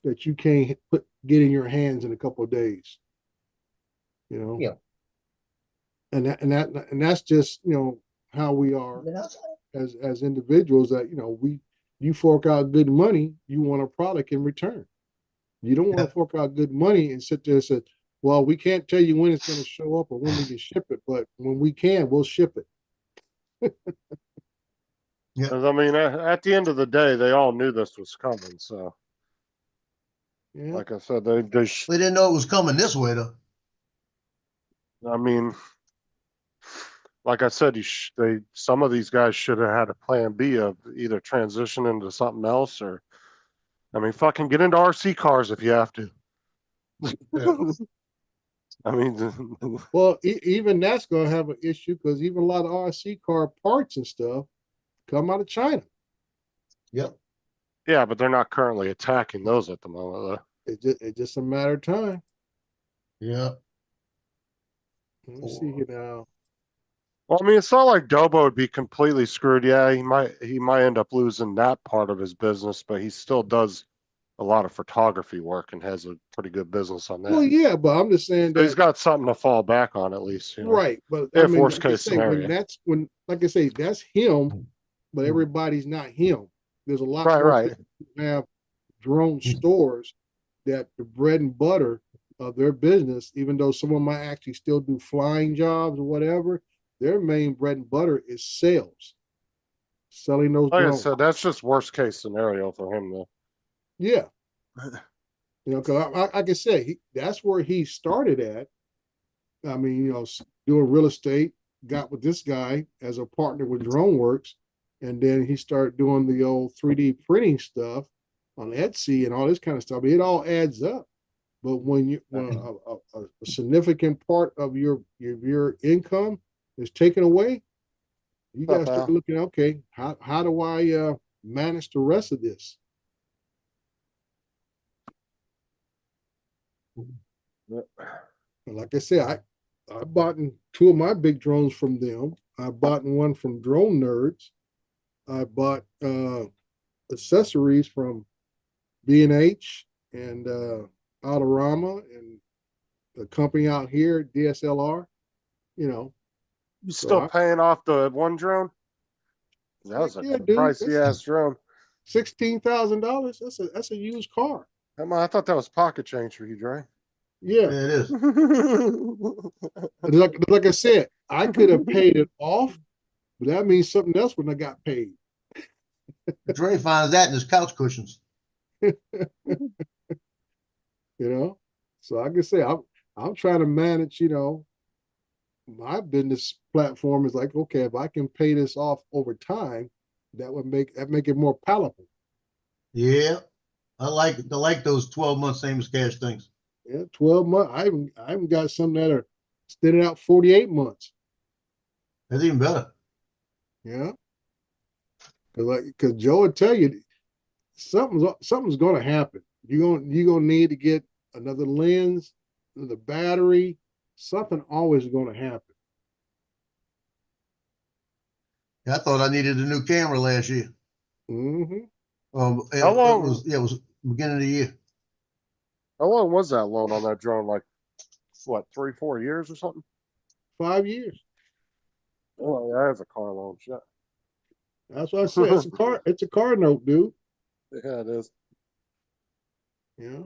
that you can't get in your hands in a couple of days. Yeah. And that's just how we are as individuals. That you fork out good money, you want a product in return. You don't want to fork out good money and sit there and say, well, we can't tell you when it's going to show up or when we can ship it, but when we can, we'll ship it. Yeah. I mean, at the end of the day, they all knew this was coming. So, Yeah. like I said, they didn't know it was coming this way, though. I mean, like I said, some of these guys should have had a plan B of either transition into something else or, I mean, fucking get into RC cars if you have to. Yeah. I mean, well, even that's going to have an issue because even a lot of RC car parts and stuff come out of China. Yep. Yeah, but they're not currently attacking those at the moment. It's just a matter of time. Yeah. Let me see here now. Well, I mean, it's not like Dobo would be completely screwed. Yeah, he might end up losing that part of his business, but he still does a lot of photography work and has a pretty good business on that. Well, yeah, but I'm just saying that he's got something to fall back on at least. Right, but if worst case scenario, like I say, that's him, but everybody's not him. There's a lot more people who have drone stores that the bread and butter of their business, even though someone might actually still do flying jobs or whatever, their main bread and butter is sales, selling those drones. I said, that's just worst case scenario for him, though. Yeah. You know, because like I said, that's where he started at. I mean, you know, doing real estate, got with this guy as a partner with DroneWorks, and then he started doing the old 3D printing stuff on Etsy and all this kind of stuff. It all adds up. But when a significant part of your income is taken away, you got to start looking. Okay, how do I manage the rest of this? And like I said, I bought two of my big drones from them. I bought one from Drone Nerds. I bought accessories from B&H and Autorama and the company out here, DSLR. You know, You still paying off the one drone? That was a pricey ass drone. $16,000. That's a used car. I thought that was pocket change for you, Dre. Yeah, Yeah, it is. like I said, I could have paid it off, but that means something else when I got paid. Dre finds that in his couch cushions. You know, so like I say, I'm trying to manage. You know, my business platform is like, okay, if I can pay this off over time, that would make it more palatable. Yeah, I like those 12-month same as cash things. Yeah, 12 months. I even got some that are extended out 48 months. That's even better. Yeah. Because Joe would tell you something's gonna happen. You're gonna need to get another lens, another battery, something always gonna happen. I thought I needed a new camera last year. Mm-hmm. How long? It was beginning of the year. How long was that loan on that drone? Like, what, 3-4 years or something? 5 years. Oh, yeah, that's a car loan. Shit. That's what I said. It's a car. It's a car note, dude. Yeah, it is. Yeah.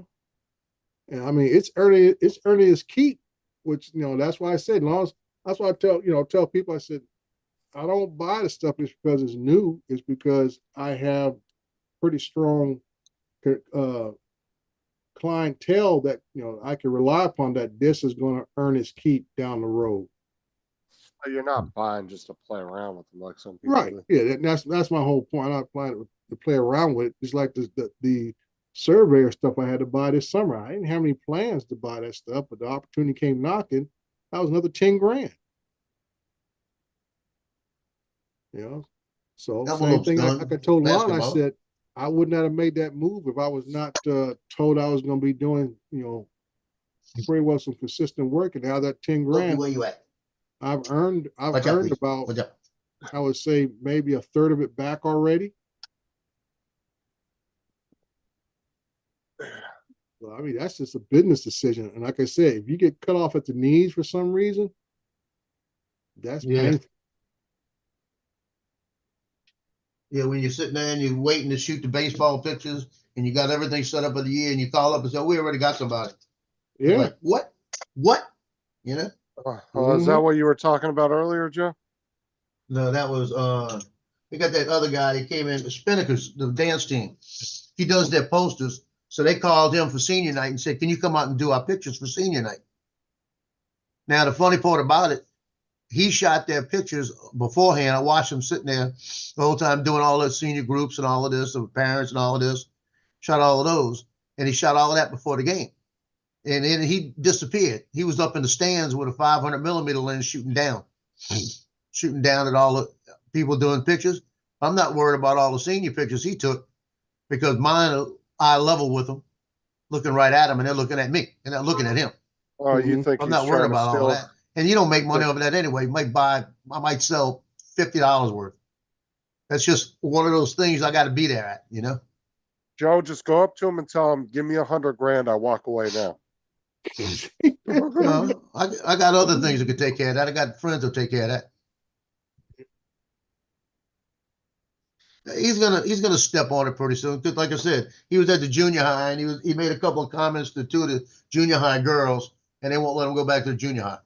And I mean, it's earning its keep, which, you know, that's why I said, that's why I tell people, I said, I don't buy the stuff just because it's new. It's because I have pretty strong clientele that, you know, I can rely upon, that this is going to earn its keep down the road. You're not buying just to play around with them like some people Right. do. Yeah, that's my whole point. I'm not buying to play around with it. Just like the surveyor stuff I had to buy this summer. I didn't have any plans to buy that stuff, but the opportunity came knocking. That was another 10 grand. You know, so same thing. Like I told Lon, I said I would not have made that move if I was not told I was going to be doing, you know, pretty well some consistent work. And now that 10 grand, Where you at? I've earned about, I would say maybe a third of it back already. Well, I mean, that's just a business decision. And like I said, if you get cut off at the knees for some reason, that's painful. Yeah, when you're sitting there and you're waiting to shoot the baseball pictures and you got everything set up for the year and you call up and say, oh, we already got somebody. Yeah. Like, what? You know? Is that what you were talking about earlier, Joe? No, that was they got that other guy. He came in, Spinnakers, the dance team. He does their posters. So they called him for senior night and said, can you come out and do our pictures for senior night? Now, the funny part about it, he shot their pictures beforehand. I watched him sitting there the whole time doing all those senior groups and all of this, the parents and all of this. Shot all of those. And he shot all of that before the game. And then he disappeared. He was up in the stands with a 500 millimeter lens shooting down at all the people doing pictures. I'm not worried about all the senior pictures he took because mine are eye level with them, looking right at him, and they're looking at me, and they're looking at him. Oh, you think I'm not worried about all that. And you don't make money over that anyway. I might sell $50 worth. That's just one of those things I got to be there at, you know? Joe, just go up to him and tell him, give me $100 grand. I walk away now. No, I got other things that could take care of that. I got friends that take care of that. He's gonna step on it pretty soon. Cause like I said, he was at the junior high and he made a couple of comments to two of the junior high girls, and they won't let him go back to the junior high.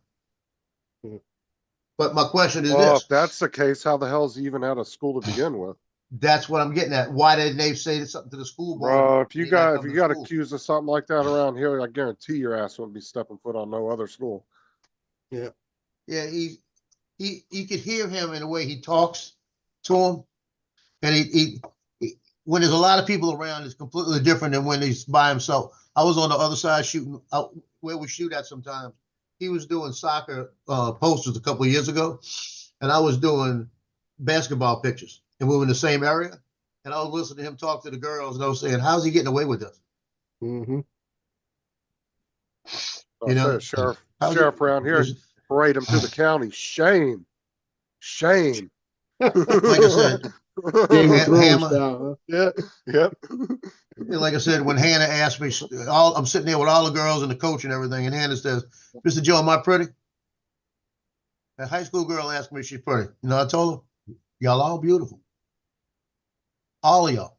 But my question is this: if that's the case, how the hell is he even out of school to begin with? That's what I'm getting at. Why didn't they say something to the school board? Bro, if They you not got come to school? accused of something like that around here, I guarantee your ass wouldn't be stepping foot on no other school. Yeah, he you could hear him in the way he talks to him, and he when there's a lot of people around, it's completely different than when he's by himself. I was on the other side shooting out where we shoot at sometimes. He was doing soccer posters a couple of years ago, and I was doing basketball pictures, and we were in the same area. And I was listening to him talk to the girls, and I was saying, "How's he getting away with this?" Mm-hmm. You know, sheriff how's sheriff he- around here, parade him to the county. Shame. Shame. Like I said, Game of Ha- Thrones Hammer- style, Yeah. Yep. like I said, when Hannah asked me, I'm sitting there with all the girls and the coach and everything, and Hannah says, "Mr. Joe, am I pretty?" A high school girl asked me if she's pretty. You know, I told her, "Y'all all beautiful, all of y'all."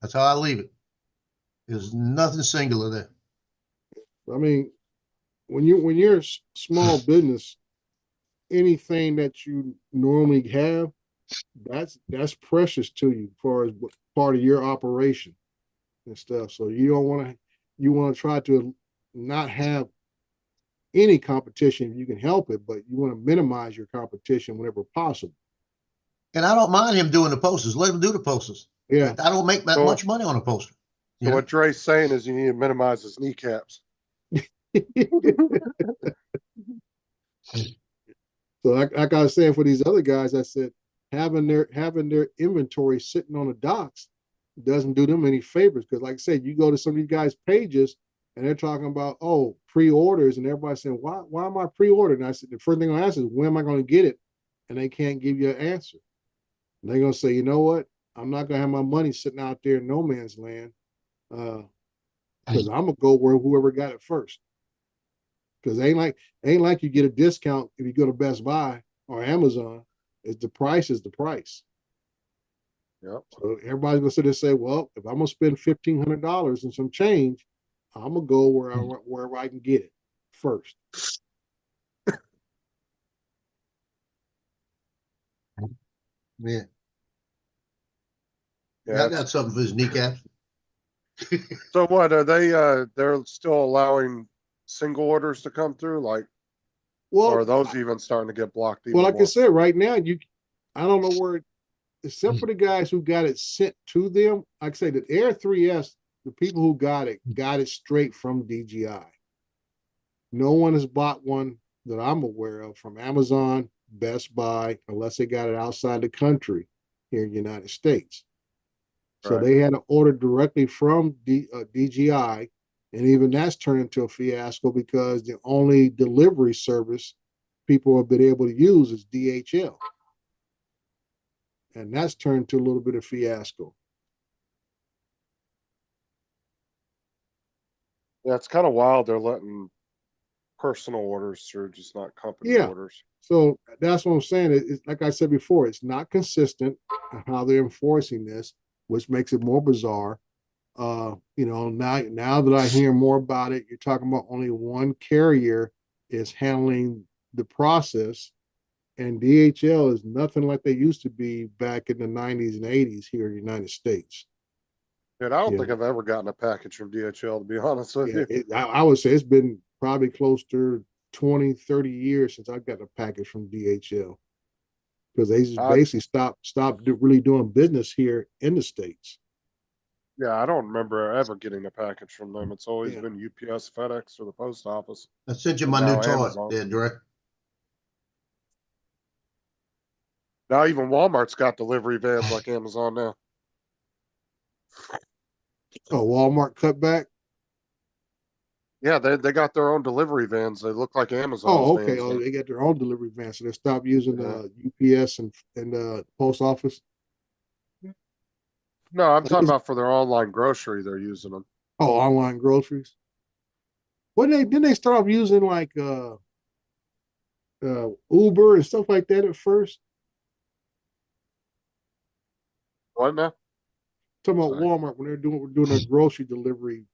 That's how I leave it. There's nothing singular there. I mean, when you're a small business, anything that you normally have, that's precious to you for as part of your operation and stuff. So you don't want to, you want to try to not have any competition if you can help it, but you want to minimize your competition whenever possible. And I don't mind him doing the posters. Let him do the posters. Yeah. I don't make that So- much money on a poster. So what Dre's saying is you need to minimize his kneecaps. So like I was saying for these other guys, I said having their inventory sitting on the docks doesn't do them any favors, because like I said, you go to some of these guys' pages and they're talking about, oh, pre-orders, and everybody's saying, why am I pre-ordering? And I said, the first thing I ask is, when am I going to get it? And they can't give you an answer. And they're going to say, you know what? I'm not going to have my money sitting out there in no man's land, because I'm going to go where whoever got it first. Because ain't like you get a discount if you go to Best Buy or Amazon. It's the price is the price. Yep. So everybody's gonna sit there and say, well, if I'm gonna spend $1,500 and some change, I'm gonna go wherever I can get it first. Yeah. Yeah. I got something for his kneecaps. So what are they? They're still allowing single orders to come through, like, or are those even starting to get blocked? Even Well, like more? I said, right now I don't know where, except for the guys who got it sent to them. Like I say, the Air 3S, the people who got it straight from DJI. No one has bought one that I'm aware of from Amazon, Best Buy, unless they got it outside the country here in the United States. So Right. they had to order directly from DJI, and even that's turned into a fiasco because the only delivery service people have been able to use is DHL. And that's turned to a little bit of fiasco. Yeah, it's kind of wild. They're letting personal orders through, just not company Yeah. orders. So that's what I'm saying. It's like I said before, it's not consistent how they're enforcing this, which makes it more bizarre. Now that I hear more about it, you're talking about only one carrier is handling the process, and DHL is nothing like they used to be back in the 90s and 80s here in the United States. Dude, I don't Yeah. think I've ever gotten a package from DHL, to be honest with Yeah, you. I would say it's been probably close to 20, 30 years since I got a package from DHL, because they just basically stopped really doing business here in the States. Yeah, I don't remember ever getting a package from them. It's always Yeah. been UPS, FedEx, or the post office. I sent you And my now new toy Amazon. there, Dre. Now even Walmart's got delivery vans like Amazon now. Oh, Walmart cut back? Yeah, they got their own delivery vans. They look like Amazon. Oh, okay. Oh, they got their own delivery van, so they stopped using UPS and post office. No, I'm talking about for their online grocery. They're using them. Oh, online groceries. Didn't they start off using like Uber and stuff like that at first? What now? Talking about Walmart when they're doing a grocery delivery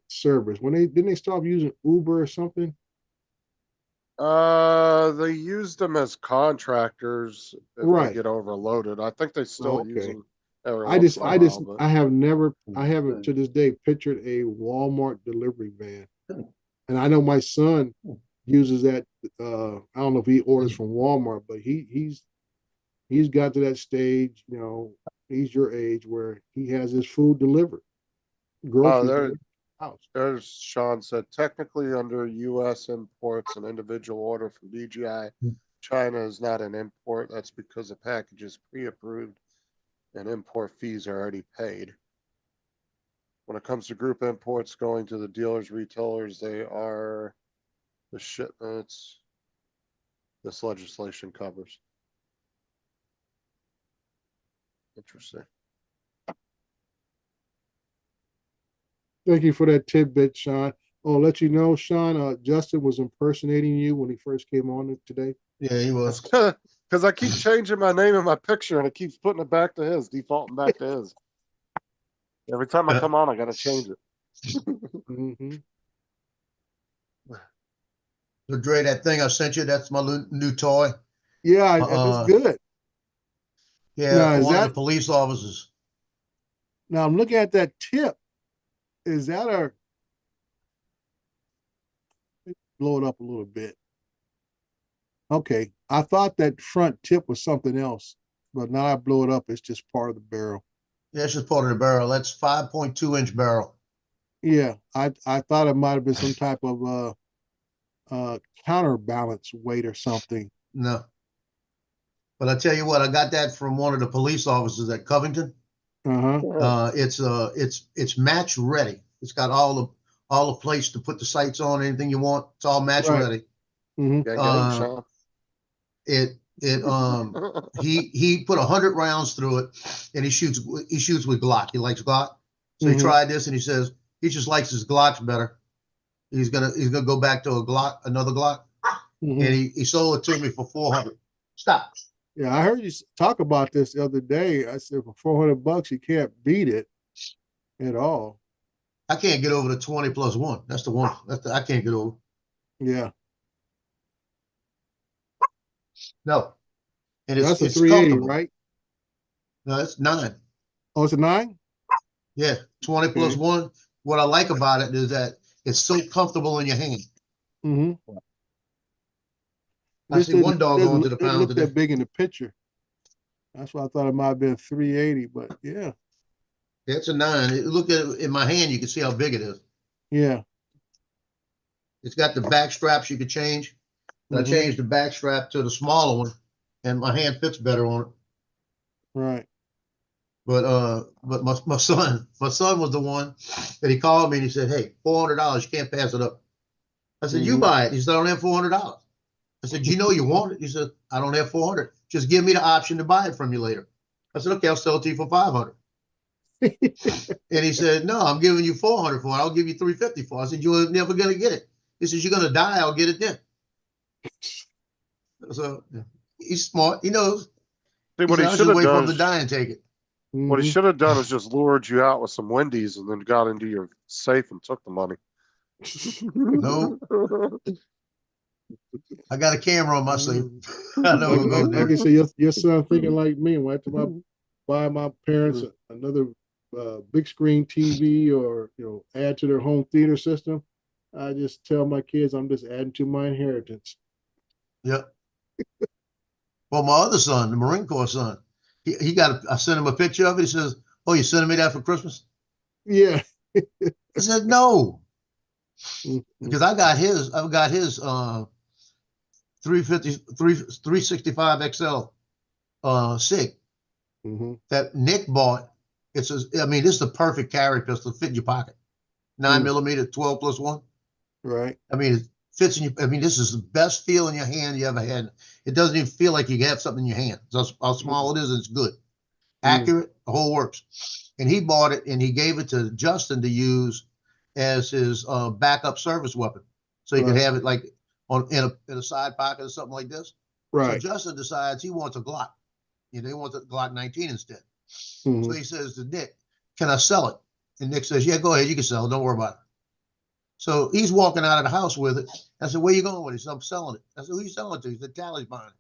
service. Didn't they start using Uber or something? They used them as contractors if Right. they get overloaded. I think they still use Okay. them every I once just, in a I just, while, but I have never, I haven't to this day pictured a Walmart delivery van. And I know my son uses that. I don't know if he orders from Walmart, but he's got to that stage. You know, he's your age where he has his food delivered, groceries there, delivered to the house. there's Sean said technically under U.S. imports, an individual order from DGI China is not an import. That's because the package is pre-approved and import fees are already paid. When it comes to group imports going to the dealers, retailers, they are the shipments this legislation covers. Interesting. Thank you for that tidbit, Sean. Oh, I'll let you know, Sean, Justin was impersonating you when he first came on today. Yeah, he was. Because I keep changing my name and my picture and it keeps putting it back to his, defaulting back to his. Every time I come on, I got to change it. Mm-hmm. So Dre, that thing I sent you, that's my new toy. Yeah, it's good. Yeah, Now, is one of that the police officers. now I'm looking at that tip? Is that a blow it up a little bit? Okay, I thought that front tip was something else, but now I blow it up. It's just part of the barrel. Yeah, it's just part of the barrel. That's 5.2-inch barrel. Yeah, I thought it might have been some type of counterbalance weight or something. No. But I tell you what, I got that from one of the police officers at Covington. Uh-huh. It's match ready. It's got all the place to put the sights on, anything you want. It's all match Right. ready. Mm-hmm. He put 100 rounds through it, and he shoots with Glock. He likes Glock, so Mhm. he tried this, and he says he just likes his Glocks better. He's gonna go back to another Glock, Mhm. and he sold it to me for 400. Stop. Yeah, I heard you talk about this the other day. I said for $400, you can't beat it at all. I can't get over the 20+1. That's the one. I can't get over. Yeah, No, and that's a it's 380, comfortable. right? No, it's 9. Oh, it's a 9? Yeah, 20+1. What I like about it is that it's so comfortable in your hand. Mm-hmm. I see one dog going to the didn't pound look today. that big in the picture. That's why I thought it might have been 380, but yeah. Yeah, it's a 9. Look at it in my hand, you can see how big it is. Yeah. It's got the back straps you could change. Mhm. I changed the back strap to the smaller one, and my hand fits better on it. Right. But my son was the one that he called me and he said, "Hey, $400, you can't pass it up." I said, "You Mhm. buy it." He said, "I don't have $400." I said, "You know you want it." He said, "I don't have 400. Just give me the option to buy it from you later." I said, "Okay, I'll sell it to you for 500." And he said, "No, I'm giving you 400 for it. I'll give you 350 for it." I said, "You're never gonna get it." He says, "You're gonna die. I'll get it then." So he's smart. He knows. See, He what said, he "I'll should just have wait for done him to is, die and take it." what he Mhm. should have done is just lured you out with some Wendy's and then got into your safe and took the money. No, I got a camera on my safe. Mhm. I know who goes I there. can see your son thinking like me. When I have to buy my parents another big screen TV or add to their home theater system, I just tell my kids I'm just adding to my inheritance. Yep. Well, my other son, the Marine Corps son, I sent him a picture of it. He says, "Oh, you sending me that for Christmas?" Yeah. I said, "No," Mhm. because I've got his 365 XL SIG Mhm. that Nick bought. This is the perfect carry pistol, fit in your pocket. 9mm 12+1. Right. I mean, it fits in your. I mean, this is the best feel in your hand you ever had. It doesn't even feel like you have something in your hand. That's how small it is, and it's good, accurate, the whole works. And he bought it, and he gave it to Justin to use as his backup service weapon, so he could Right. have it like in a side pocket or something like this. So Right. Justin decides he wants a Glock. He wants a Glock 19 instead. So Mhm. he says to Nick, "Can I sell it?" And Nick says, "Yeah, go ahead. You can sell it. Don't worry about it." So he's walking out of the house with it. I said, where you going with it? He said, I'm selling it. I said, who you selling it to? He said, Tally's buying it.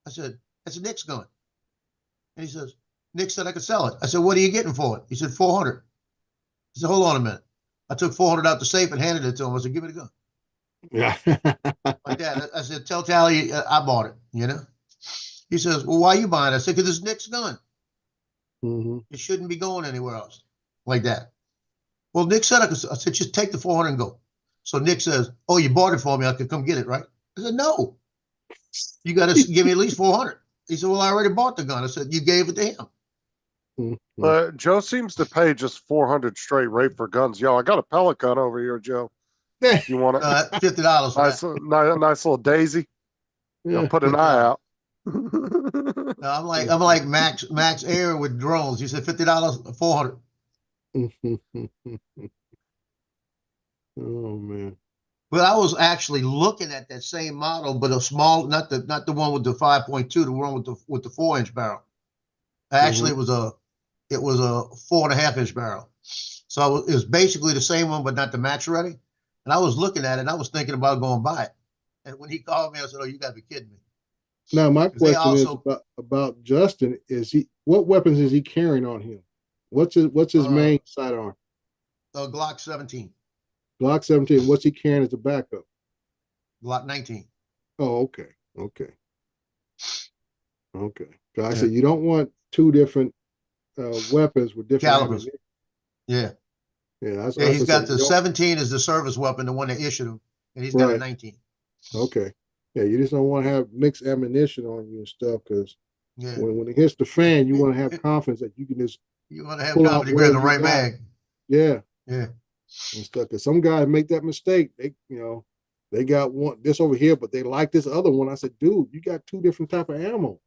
I said, that's Nick's gun. And he says, Nick said I could sell it. I said, what are you getting for it? He said, 400. He said, hold on a minute. I took 400 out the safe and handed it to him. I said, give me the gun. Yeah. Like that. I said, tell Tally I bought it, you know? He says, well, why are you buying it? I said, because it's Nick's gun. hmm It shouldn't be going anywhere else like that. Well, Nick said, I said, just take the 400 and go. So Nick says, oh, you bought it for me. I could come get it, right? I said, no, you got to give me at least 400. He said, well, I already bought the gun. I said, you gave it to him. Joe seems to pay just 400 straight rate for guns. Yo, I got a pellet gun over here, Joe. You want it? $50 for Nice, that. nice little daisy. You know, put an eye out. No, I'm like Max Air with drones. You said $50, 400. Oh man. But I was actually looking at that same model, but a small, not the one with the 5.2, the one with the 4-inch barrel. Actually, it was a 4.5-inch barrel. So it was basically the same one, but not the match ready. And I was looking at it, and I was thinking about going buy it. And when he called me, I said, "Oh, you gotta be kidding me." Now my 'Cause they question also- is about Justin. What weapons is he carrying on him? What's his main sidearm? Glock 17, Glock 17. What's he carrying as a backup? Glock 19. Oh, okay. Okay. 'Cause I Yeah. said you don't want two different weapons with different Calibers. ammunition. Yeah. Yeah, Yeah, he's got the you don't- 17 as the service weapon, the one they issued him, and he's got a Right. 19. Okay. Yeah, you just don't want to have mixed ammunition on you and stuff because Yeah. when it hits the fan, you want to have confidence that you can just You want to have pull out confidence to grab the whatever you right got. mag. Yeah, Yeah. and stuff. Because some guys make that mistake. They got one this over here, but they like this other one. I said, dude, you got two different type of ammo.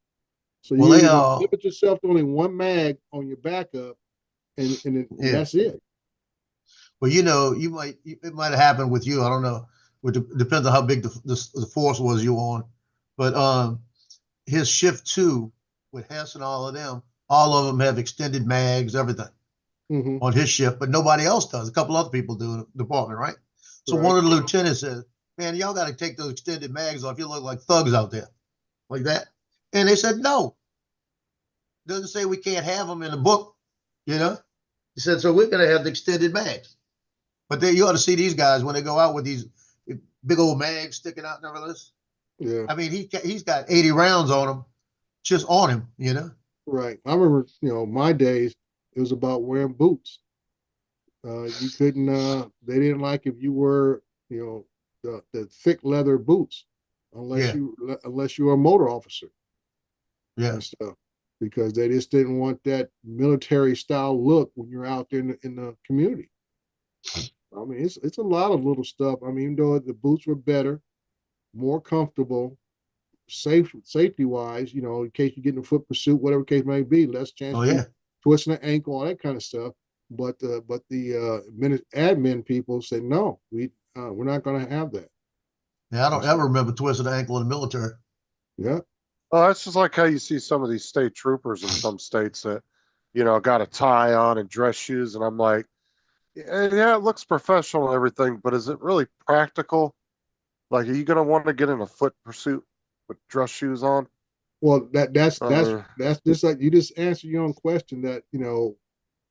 So Well, you they limit yourself to only one mag on your backup, and Yeah. that's it. Well, it might have happened with you. I don't know. Depends on how big the force was you on. But his shift 2 with Hess and all of them have extended mags, everything Mhm. on his shift, but nobody else does. A couple other people do in the department, right? So Right. one of the lieutenants says, man, y'all got to take those extended mags off. You look like thugs out there, like that. And they said, no. Doesn't say we can't have them in the book, you know? He said, so we're going to have the extended mags. But you ought to see these guys when they go out with these big old mags sticking out and everything. Yeah. I mean, he's got 80 rounds on him, just on him, you know? Right. I remember, my days, it was about wearing boots. You couldn't, they didn't like if you were, the thick leather boots, unless you were a motor officer Yeah. and stuff, because they just didn't want that military style look when you're out there in the community. I mean, it's a lot of little stuff. I mean, even though the boots were better, more comfortable, safety wise, in case you get in a foot pursuit, whatever case may be, less chance Oh, of you yeah. twisting an ankle, all that kind of stuff. But the admin people said no, we're not going to have that. Yeah, I don't ever remember twisting an ankle in the military. Yeah, Well, that's just like how you see some of these state troopers in some states that, got a tie on and dress shoes. And I'm like, yeah, it looks professional and everything, but is it really practical? Like, are you going to want to get in a foot pursuit with dress shoes on? well, that's Uh, just like you just answered your own question that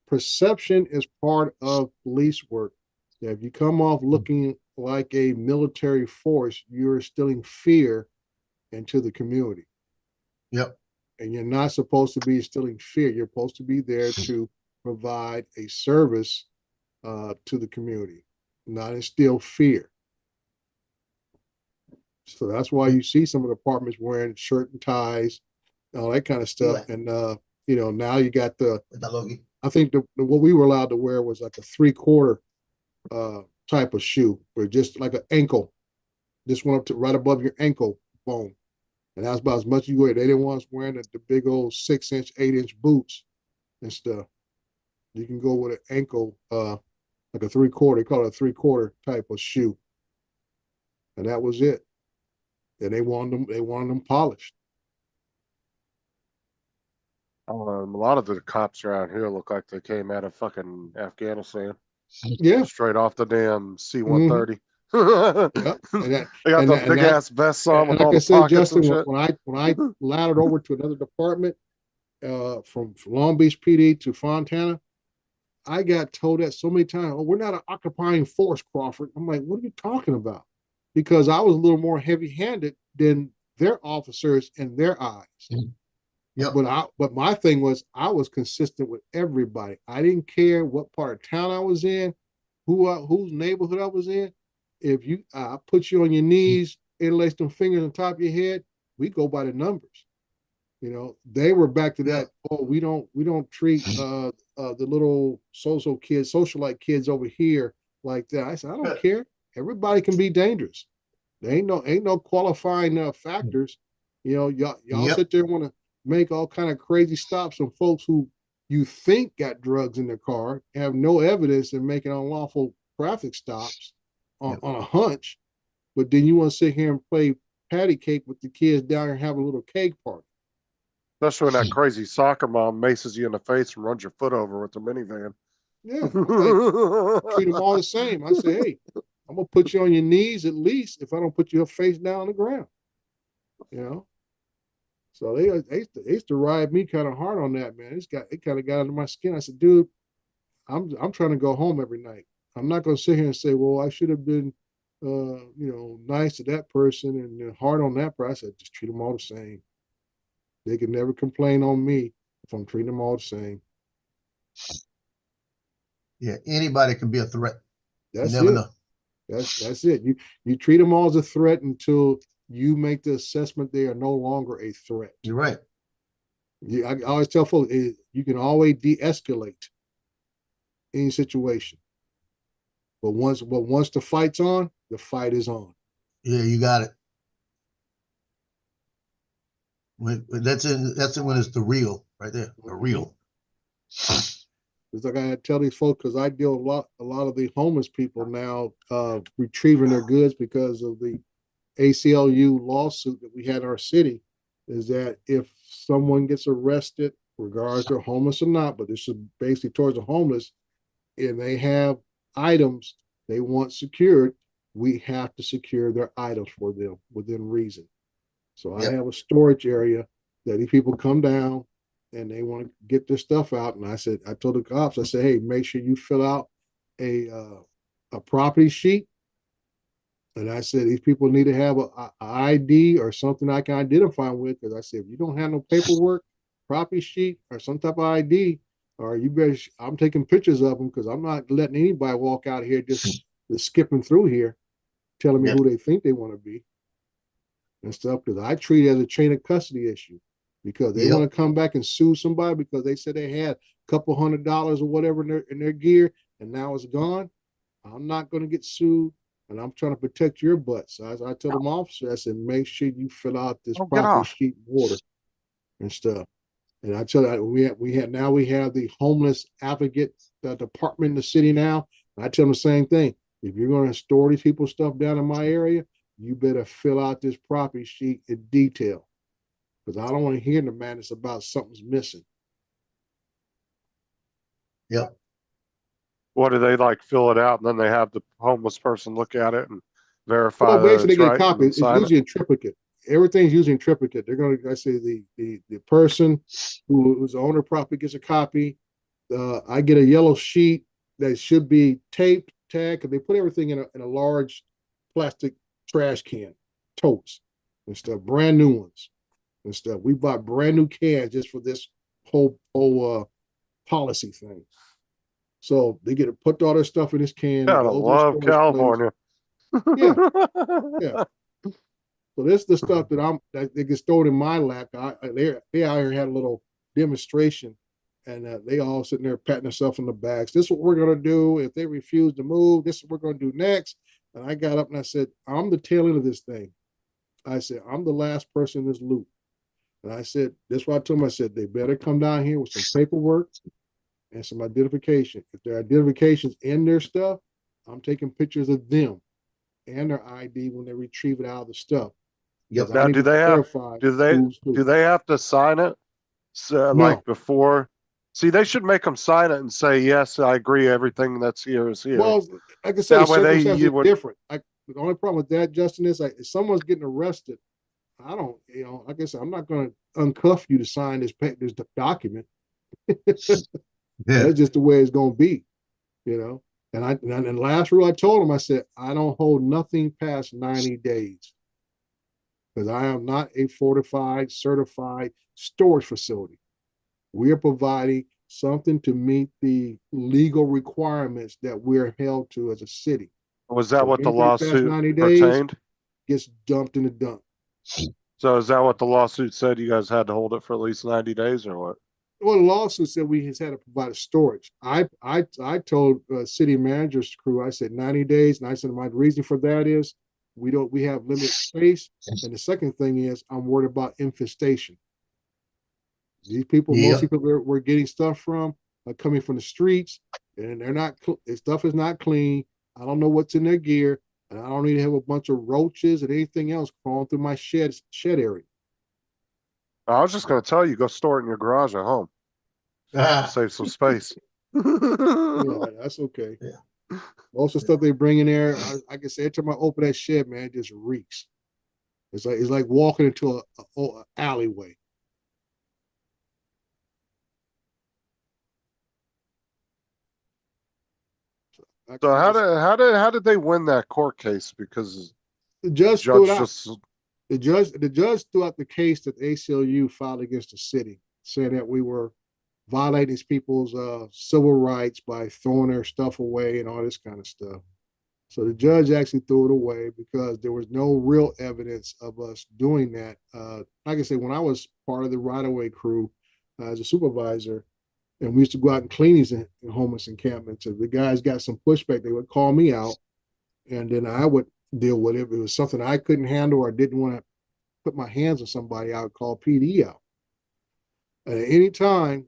perception is part of police work. Yeah, if you come off looking like a military force, you're instilling fear into the community. Yep. And you're not supposed to be instilling fear. You're supposed to be there to provide a service to the community, not instill fear. So that's why you see some of the departments wearing shirt and ties, all that kind of stuff. Yeah. And now you got With that Logie. I think what we were allowed to wear was like a 3/4 type of shoe, where just like an ankle, just went up to right above your ankle bone. And that's about as much as you wear. They didn't want us wearing the big old 6-inch, 8-inch boots and stuff. You can go with an ankle, like a 3/4. They call it a 3/4 type of shoe. And that was it. And they wanted them polished. a lot of the cops around here look like they came out of fucking Afghanistan. Yeah, straight off the damn C-130. yeah. And that, They got and those that, and big that, ass vests on and with like all I the said, pockets and Justin, shit. when I laddered over to another department, from Long Beach PD to Fontana, I got told that so many times. Oh, we're not an occupying force, Crawford. I'm like, what are you talking about? Because I was a little more heavy-handed than their officers in their eyes. Yep. But my thing was I was consistent with everybody. I didn't care what part of town I was in, whose neighborhood I was in. If you put you on your knees, interlace them fingers on top of your head, we go by the numbers. You know, they were back to that. Oh, we don't treat the little socialite kids over here like that. I said, I don't care. Everybody can be dangerous. There ain't no qualifying factors. You know, y'all sit there and want to make all kind of crazy stops on folks who you think got drugs in their car, have no evidence, and making unlawful traffic stops on a hunch. But then you want to sit here and play patty cake with the kids down here and have a little cake party. Especially when that crazy soccer mom maces you in the face and runs your foot over with the minivan. Yeah, like, treat them all the same. I say, hey, I'm gonna put you on your knees at least if I don't put your face down on the ground. You know, so they used to ride me kind of hard on that, man. It kind of got under my skin. I said, dude, I'm trying to go home every night. I'm not gonna sit here and say, well, I should have been, nice to that person and hard on that person. I said, just treat them all the same. They can never complain on me if I'm treating them all the same. Yeah, anybody can be a threat. That's you never it. know. That's it. You treat them all as a threat until you make the assessment they are no longer a threat. You're right. I always tell folks you can always de-escalate any situation, but once the fight's on, the fight is on. Yeah, you got it. That's it when it's the real right there. The real. It's like I tell these folks because I deal a lot of the homeless people now retrieving their goods because of the ACLU lawsuit that we had in our city. Is that if someone gets arrested, regardless they're homeless or not, but this is basically towards the homeless, and they have items they want secured, we have to secure their items for them within reason. So I have a storage area that these people come down and they want to get their stuff out. And I told the cops, I said, hey, make sure you fill out a property sheet. And I said, these people need to have a ID or something I can identify with. Because I said, if you don't have no paperwork, property sheet, or some type of ID, or you better, I'm taking pictures of them because I'm not letting anybody walk out here just skipping through here, telling me who they think they want to be and stuff. Because I treat it as a chain of custody issue. Because they want to come back and sue somebody because they said they had a couple $100 or whatever in their gear and now it's gone. I'm not going to get sued, and I'm trying to protect your butt. So I tell them officer, I said, make sure you fill out this property sheet order and stuff. And I tell you, we have the homeless advocate department in the city now. And I tell them the same thing. If you're going to store these people's stuff down in my area, you better fill out this property sheet in detail. Because I don't want to hear the madness about something's missing. Yep. What do they like? Fill it out and then they have the homeless person look at it and verify that basically it's they get right a copy. It's usually in triplicate. Everything's usually in triplicate. They're going to, I say the person who's the owner property gets a copy. I get a yellow sheet that should be taped, tagged, because they put everything in a large plastic trash can, totes and stuff, brand new ones and stuff. We bought brand new cans just for this whole policy thing. So they get to put all their stuff in this can. Gotta love California. Yeah. So this is the stuff that they get stored in my lap. They out here had a little demonstration, and they all sitting there patting themselves on the backs. This is what we're gonna do if they refuse to move. This is what we're gonna do next. And I got up and I said, I'm the tail end of this thing. I said, I'm the last person in this loop. And I said, this is what I told them. I said, they better come down here with some paperwork and some identification. If there are identifications in their stuff, I'm taking pictures of them and their ID when they retrieve it out of the stuff. Yep. Now, do they have to sign it? So, No. like before, See, they should make them sign it and say, yes, I agree. Everything that's here is here. Well, like I said, the That way they- circumstances you are would- different. The only problem with that, Justin, is like if someone's getting arrested, I don't, like I said, I'm not going to uncuff you to sign this document. Yeah. That's just the way it's going to be, And the last rule I told him, I said, I don't hold nothing past 90 days because I am not a fortified, certified storage facility. We are providing something to meet the legal requirements that we're held to as a city. Was that So what the anything past lawsuit 90 days pertained? gets dumped in the dump. So is that what the lawsuit said? You guys had to hold it for at least 90 days or what? Well, the lawsuit said we had to provide a storage. I told city manager's crew, I said 90 days, and I said my reason for that is we have limited space, and the second thing is I'm worried about infestation. These people, most people we're getting stuff from are coming from the streets, and they're not. Their stuff is not clean. I don't know what's in their gear, and I don't need to have a bunch of roaches and anything else crawling through my shed area. I was just going to tell you, go store it in your garage at home. Save some space. Yeah, that's okay. Yeah. Most of the stuff they bring in there, I can say every time I open that shed, man, it just reeks. It's like walking into a alleyway. So how did they win that court case? Because the judge judge threw it out. just The judge threw out the case that the ACLU filed against the city, saying that we were violating these people's civil rights by throwing their stuff away and all this kind of stuff. So the judge actually threw it away because there was no real evidence of us doing that. Like I said, when I was part of the right-of-way crew as a supervisor, and we used to go out and clean these in homeless encampments, if the guys got some pushback, they would call me out, and then I would deal with it. If it was something I couldn't handle or didn't want to put my hands on somebody, I would call PD out. And at any time,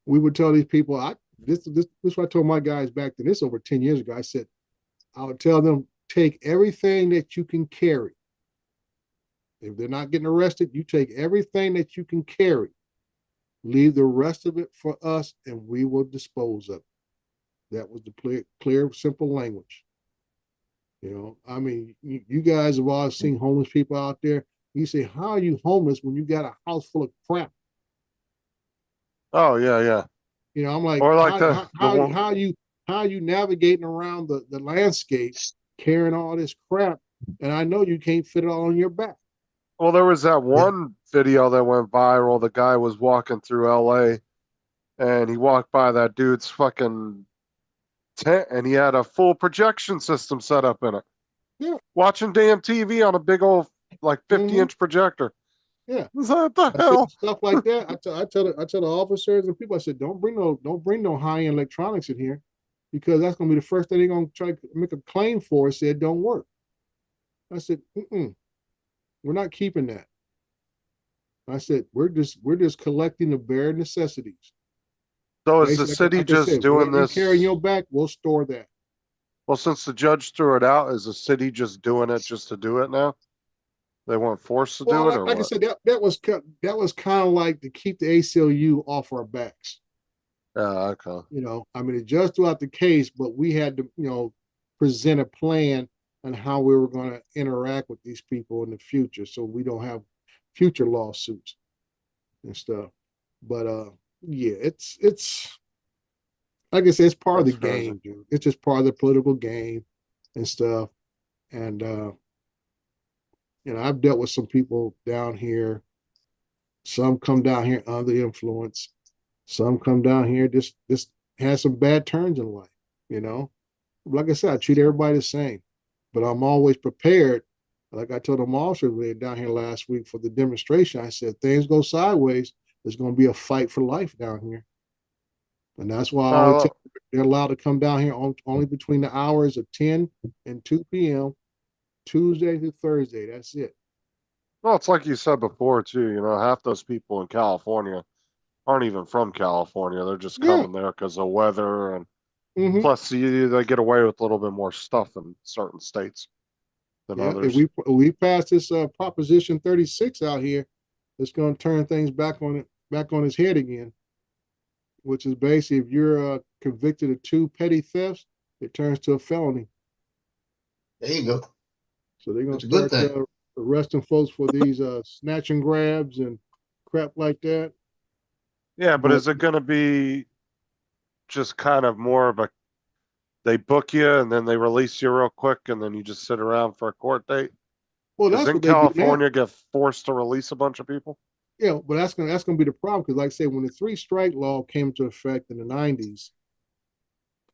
we would tell these people, this is what I told my guys back then, this over 10 years ago, I said, I would tell them, take everything that you can carry. If they're not getting arrested, you take everything that you can carry. Leave the rest of it for us, and we will dispose of it. That was the clear, simple language. I mean, you guys have all seen homeless people out there. You say, how are you homeless when you got a house full of crap? Oh yeah. I'm like, or like how are you navigating around the landscape carrying all this crap? And I know you can't fit it all on your back. Well, there was that one video that went viral. The guy was walking through LA and he walked by that dude's fucking tent and he had a full projection system set up in it. Yeah. Watching damn TV on a big old like 50-inch projector. Yeah. What the hell? Stuff like that. I tell the officers and people, I said, don't bring no high-end electronics in here, because that's gonna be the first thing they're gonna try to make a claim for. Said it don't work. I said, we're not keeping that. I said, we're just collecting the bare necessities. So is the city just doing this? You carry in your back, we'll store that. Well, since the judge threw it out, is the city just doing it just to do it now? They weren't forced to do it, or like what? I said, that was kind of like to keep the ACLU off our backs. Yeah, okay. I mean, it just threw out the case, but we had to, present a plan on how we were going to interact with these people in the future, so we don't have future lawsuits and stuff. But yeah, it's like I said, it's part of the game, dude. It's just part of the political game and stuff. And I've dealt with some people down here. Some come down here under the influence. Some come down here just had some bad turns in life. Like I said, I treat everybody the same, but I'm always prepared. Like I told them officers we were down here last week for the demonstration, I said, things go sideways, there's going to be a fight for life down here. And that's why they're allowed to come down here only between the hours of 10 and 2 p.m., Tuesday through Thursday. That's it. Well, it's like you said before, too. Half those people in California aren't even from California. They're just coming there because of weather. And plus, they get away with a little bit more stuff in certain states than others. If we pass this Proposition 36 out here, it's going to turn things back on its head again. which is basically if you're convicted of 2 petty thefts, it turns to a felony. There you go. So they're gonna That's a good start thing. arresting folks for these snatch and grabs and crap like that. Yeah, but But- is it gonna be just kind of more of a, they book you and then they release you real quick and then you just sit around for a court date? Well, that's Doesn't what they do now. California get forced to release a bunch of people? Yeah, but that's gonna be the problem because, like I said, when the 3-strike law came into effect in the 90s,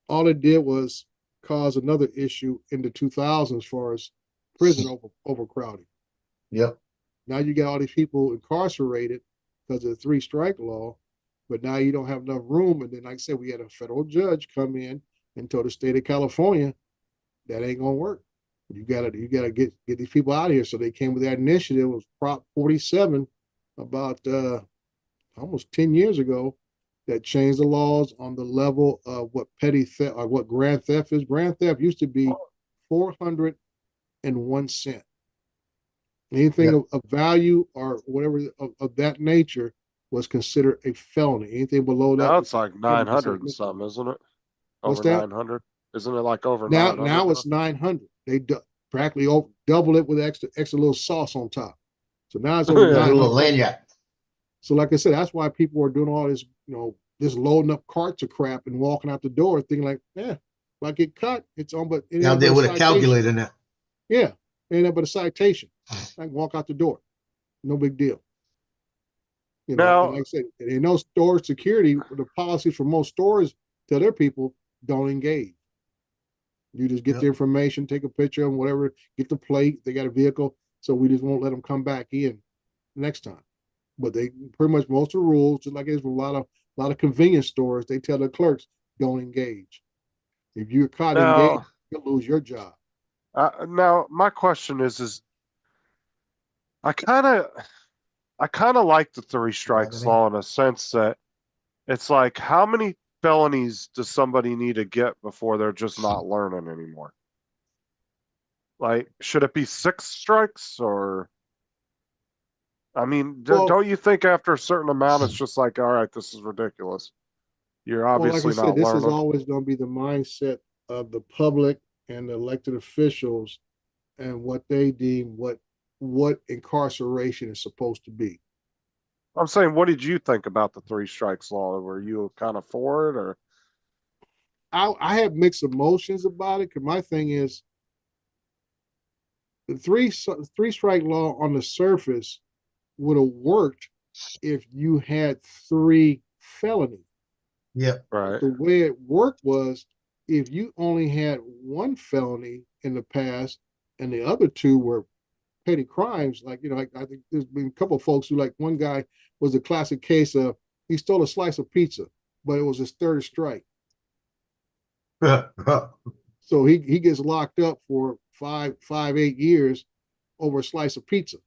all it did was cause another issue in the 2000s as far as prison overcrowding. Yep. Now you got all these people incarcerated because of the 3-strike law, but now you don't have enough room. And then, like I said, we had a federal judge come in and told the state of California that ain't gonna work. You gotta get these people out of here. So they came with that initiative. It was Prop 47 about almost 10 years ago that changed the laws on the level of what petty theft or what grand theft is. Grand theft used to be 401 cents. Anything Yep. of value or whatever of that nature was considered a felony. Anything below that. Now was it's like considered 900 and misdemeanor. something, isn't it? What's Over that? 900? Isn't it like over Now 900? now it's 900. They practically double it with extra little sauce on top. So now it's over Yeah. A little 900. lanyard. So like I said, that's why people are doing all this, just loading up carts of crap and walking out the door thinking like, if I get caught, it's on, but it ain't Out there but with a citation. calculator now. Yeah, ain't nothing but a citation. I can walk out the door, no big deal. Now- and like I said, there ain't no store security. The policies for most stores tell their people don't engage. You just get Yep. the information, take a picture and whatever, get the plate. They got a vehicle, so we just won't let them come back in next time. But they pretty much most of the rules, just like it is with a lot of convenience stores, they tell the clerks don't engage. If you're caught engaged, Now, you'll lose your job. now my question is I kind of like the 3 strikes Anthony? law in a sense that it's like, how many felonies does somebody need to get before they're just not learning anymore? Like, should it be 6 strikes or? I mean, Well- don't you think after a certain amount, it's just like, all right, this is ridiculous. You're Well, like I obviously said, not this is learning. always going to be the mindset of the public and the elected officials and what they deem what incarceration is supposed to be. I'm saying, what did you think about the 3 strikes law? Were you kind of for it or? I have mixed emotions about it because my thing is the three-strike law on the surface would have worked if you had 3 felonies. Yep. Right. The way it worked was if you only had 1 felony in the past and the other 2 were petty crimes, like I think there's been a couple of folks who, like, one guy was a classic case of he stole a slice of pizza, but it was his 3rd strike. So he gets locked up for 8 years over a slice of pizza,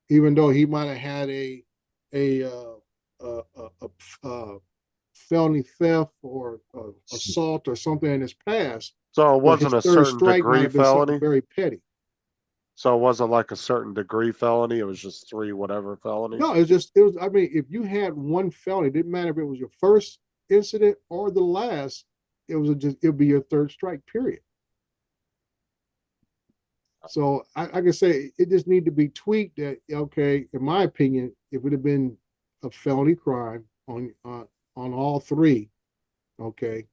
even though he might have had a felony theft or assault or something in his past. So it but wasn't a his 3rd certain strike might degree have been something felony? very petty. So it wasn't like a certain degree felony. It was just 3 whatever felonies. No, it was. I mean, if you had 1 felony, it didn't matter if it was your first incident or the last. It'd be your 3rd strike. Period. So I can say it just need to be tweaked. That okay, in my opinion, if it had been a felony crime on all 3, okay,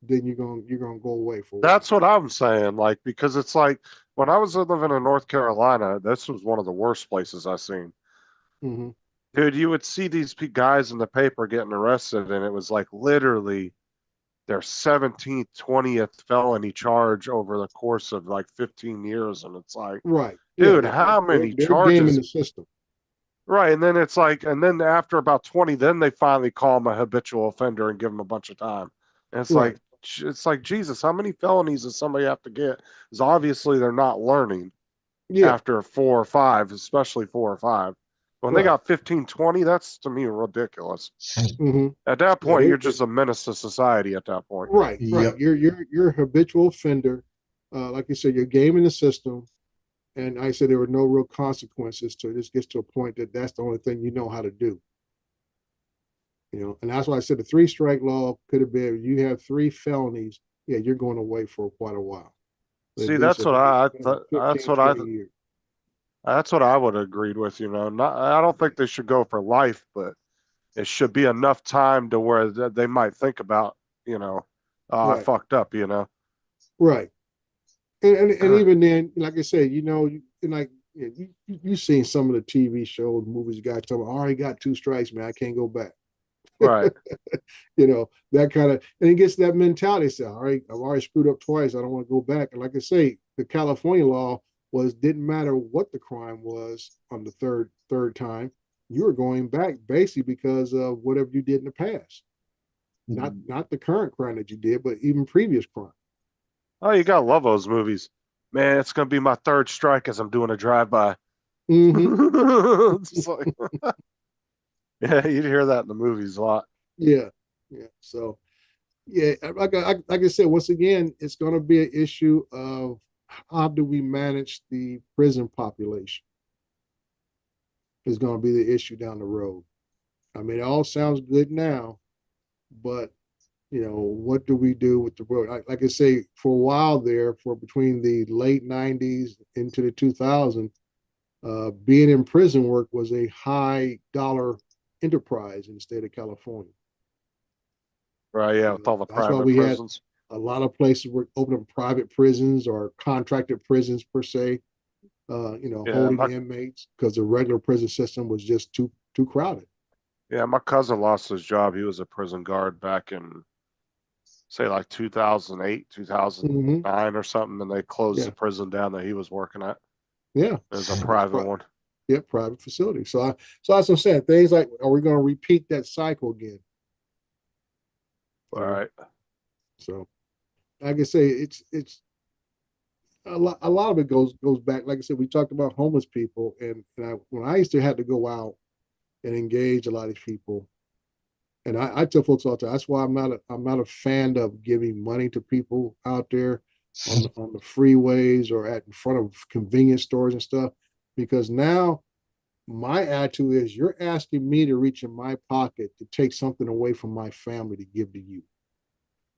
then you're gonna go away for a while. That's what I'm saying. Like, because it's like when I was living in North Carolina, this was one of the worst places I've seen. Mhm. Dude, you would see these guys in the paper getting arrested, and it was like literally their 17th, 20th felony charge over the course of like 15 years. And it's like, Right, dude, Yeah, how many they're charges? gaming the system. Right. And then it's like, and then after about 20, then they finally call him a habitual offender and give him a bunch of time. And Right. it's like, Jesus, how many felonies does somebody have to get? Because obviously they're not learning Yeah, after 4 or 5, especially 4 or 5. When they Right. got 15, 20, that's to me ridiculous. mhm. At that Yeah, point, they- you're just a menace to society at that point. Right. Yep. You're a habitual offender. Like you said, you're gaming the system. And I said there were no real consequences to it. It just gets to a point that that's the only thing you know how to do. And that's why I said the 3-strike law could have been, you have 3 felonies, yeah, you're going away for quite a while. At See, least that's what I 15, thought. 20 years. That's what I would have agreed with. Not, I don't think they should go for life, but it should be enough time to where they might think about, I Right. fucked up. Right. And even then, like I said, like you've seen some of the TV shows, movies, guys tell me, I already got 2 strikes, man. I can't go back. Right. That kind of, and it gets that mentality. Say, all right, I've already screwed up twice. I don't want to go back. And like I say, the California law didn't matter what the crime was on the third time, you were going back basically because of whatever you did in the past. Not the current crime that you did, but even previous crime. Oh, you gotta love those movies, man. It's gonna be my 3rd strike as I'm doing a drive-by. It's like, yeah, you'd hear that in the movies a lot. Yeah. So, yeah, like I said, once again, it's going to be an issue of how do we manage the prison population is going to be the issue down the road. I mean, it all sounds good now, but what do we do with the road? Like I say, for a while there, for between the late 90s into the 2000s, being in prison work was a high dollar enterprise in the state of California. Right, yeah, with all the That's why private we prisons. had a lot of places were opening private prisons or contracted prisons per se, holding inmates because the regular prison system was just too crowded. Yeah, my cousin lost his job. He was a prison guard back in, say, like 2008, 2009 or something, and they closed the prison down that he was working at. Yeah. It was a private one. Yeah, private facility. So that's what I'm saying. Things like, are we going to repeat that cycle again? All right. So, like I say, it's a lot of it goes back. Like I said, we talked about homeless people, and when I used to have to go out and engage a lot of people, and I tell folks all the time, that's why I'm not a fan of giving money to people out there on the freeways or in front of convenience stores and stuff, because now my attitude is, you're asking me to reach in my pocket to take something away from my family to give to you.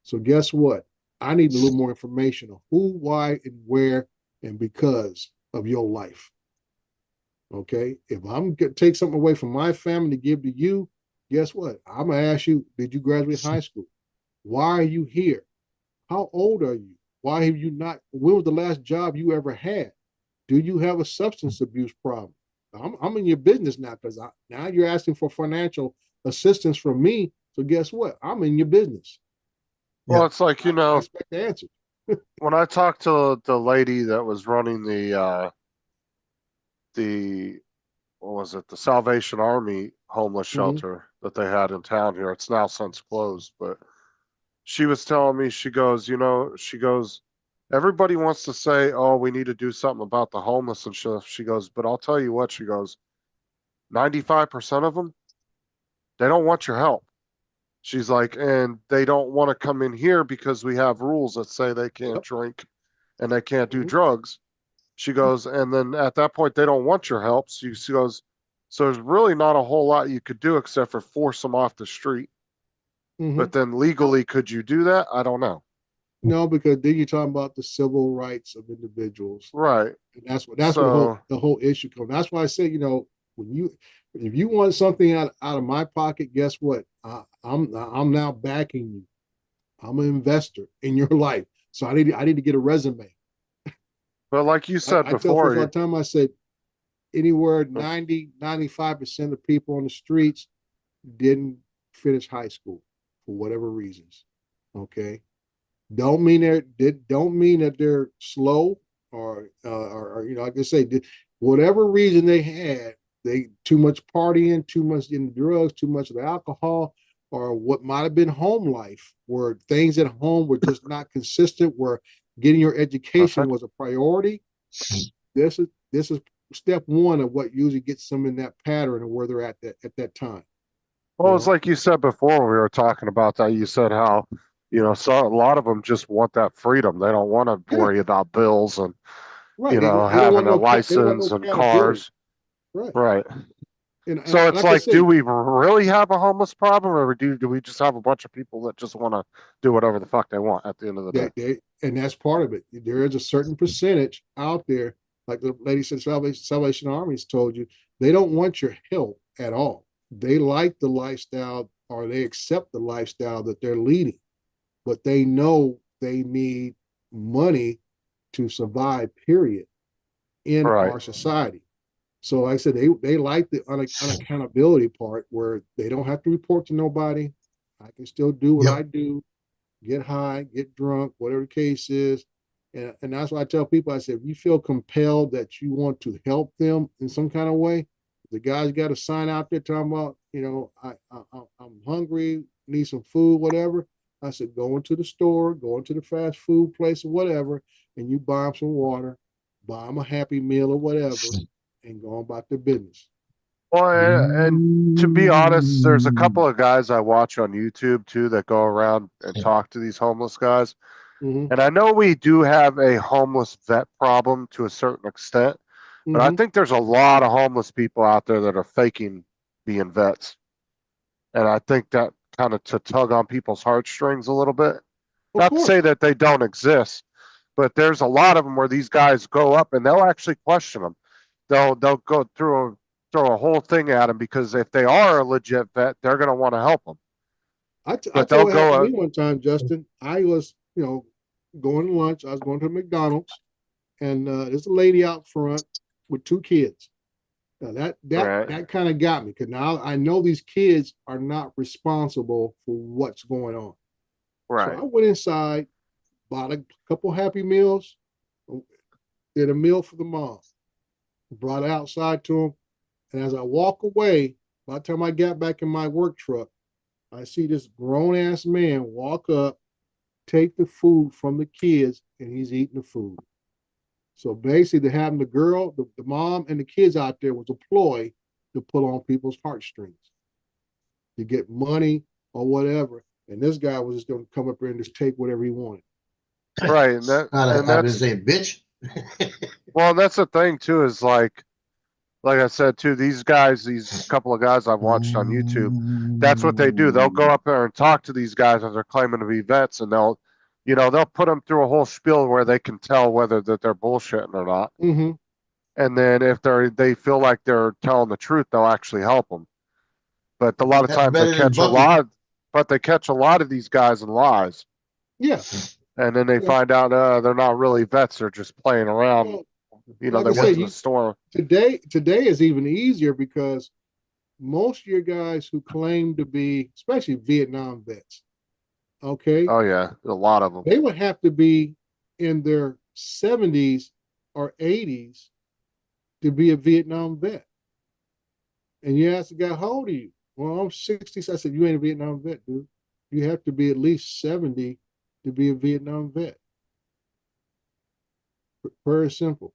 So guess what? I need a little more information on who, why, and where, and because of your life. Okay? If I'm going to take something away from my family to give to you, guess what? I'm going to ask you, did you graduate high school? Why are you here? How old are you? Why have you not? When was the last job you ever had? Do you have a substance abuse problem? I'm in your business now, because now you're asking for financial assistance from me. So guess what? I'm in your business. Well, it's like, I expect the answer. When I talked to the lady that was running the what was it, the Salvation Army homeless shelter that they had in town here. It's now since closed, but she was telling me, she goes, everybody wants to say, oh, we need to do something about the homeless and stuff. She goes, but I'll tell you what, she goes, 95% of them, they don't want your help. She's like, and they don't want to come in here because we have rules that say they can't drink and they can't do drugs. She goes, and then at that point, they don't want your help. She goes, so there's really not a whole lot you could do except for force them off the street. But then legally, could you do that? I don't know. No, because then you're talking about the civil rights of individuals, right? And that's what the whole issue comes. That's why I say, if you want something out of my pocket, guess what? I'm now backing you. I'm an investor in your life, so I need to get a resume. But like you said before, I tell folks all the time, I said anywhere 90-95% of people on the streets didn't finish high school for whatever reasons. Okay. Don't mean that they're slow or like I say, whatever reason they had, they too much partying, too much in the drugs, too much of the alcohol, or what might have been home life, where things at home were just not consistent, where getting your education was a priority. This is step one of what usually gets them in that pattern of where they're at that time. Well, it's like you said before, we were talking about that. You said how, so a lot of them just want that freedom. They don't want to worry about bills and, having a license and cars. Right. Right. And So it's like I like, said, do we really have a homeless problem, or do we just have a bunch of people that just want to do whatever the fuck they want at the end of the day? and that's part of it. There is a certain percentage out there, like the lady said, Salvation Army's told you, they don't want your help at all. They like the lifestyle, or they accept the lifestyle that they're leading, but they know they need money to survive, period, in Right. our society. So like I said, they like the unaccountability part, where they don't have to report to nobody. I can still do what Yep. I do, get high, get drunk, whatever the case is. And that's why I tell people, I say, if you feel compelled that you want to help them in some kind of way, the guy's got a sign out there talking about, I'm hungry, need some food, whatever. I said, go into the store, go into the fast food place or whatever, and you buy them some water, buy them a Happy Meal or whatever, and go about their business. Well, and to be honest, there's a couple of guys I watch on YouTube too that go around and talk to these homeless guys. Mhm, And I know we do have a homeless vet problem to a certain extent, but I mhm. think there's a lot of homeless people out there that are faking being vets. And I think that kind of to tug on people's heartstrings a little bit. Of Not to say course. that they don't exist, but there's a lot of them where these guys go up and they'll actually question them. They'll go throw a whole thing at them, because if they are a legit vet, they're going to want to help them. I But tell you they'll what happened to go, me one time, Justin. I was, going to lunch. I was going to McDonald's, and there's a lady out front with two kids. Now right, that kind of got me, because now I know these kids are not responsible for what's going on. So I right, went inside, bought a couple Happy Meals, did a meal for the mom, brought it outside to them, and as I walk away, by the time I got back in my work truck, I see this grown ass man walk up, take the food from the kids, and he's eating the food. So basically, having the girl, the mom, and the kids out there was a ploy to pull on people's heartstrings, to get money or whatever. And this guy was just going to come up here and just take whatever he wanted. right. And that, and I've been that's, saying, bitch. well, that's the thing too, is like I said too, these guys, these couple of guys I've watched on YouTube, that's what they do. They'll go up there and talk to these guys as they're claiming to be vets, and they'll put them through a whole spiel where they can tell whether that they're bullshitting or not. Mm-hmm. And then if they feel like they're telling the truth, they'll actually help them. But a lot of That's times better than Bucky. they catch a lot of these guys in lies, Yeah. and then they Yeah. find out they're not really vets; they're just playing around. Well, They like I went said, to the store. today is even easier, because most of your guys who claim to be, especially Vietnam vets, okay, Oh yeah, a lot of them. they would have to be in their 70s or 80s to be a Vietnam vet. And you ask the guy, how old are you? Well, I'm 60. I said, you ain't a Vietnam vet, dude. You have to be at least 70 to be a Vietnam vet. Very simple.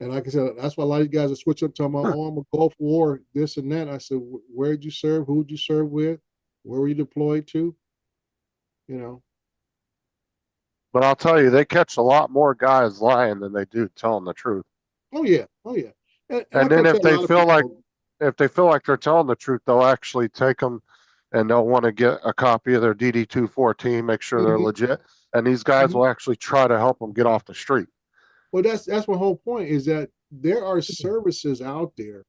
And like I said, that's why a lot of you guys are switching up, talking about, oh, I'm a Gulf War, this and that. I said, where'd you serve? Who'd you serve with? Where were you deployed to? You know. But I'll tell you, they catch a lot more guys lying than they do telling the truth. Oh yeah, oh yeah. And I And then can tell a lot of people. if they feel like they're telling the truth, they'll actually take them, and they'll want to get a copy of their DD-214, make sure they're Mhm, legit. And these guys mhm. will actually try to help them get off the street. Well, that's my whole point, is that there are services out there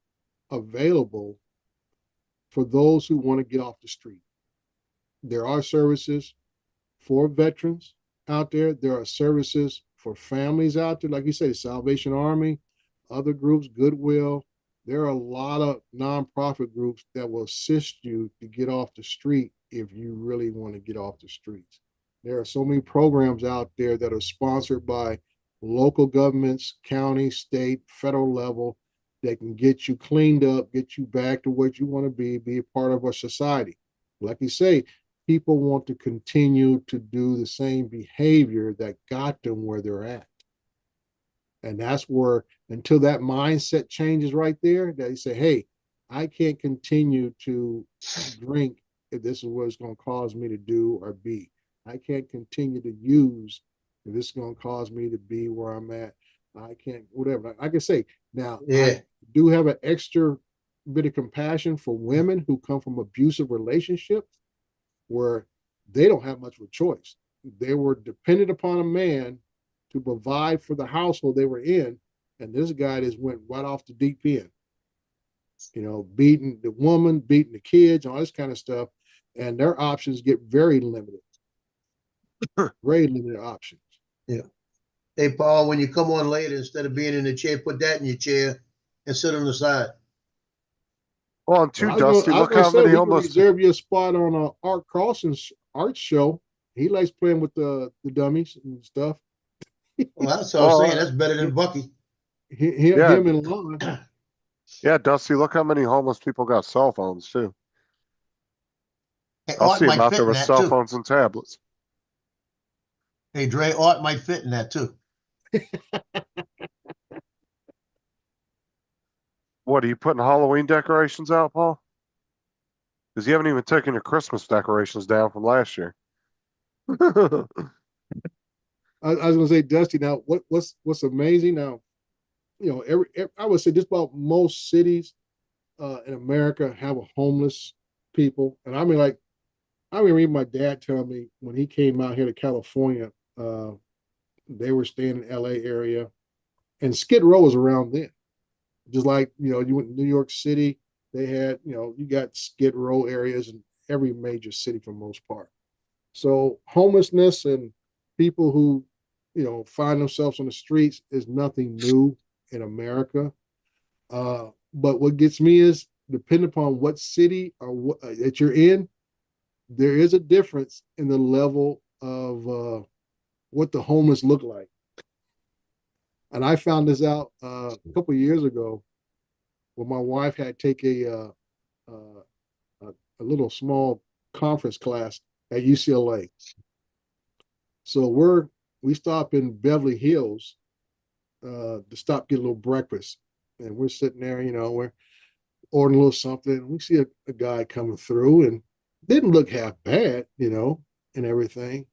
available for those who want to get off the street. There are services for veterans out there. There are services for families out there, like you say, Salvation Army, other groups, Goodwill. There are a lot of nonprofit groups that will assist you to get off the street if you really want to get off the streets. There are so many programs out there that are sponsored by local governments, county, state, federal level, that can get you cleaned up, get you back to what you want to be a part of our society. Like you say, people want to continue to do the same behavior that got them where they're at. And that's where, until that mindset changes right there, they say, hey, I can't continue to drink if this is what it's going to cause me to do or be. I can't continue to use if this is going to cause me to be where I'm at. I can't, whatever. Like I say, now, Yeah. do have an extra bit of compassion for women who come from abusive relationships where they don't have much of a choice. They were dependent upon a man to provide for the household they were in, and this guy just went right off the deep end. You know, beating the woman, beating the kids, all this kind of stuff, and their options get very limited. Very limited options. Yeah. Hey, Paul, when you come on later, instead of being in the chair, put that in your chair and sit on the side. Well, and too, I Dusty, was look gonna how say many we can homeless. reserve you a spot on Art Carlson's art show. He likes playing with the dummies and stuff. Well, that's all I'm Well, saying. That's better than Bucky. Yeah. Him and Lon. Yeah, Dusty, look how many homeless people got cell phones too. Hey, I'll Art see them might out fit there in with that cell too. phones and tablets. Hey, Dre, Art might fit in that too. What, are you putting Halloween decorations out, Paul? Because you haven't even taken your Christmas decorations down from last year. I was gonna say, Dusty. Now, what's amazing now? You know, every I would say just about most cities in America have a homeless people, and I mean, like, I remember my dad telling me when he came out here to California, they were staying in L.A. area, and Skid Row was around then. Just like, you know, you went to New York City, they had, you know, you got Skid Row areas in every major city for the most part. So homelessness and people who, you know, find themselves on the streets is nothing new in America. But what gets me is, depending upon what city or what that you're in, there is a difference in the level of what the homeless look like. And I found this out a couple of years ago when my wife had take a little small conference class at UCLA. So we stop in Beverly Hills to stop get a little breakfast, and we're sitting there, you know, we're ordering a little something. We see a guy coming through, and didn't look half bad, you know, and everything,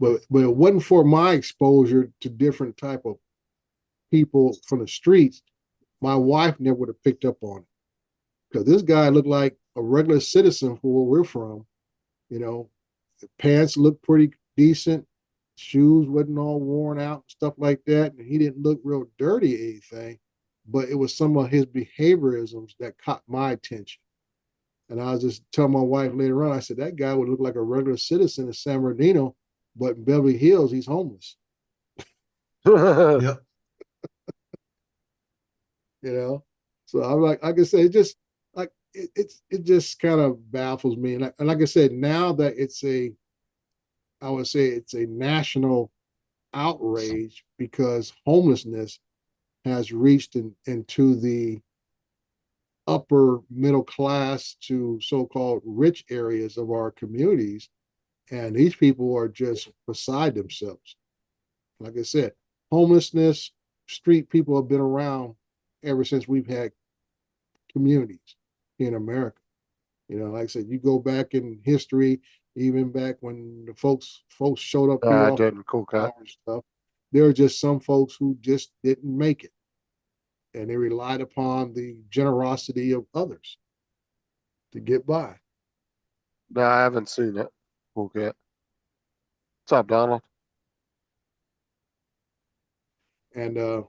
but it wasn't for my exposure to different type of people from the streets. My wife never would have picked up on it, because this guy looked like a regular citizen for where we're from. You know, the pants looked pretty decent, shoes wasn't all worn out, stuff like that, and he didn't look real dirty or anything. But it was some of his behaviorisms that caught my attention. And I was just telling my wife later on, I said, that guy would look like a regular citizen in San Bernardino, but in Beverly Hills, he's homeless. Yep. You know, so I'm like I said, it just like it just kind of baffles me. And like I said, now that I would say it's a national outrage, because homelessness has reached into the upper middle class to so-called rich areas of our communities, and these people are just beside themselves. Like I said, homelessness, street people have been around ever since we've had communities in America. You know, like I said, you go back in history, even back when the folks showed up here I off didn't, cool cat. and stuff. There are just some folks who just didn't make it, and they relied upon the generosity of others to get by. No, I haven't seen it. Cool cat. What's up, Donald? And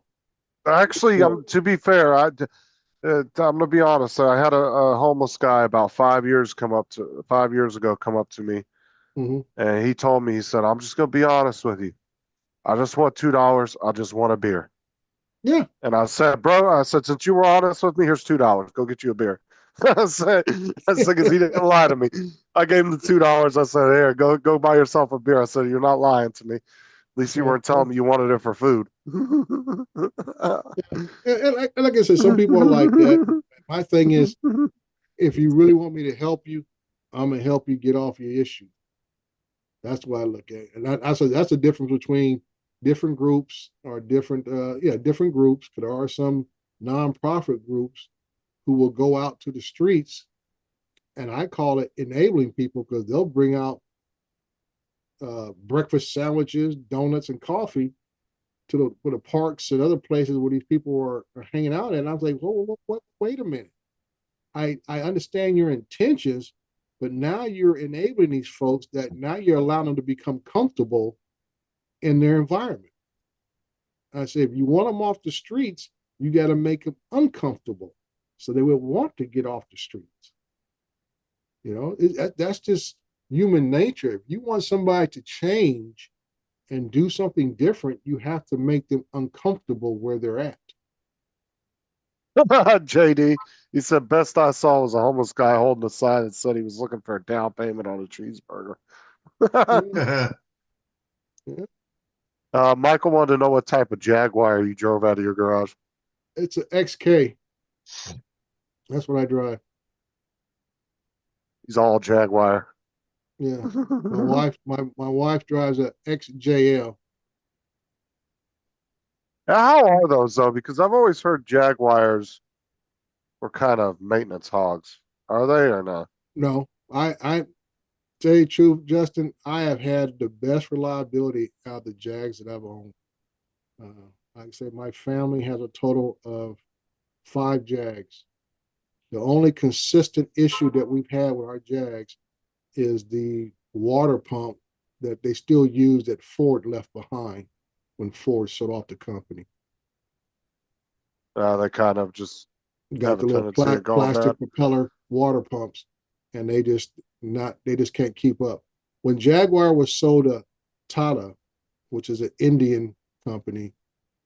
Actually, so, to be fair, I'm gonna be honest. I had a homeless guy about 5 years ago come up to me, mhm. and he told me, he said, "I'm just gonna be honest with you. I just want $2. I just want a beer." Yeah. And I said, "Bro," I said, "since you were honest with me, here's $2. Go get you a beer." I said, because he didn't lie to me. I gave him the $2. I said, "Here, go buy yourself a beer." I said, "You're not lying to me. At least you weren't telling me you wanted it for food." And like I said, some people are like that. My thing is, if you really want me to help you, I'm gonna help you get off your issue. That's what I look at, and I said that's the difference between different groups or different different groups. Because there are some nonprofit groups who will go out to the streets, and I call it enabling people, because they'll bring out breakfast sandwiches, donuts, and coffee the parks and other places where these people are hanging out. And I was like, whoa, wait a minute. I understand your intentions, but now you're enabling these folks that now you're allowing them to become comfortable in their environment. I said, if you want them off the streets, you got to make them uncomfortable so they would want to get off the streets. You know, that's just human nature. If you want somebody to change and do something different, you have to make them uncomfortable where they're at. JD, he said, best I saw was a homeless guy holding a sign that said he was looking for a down payment on a cheeseburger. Michael wanted to know what type of Jaguar you drove out of your garage. It's an XK. That's what I drive. He's all Jaguar. Yeah. My wife drives a XJL. How are those though? Because I've always heard Jaguars were kind of maintenance hogs. Are they or not? No, I tell you the truth, Justin, I have had the best reliability out of the Jags that I've owned. Like I said, my family has a total of 5 Jags. The only consistent issue that we've had with our Jags is the water pump that they still use that Ford left behind when Ford sold off the company. They kind of just got the little plastic propeller water pumps, and they just can't keep up. When Jaguar was sold to Tata, which is an Indian company,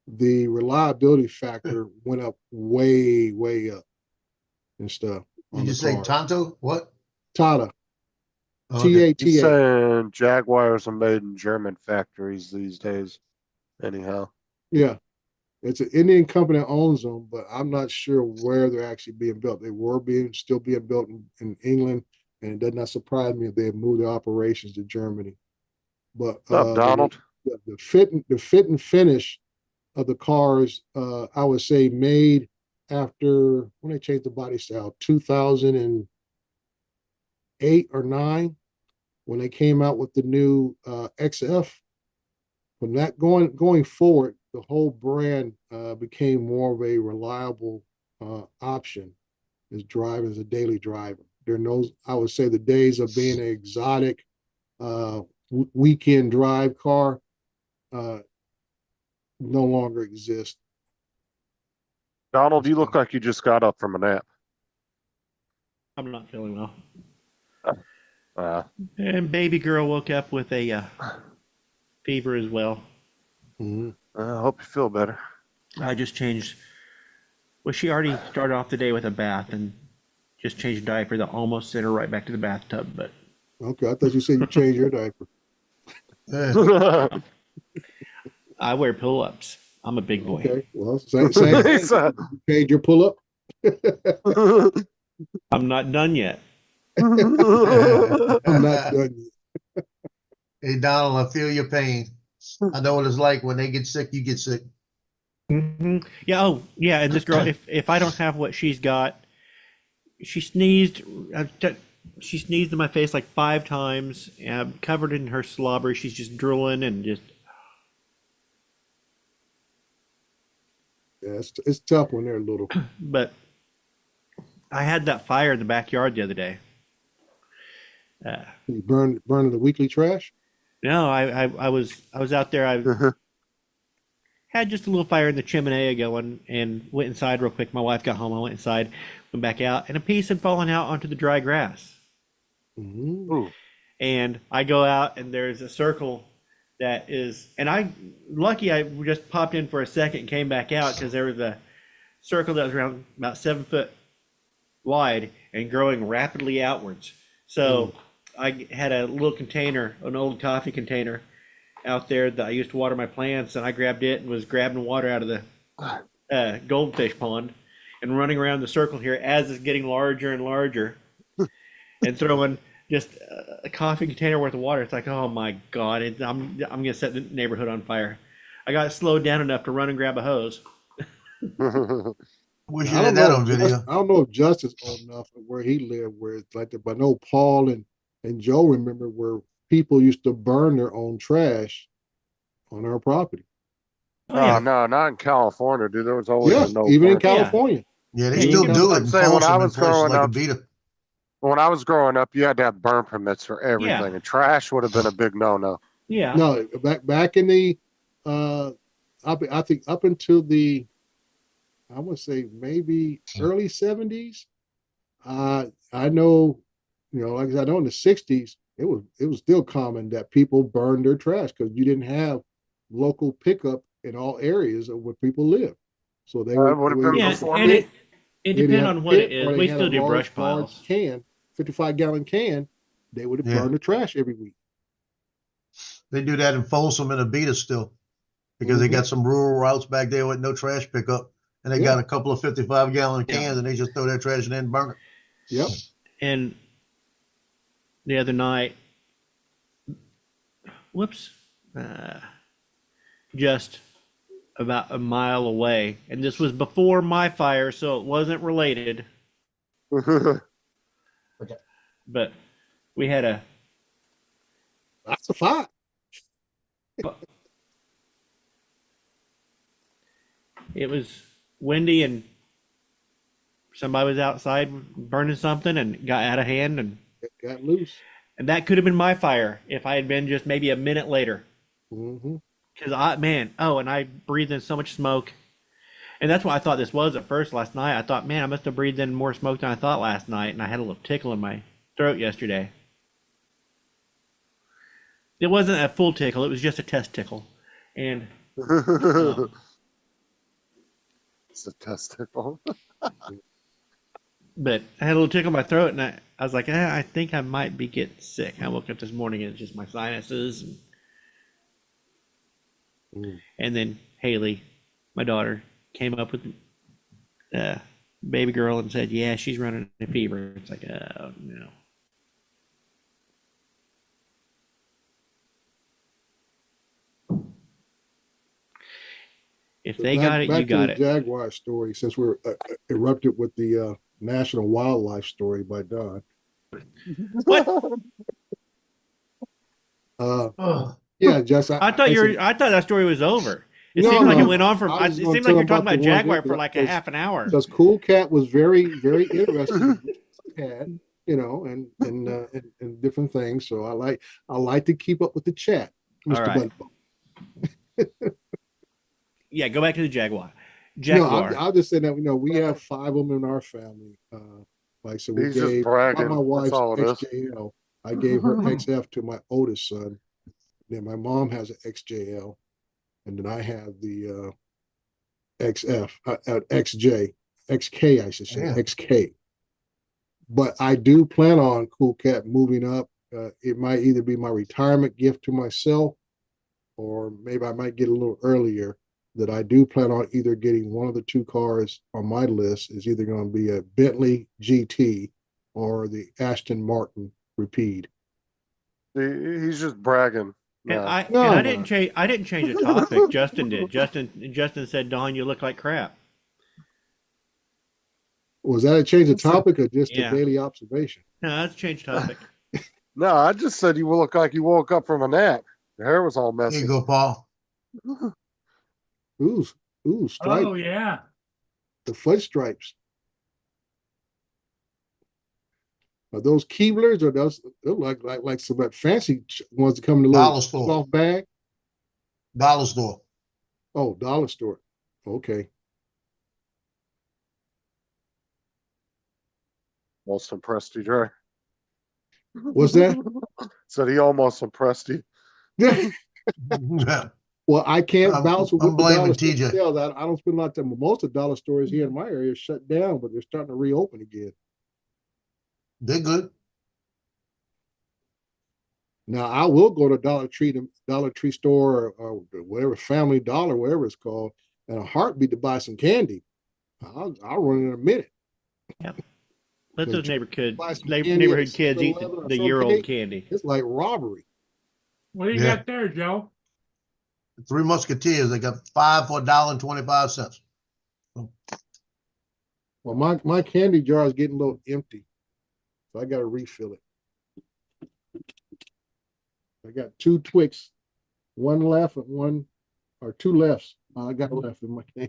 the reliability factor went up way up and stuff. Did you say Tonto? What? Tata. Okay. Tata. He's saying Jaguars are made in German factories these days. Anyhow. Yeah. It's an Indian company that owns them, but I'm not sure where they're actually being built. They were still being built in England, and it does not surprise me if they have moved their operations to Germany. But What's up, Donald? The fit and finish of the cars, I would say made after when they changed the body style, 2008 or 9, when they came out with the new XF. From that going forward, the whole brand became more of a reliable option as driving as a daily driver. I would say the days of being an exotic weekend drive car no longer exist. Donald, you look like you just got up from a nap. I'm not feeling well. And baby girl woke up with a fever as well. Mm-hmm. I hope you feel better. I just changed. Well, she already started off the day with a bath and just changed a diaper that almost sent her right back to the bathtub. But okay, I thought you said you changed your diaper. I wear pull-ups. I'm a big boy. Okay, well, same thing. You paid your pull-up. I'm not done yet. I'm not done yet. Hey, Donald, I feel your pain. I know what it's like when they get sick, you get sick. Mm-hmm. Yeah. Oh, yeah. And this girl, if I don't have what she's got, she sneezed. She sneezed in my face like 5 times. Covered in her slobber. She's just drooling and just. Yeah, it's tough when they're little. But I had that fire in the backyard the other day. You burning the weekly trash? No, I was out there. I had just a little fire in the chimney going and went inside real quick. My wife got home. I went inside, went back out, and a piece had fallen out onto the dry grass. Mm-hmm. And I go out, and there's a circle that is, and I just popped in for a second and came back out because there was a circle that was around about 7 foot wide and growing rapidly outwards. So I had a little container, an old coffee container out there that I used to water my plants, and I grabbed it and was grabbing water out of the goldfish pond and running around the circle here as it's getting larger and larger and throwing just a coffee container worth of water. It's like, oh my God, I'm going to set the neighborhood on fire. I got slowed down enough to run and grab a hose. Wish you had that on video. I don't know if Justin's old enough where he lived where it's like that, but I know Paul and Joe remember where people used to burn their own trash on our property. Oh, yeah. No, not in California, dude. There was always Yeah, a no even in burn. Yeah. California. Yeah, they Yeah, you still can- do it I'm in saying when I Folsom and was places growing like up- Abita. When I was growing up, you had to have burn permits for everything, and trash would have been a big no-no. Yeah. No, back in the I think up until the I would say maybe early 70s. I know, like I said, I know in the 60s it was still common that people burned their trash because you didn't have local pickup in all areas of where people live. So they Would have been Yeah, before and me. it They depends had on a what it pit, or is. they We had still a do brush large piles. can, 55-gallon can. They would Yeah. burn the trash every week. They do that in Folsom and Abita still because they Mhm. got some rural routes back there with no trash pickup. And they Yeah. got a couple of 55-gallon Yeah. cans and they just throw that trash in there and burn it. Yep. And the other night, whoops, just about a mile away, and this was before my fire, so it wasn't related, but we had a That's a fact. it was windy and somebody was outside burning something and got out of hand, and It got loose. that could have been my fire if I had been just maybe a minute later. Hmm. Because and I breathed in so much smoke. And that's what I thought this was at first last night. I thought, man, I must have breathed in more smoke than I thought last night. And I had a little tickle in my throat yesterday. It wasn't a full tickle, it was just a test tickle. And It's a testicle. but I had a little tickle in my throat, and I was like, I think I might be getting sick. I woke up this morning and it's just my sinuses. And then Haley, my daughter, came up with baby girl and said, yeah, she's running a fever. It's like, oh no. If they got it, Back you got to it. the Jaguar story, since we're erupted with the National Wildlife Story by Don. What? Yeah, just I thought that story was over. It No, seemed like no. it went on for. I It was seemed gonna like tell you're about talking about the ones Jaguar that- for like a half an hour. because Cool Cat was very, very interested in what he had, and different things. So I like to keep up with the chat, Mr. All right. Bunko. Yeah, go back to the Jaguar. No, Jaguar. I'll just say that we have 5 of them in our family. Like so, we He's just gave bragging. my That's wife's all it is. XJL. I gave her XF to my oldest son. Then my mom has an XJL, and then I have the XF, XJ, XK, I should say, Yeah. XK. But I do plan on Cool Cat moving up. It might either be my retirement gift to myself, or maybe I might get a little earlier. That I do plan on either getting one of the 2 cars on my list is either going to be a Bentley GT or the Aston Martin Rapide. He's just bragging. And No. I No, and I no. didn't change. I didn't change the topic. Justin did. Justin said, "Don, you look like crap." Was that a change of topic or just Yeah. a daily observation? No, that's a change topic. No, I just said you look like you woke up from a nap. Your hair was all There messy. you go, Paul. Ooh, stripes. Oh, yeah. The foot stripes. Are those Keeblers or those they look like some of that fancy ones that come in a little Dollar store. soft bag? Dollar store. Oh, dollar store. Okay. Almost impressed you, Dre. What's that? Said he almost impressed you. Well, I can't I'm- bounce with I'm the blaming dollar store TJ. sales. I don't spend a lot of time. Most of the dollar stores here in my area are shut down, but they're starting to reopen again. They're good. Now I will go to Dollar Tree store or whatever, Family Dollar, whatever it's called, in a heartbeat to buy some candy. I'll run in a minute. Let those Buy some neighborhood candy at kids eat 7-Eleven or the something. year-old candy. It's like robbery. What do you Yeah. got there, Joe? The Three Musketeers, they got 5 for $1.25. Well, my candy jar is getting a little empty, so I got to refill it. I got 2 Twix, one left and 2 lefts. I got left in my can.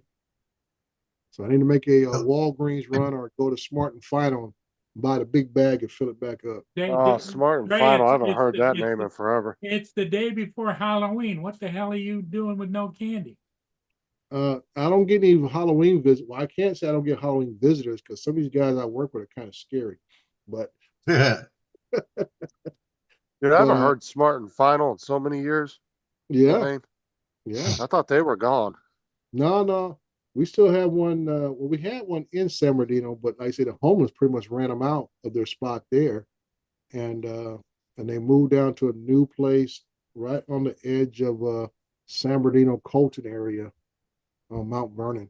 So I need to make a Walgreens run or go to Smart and Final and buy the big bag and fill it back up. Oh, Smart and Ray, Final. I it's- haven't it's heard the- that it's name the- in forever. It's the day before Halloween. What the hell are you doing with no candy? I don't get any Halloween visits. Well, I can't say I don't get Halloween visitors because some of these guys I work with are kind of scary. But Yeah. Dude, I haven't But, heard Smart and Final in so many years. That yeah, name. yeah. I thought they were gone. No. We still have one. Well, we had one in San Bernardino, but like I said, the homeless pretty much ran them out of their spot there, and they moved down to a new place right on the edge of San Bernardino Colton area on Mount Vernon.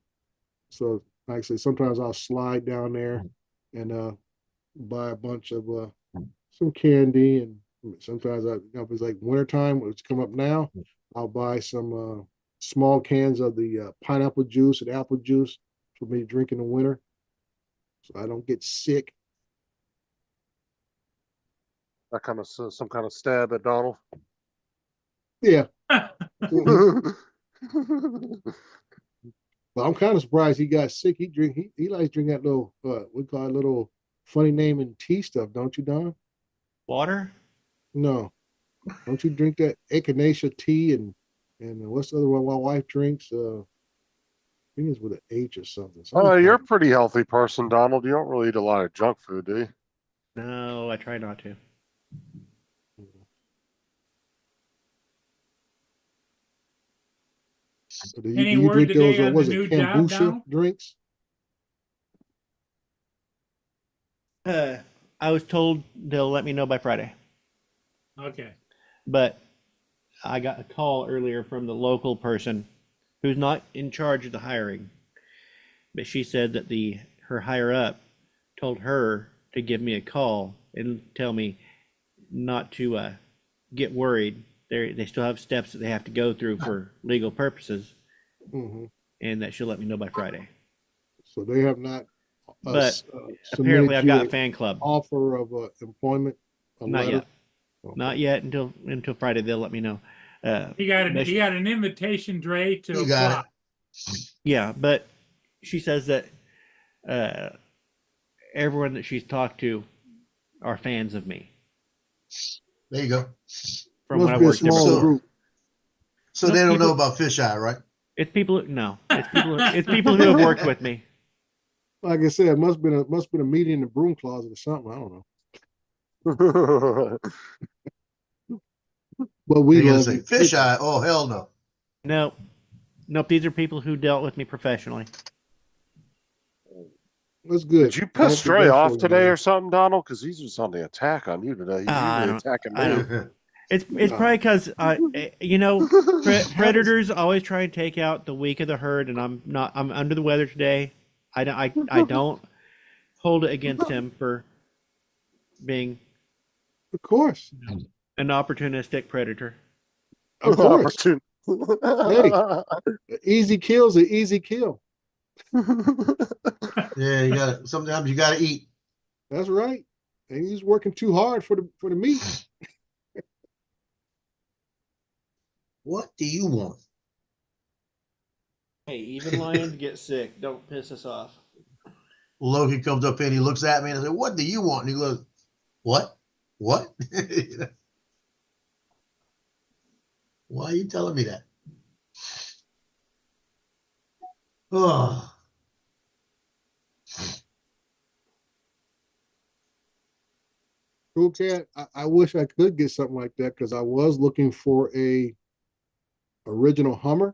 So, like I said, sometimes I'll slide down there and buy a bunch of some candy, and sometimes if it's like wintertime, it's come up now, I'll buy some small cans of the pineapple juice and apple juice for me to drink in the winter, so I don't get sick. That kind of some kind of stab at Donald. Yeah, but I'm kind of surprised he got sick. He likes drinking that little we call it little funny name and tea stuff, don't you, Don? Water? No, don't you drink that echinacea tea and what's the other one my wife drinks? I think it's with an H or something. Oh, you're a pretty healthy person, Donald. You don't really eat a lot of junk food, do you? No, I try not to. Do you, Any do you word drink those? today on Was the it new job, kombucha Donald? drinks? I was told they'll let me know by Friday, Okay. but I got a call earlier from the local person who's not in charge of the hiring, but she said that her higher up told her to give me a call and tell me not to get worried. They still have steps that they have to go through for legal purposes, Mm-hmm. and that she'll let me know by Friday. So they have not. But submitted apparently, I've you got a an fan club. offer of employment. A Not letter? yet. Okay. Not yet until Friday. They'll let me know. He got But he got an invitation, Dre, to You got apply. yeah, but she says that everyone that she's talked to are fans of me There you go. from Must when I be a worked there small before. group. So No, they don't people- know about fisheye, right? It's people. No, it's people who have worked with me. Like I said, it must have been a meeting in the broom closet or something. I don't know. But we They're gonna love say you. fisheye. Oh hell no. Nope. These are people who dealt with me professionally. That's good. Did you I hope piss it Stray goes off for you, today man. or something, Donald? Because he's just on the attack on you today. He's I usually don't- attacking I me. don't- It's probably because predators always try and take out the weak of the herd, and I'm under the weather today. I don't hold it against him for being Of course. an opportunistic predator. Of course. Opportune- An easy kill's an easy kill. Yeah, you got sometimes you gotta eat. That's right. And he's working too hard for the meat. What do you want? Hey, even lions get sick. Don't piss us off. Logan comes up and he looks at me and I said, "What do you want?" And he goes, "What? What?" Why are you telling me that? Oh. Cool cat. I wish I could get something like that because I was looking for a original Hummer,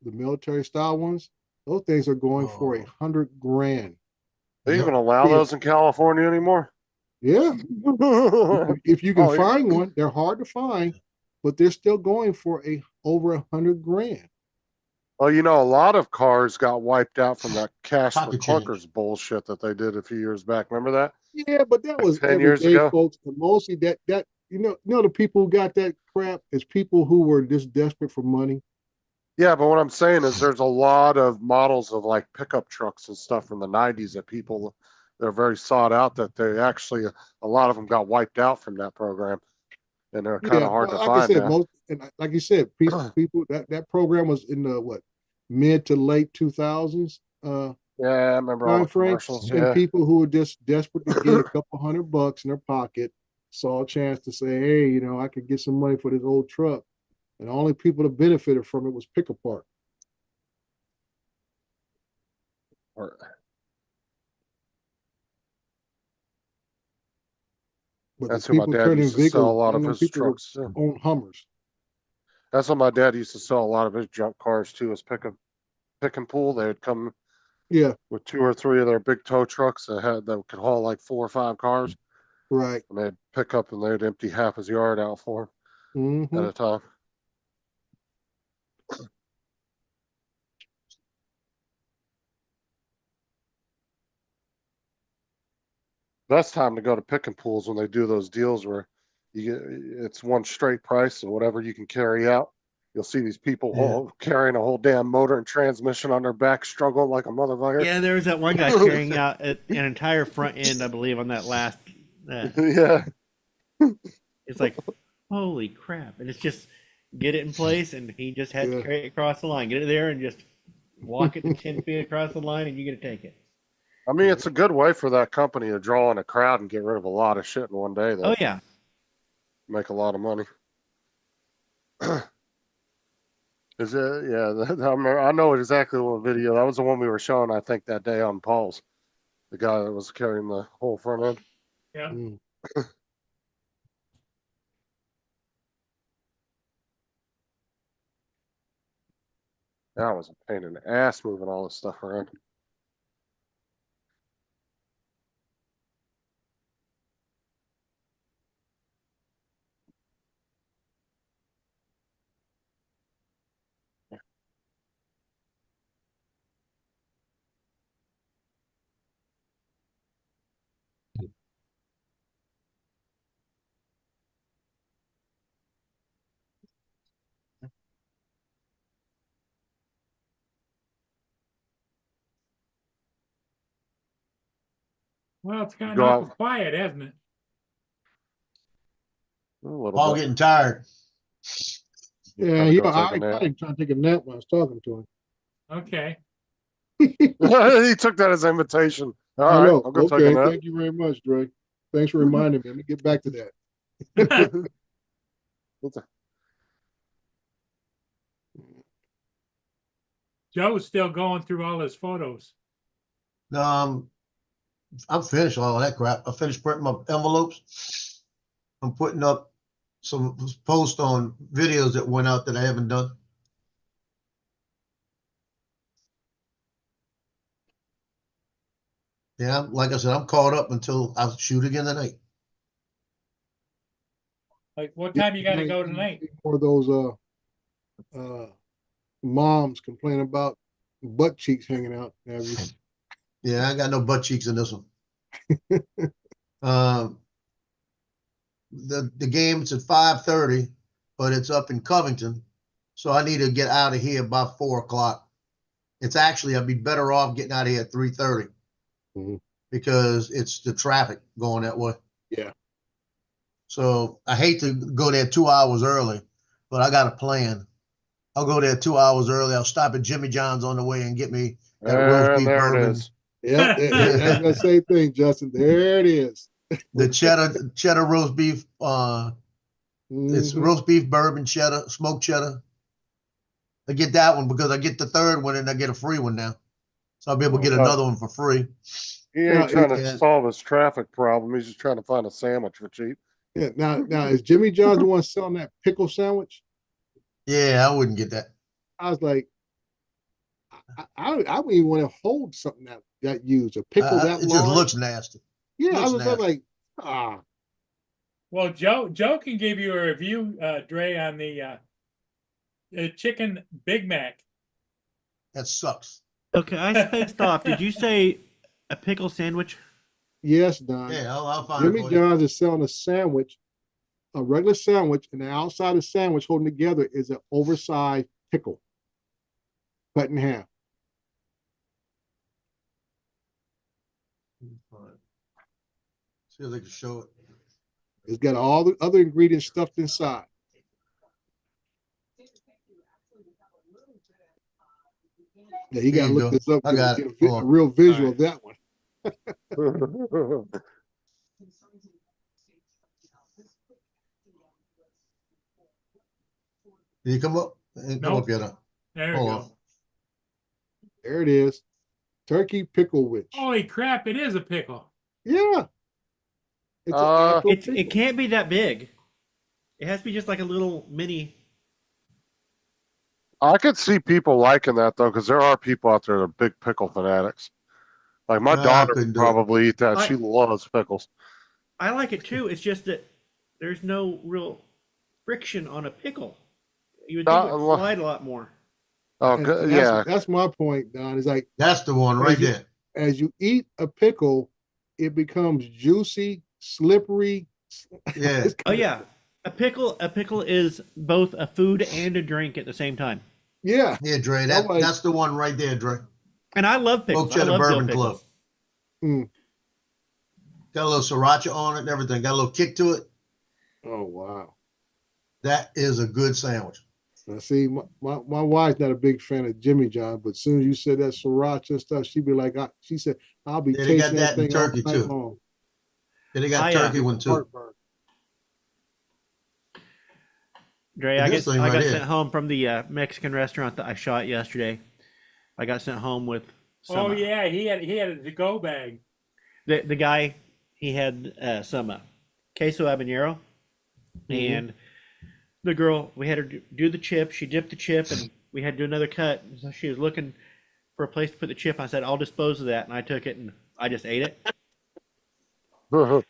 the military style ones. Those things are going for $100,000. They even allow those in California anymore? Yeah. If you can Oh, yeah. find one, they're hard to find, but they're still going for over $100,000. Well, you know, a lot of cars got wiped out from that cash for Pocket change. clunkers bullshit that they did a few years back. Remember that? Yeah, but that was 10 years everyday ago? folks. And mostly that the people who got that crap is people who were just desperate for money. Yeah, but what I'm saying is there's a lot of models of like pickup trucks and stuff from the 90s that they're very sought out that they actually, a lot of them got wiped out from that program. and they're kind Yeah, of hard well, to like I find said, now. like you said, people that program was in the what mid to late 2000s Yeah, I remember all time the frame, commercials. and Yeah, people who were just desperate to get a couple $100 in their pocket saw a chance to say, hey, you know, I could get some money for this old truck, and the only people that benefited from it was pick apart. Or- But the that's who my people dad turning used to sell a vehicles, lot you of know, his people trucks. To. who own Hummers. That's what my dad used to sell a lot of his junk cars too. Was pick and pull. They'd come Yeah, with 2 or 3 of their big tow trucks that could haul like 4 or 5 cars, right. and they'd pick up and they'd empty half his yard out for him Hmm. at a time. Best time to go to pick and pulls when they do those deals where it's one straight price and whatever you can carry out. You'll see these people carrying a whole damn motor and transmission on their back, struggling like a motherfucker. Yeah, there was that one guy carrying out an entire front end, I believe, on that last. Yeah. It's like, holy crap! And it's just get it in place, and he just had to carry it across the line, get it there, and just walk it the 10 feet across the line, and you get to take it. I mean, it's a good way for that company to draw in a crowd and get rid of a lot of shit in one day. Though. Oh yeah, Make a lot of money. Is it? Yeah, I know exactly what video. That was the one we were showing, I think, that day on Paul's. The guy that was carrying the whole front end. Yeah. That was a pain in the ass moving all this stuff around. Well, it's gotten Go awful out quiet, hasn't it? a little All bit. getting tired. Yeah, Time to you go know, take a nap. I trying to take a nap when I was talking to him. Okay. He took that as an invitation. All I right, know. I'll go take a Okay, nap. thank you very much, Dre. Thanks for reminding me. Let me get back to that. Joe's still going through all his photos. I'm finished all that crap. I finished printing my envelopes. I'm putting up some posts on videos that went out that I haven't done. Yeah, like I said, I'm caught up until I shoot again tonight. Like, what time you got to go tonight? One of those moms complain about butt cheeks hanging out. Have you? Yeah, I ain't got no butt cheeks in this one. The game's at 5:30, but it's up in Covington, so I need to get out of here by 4 o'clock. It's actually I'd be better off getting out of here at 3:30 because it's the traffic going that way. Yeah. So I hate to go there 2 hours early, but I got a plan. I'll go there 2 hours early. I'll stop at Jimmy John's on the way and get me that roast beef there bourbon. it is. Yeah, that's the same thing, Justin. There it is. The cheddar roast beef. It's roast beef, bourbon, cheddar, smoked cheddar. I get that one because I get the third one and I get a free one now. So I'll be able to get another one for free. He ain't trying to Yeah. solve his traffic problem. He's just trying to find a sandwich for cheap. Yeah. Now is Jimmy John's the one selling that pickle sandwich? Yeah, I wouldn't get that. I was like, I wouldn't even want to hold something that used a pickle that it large. just looks nasty. Yeah, I was nasty. like, Well, Joe can give you a review, Dre, on the chicken Big Mac. That sucks. Okay, I spaced off. Did you say a pickle sandwich? Yes, Don. Yeah, I'll find Jimmy it for you. John's is selling a sandwich, a regular sandwich, and the outside of the sandwich holding together is an oversized pickle, cut in half. See if they can show it. It's got all the other ingredients stuffed inside. Yeah, you There gotta you look go. this up. I to got get it. a Hold on. real visual All of that one. Did you come up? It didn't come Nope. up yet. Huh? There we Hold go. on. There it is. Turkey pickle witch. Holy crap! It is a pickle. Yeah. It's an actual It pickle. can't be that big. It has to be just like a little mini. I could see people liking that though, because there are people out there that are big pickle fanatics. Like my I daughter couldn't would do it. probably eat that. I- She loves pickles. I like it too. It's just that there's no real friction on a pickle. You would think it would Well- slide a lot more. Oh, And good. that's, Yeah. that's my point, Don. Is like That's the one right As you- there. as you eat a pickle, it becomes juicy, slippery. Yeah. Oh yeah, a pickle is both a food and a drink at the same time. Yeah. Yeah, Dre. Nobody- That's the one right there, Dre. And I love pickles. Smoked I Cheddar love dill Bourbon pickles. Club. Got a little sriracha on it and everything. Got a little kick to it. Oh wow. That is a good sandwich. Now see, my wife's not a big fan of Jimmy John, but as soon as you said that sriracha and stuff, she'd be like, she said, I'll be Yeah, they got tasting that in thing all turkey, night too. long. And they got I, turkey one too. Heartburn. Dre, And I this got thing right here. sent home from the Mexican restaurant that I shot yesterday. I got sent home with some. Oh yeah, he had a to-go bag. The guy, he had some queso habanero, and the girl, we had her do the chip. She dipped the chip, and we had to do another cut. So she was looking for a place to put the chip. I said, I'll dispose of that, and I took it and I just ate it.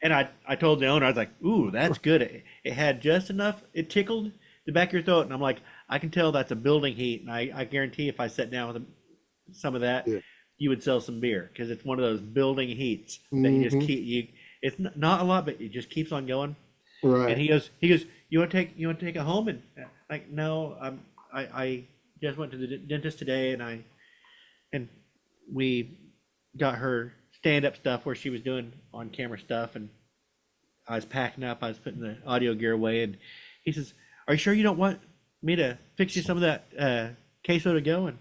And I told the owner, I was like, ooh, that's good. It had just enough. It tickled the back of your throat, and I'm like, I can tell that's a building heat, and I guarantee if I sat down with some of that, Yeah. you would sell some beer because it's one of those building heats that you just keep. It's not a lot, but it just keeps on going. Right. And he goes, you want to take it home? And like, no, I just went to the dentist today, and we got her stand-up stuff where she was doing on-camera stuff, and I was packing up. I was putting the audio gear away, and he says, "Are you sure you don't want me to fix you some of that queso to go?" And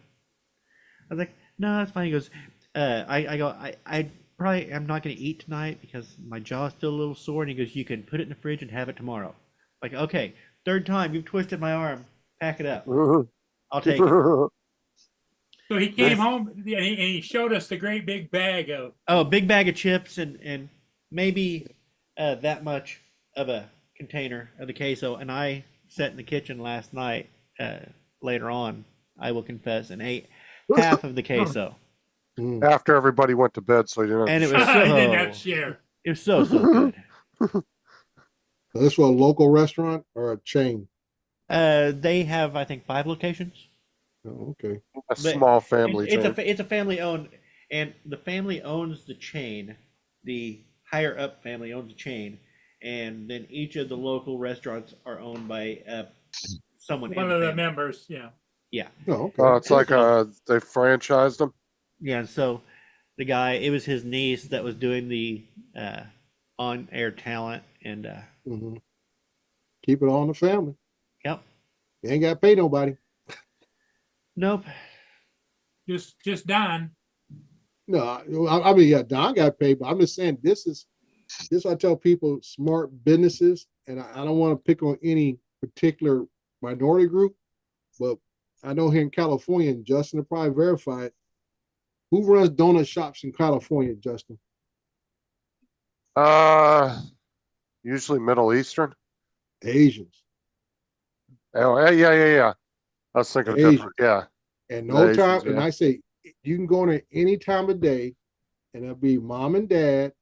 I was like, "No, that's fine." He goes, I probably am not going to eat tonight because my jaw's still a little sore." And he goes, "You can put it in the fridge and have it tomorrow." Like, okay, third time you've twisted my arm. Pack it up. I'll take it. So he came home and he showed us the great big bag of. Oh, a big bag of chips and maybe that much of a container of the queso. And I sat in the kitchen last night, later on, I will confess, and ate half of the queso. After everybody went to bed, so you didn't. And it was I didn't have to so, share. it was so good. So this was a local restaurant or a chain? They have, I think, 5 locations. Oh, okay. a small family It's chain. it's a family owned, and the family owns the chain. The higher up family owns the chain, and then each of the local restaurants are owned by someone. in One the of the family. members, yeah. Yeah, Oh, okay. It's like they franchised them. yeah. And so the guy, it was his niece that was doing the on-air talent, and Mhm. Keep it all in the family. yep, You ain't got to pay nobody. nope. Just Don. No, I mean, yeah, Don got paid, but I'm just saying this I tell people, smart businesses, and I don't want to pick on any particular minority group, but I know here in California, and Justin will probably verify it. Who runs donut shops in California, Justin? Usually Middle Eastern. Asians. Oh, yeah. I was thinking Asian. different. Yeah. And no Asians, time, and yeah. I say you can go in there any time of day, and it'll be mom and dad,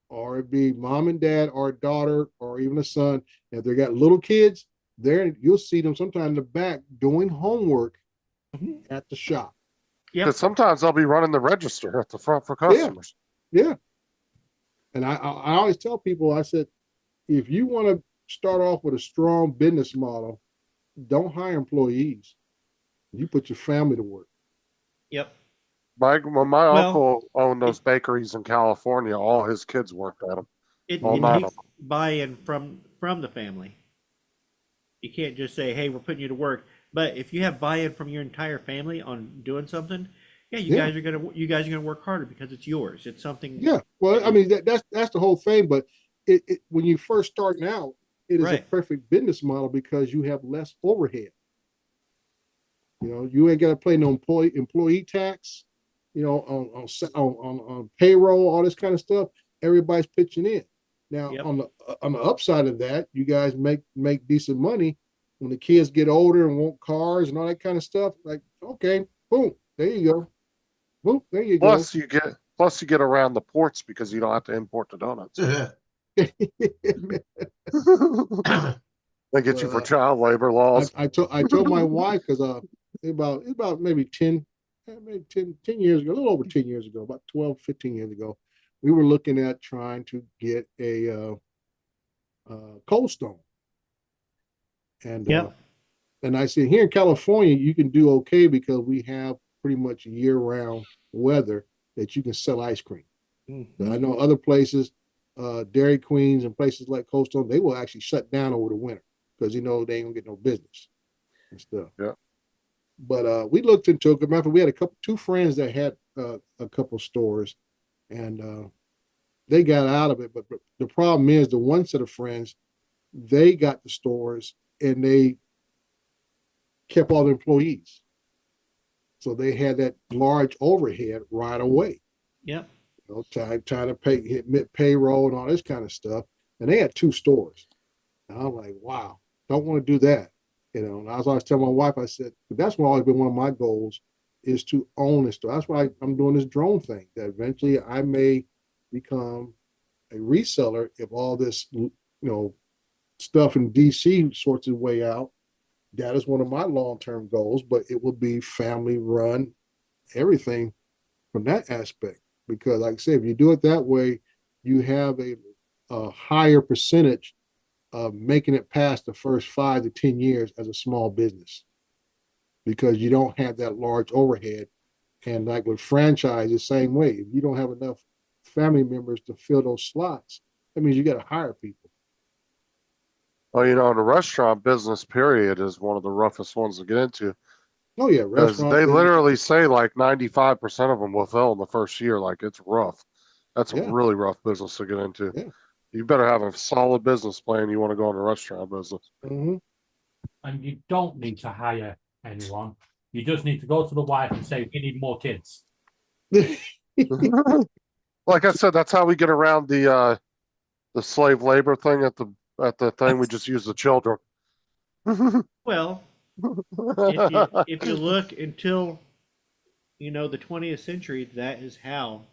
or it'd be mom and dad, or a daughter, or even a son. And if they got little kids, there you'll see them sometime in the back doing homework at the shop. Yep. Because sometimes I'll be running the register at the front for customers. Yeah. And I always tell people, I said, if you want to start off with a strong business model, don't hire employees. You put your family to work. Yep. When my Well- uncle owned those bakeries in California, all his kids worked at them. it 9 takes buy-in from the family. You can't just say, "Hey, we're putting you to work." But if you have buy-in from your entire family on doing something, yeah, Yeah. you guys are gonna work harder because it's yours. It's something. Yeah. Well, I mean, that's the whole thing. But when you first starting out, it is a Right. perfect business model because you have less overhead. You know, you ain't got to pay no employee tax. You know, on payroll, all this kind of stuff. Everybody's pitching in. Now, Yep. on the upside of that, you guys make decent money when the kids get older and want cars and all that kind of stuff. Like, okay, boom, there you go. Boom, there you go. Plus you get around the ports because you don't have to import the donuts. They get you for Well, child labor laws. I told my wife because about maybe 10 years ago, a little over 10 years ago, about 12, 15 years ago, we were looking at trying to get a Cold Stone. And Yep. and I said, here in California, you can do okay because we have pretty much year-round weather that you can sell ice cream. Mhm. I know other places, Dairy Queens and places like Cold Stone, they will actually shut down over the winter because they ain't gonna get no business and stuff. Yeah. But we looked into it. Matter of fact, we had two friends that had a couple stores, and they got out of it. But the problem is, the one set of friends, they got the stores and they kept all the employees, so they had that large overhead right away. Yep. You know, trying to pay payroll and all this kind of stuff, and they had two stores. And I'm like, wow, don't want to do that. You know, and I was always telling my wife, I said, that's always been one of my goals is to own a store. That's why I'm doing this drone thing, that eventually I may become a reseller if all this, stuff in DC sorts its way out. That is one of my long-term goals, but it will be family run, everything from that aspect. Because like I said, if you do it that way, you have a higher percentage of making it past the first 5 to 10 years as a small business because you don't have that large overhead. And like with franchise, the same way. If you don't have enough family members to fill those slots, that means you got to hire people. Well, the restaurant business period is one of the roughest ones to get into Oh yeah, because restaurant they business. literally say like 95% of them will fail in the first year. Like it's rough. That's a Yeah. really rough business to get into. Yeah. You better have a solid business plan. You want to go into restaurant business. Mm-hmm. And you don't need to hire anyone. You just need to go to the wife and say, we need more kids. Like I said, that's how we get around the slave labor thing at the thing. We just use the children. Well, if you look until the 20th century, that is how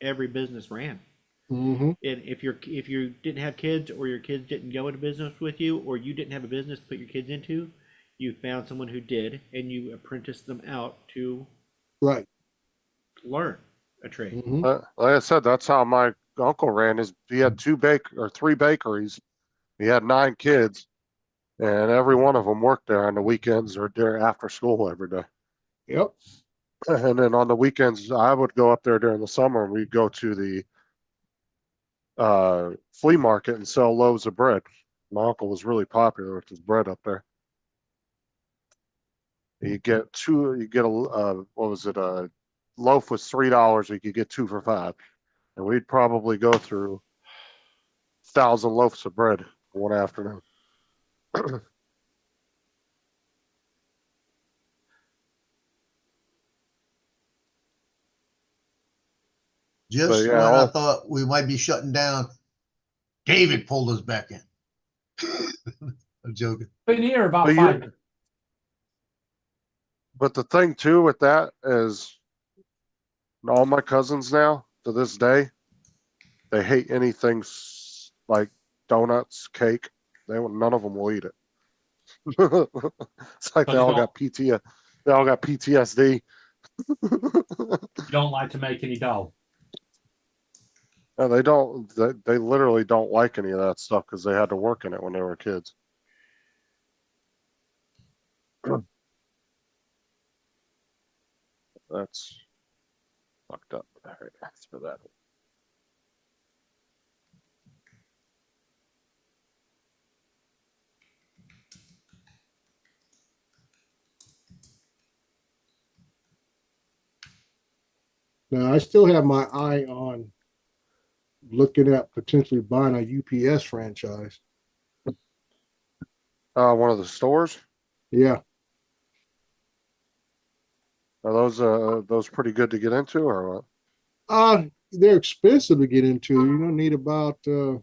every business ran. Mm-hmm. And if you didn't have kids, or your kids didn't go into business with you, or you didn't have a business to put your kids into, you found someone who did, and you apprenticed them out to Right. learn a trade. Mm-hmm. Like I said, that's how my uncle ran. He had 3 bakeries. He had 9 kids, and every one of them worked there on the weekends or during after school every day. Yep. And then on the weekends, I would go up there during the summer, and we'd go to the flea market and sell loaves of bread. My uncle was really popular with his bread up there. You get what was it? A loaf was $3. You could get 2 for $5, and we'd probably go through 1,000 loaves of bread one afternoon. Just yeah, when I thought we might be shutting down, David pulled us back in. I'm joking. Been here about But 5 years. But the thing too with that is all my cousins now to this day, they hate anything like donuts, cake. None of them will eat it. It's like they all got PTSD. You don't like to make any dough. No, they don't. They literally don't like any of that stuff because they had to work in it when they were kids. That's fucked up. All right, that's for that. Now, I still have my eye on looking at potentially buying a UPS franchise. One of the stores. Yeah. Are those pretty good to get into or what? They're expensive to get into. You don't need about I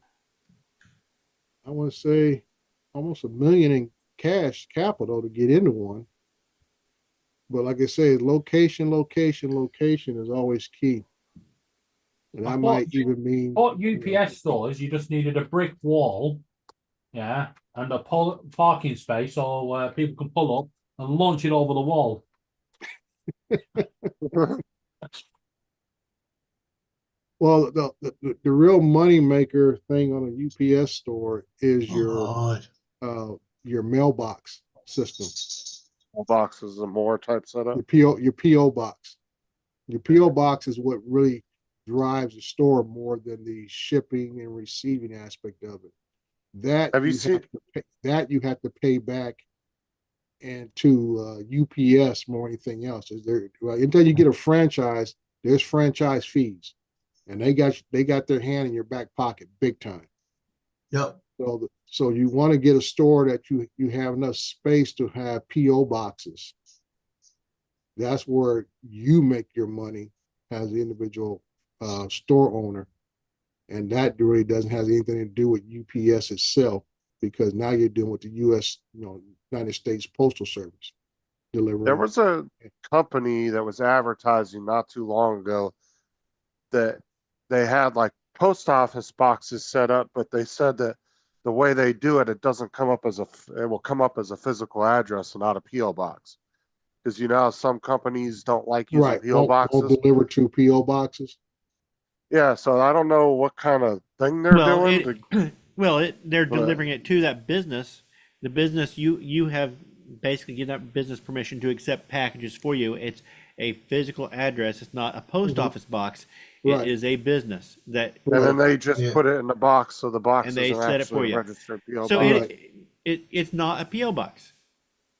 want to say almost $1 million in cash capital to get into one. But like I say, location is always key. And I that thought- might even mean What UPS stores, you just needed a brick wall, yeah, and a parking space so people can pull up and launch it over the wall. well, the real money maker thing on a UPS store is your mailbox system. Boxes and more type setup. Your PO box. Your PO box is what really drives the store more than the shipping and receiving aspect of it. That Have you seen that you have to pay back and to UPS more than anything else. Is there until you get a franchise, there's franchise fees, and they got their hand in your back pocket big time. Yep. So you want to get a store that you have enough space to have PO boxes. That's where you make your money as the individual store owner, and that really doesn't have anything to do with UPS itself, because now you're dealing with the U.S. United States Postal Service delivering. There was a company that was advertising not too long ago that they had like post office boxes set up, but they said that the way they do it, it will come up as a physical address and not a PO box. Because some companies don't like using PO boxes. Don't deliver to PO boxes. Yeah, so I don't know what kind of thing they're doing. They're delivering it to that business. The business you have basically given that business permission to accept packages for you. It's a physical address. It's not a post office box. It is a business that. And then they just put it in the box, so the box and they isn't set it for actually you. registered PO So box. it's not a PO box.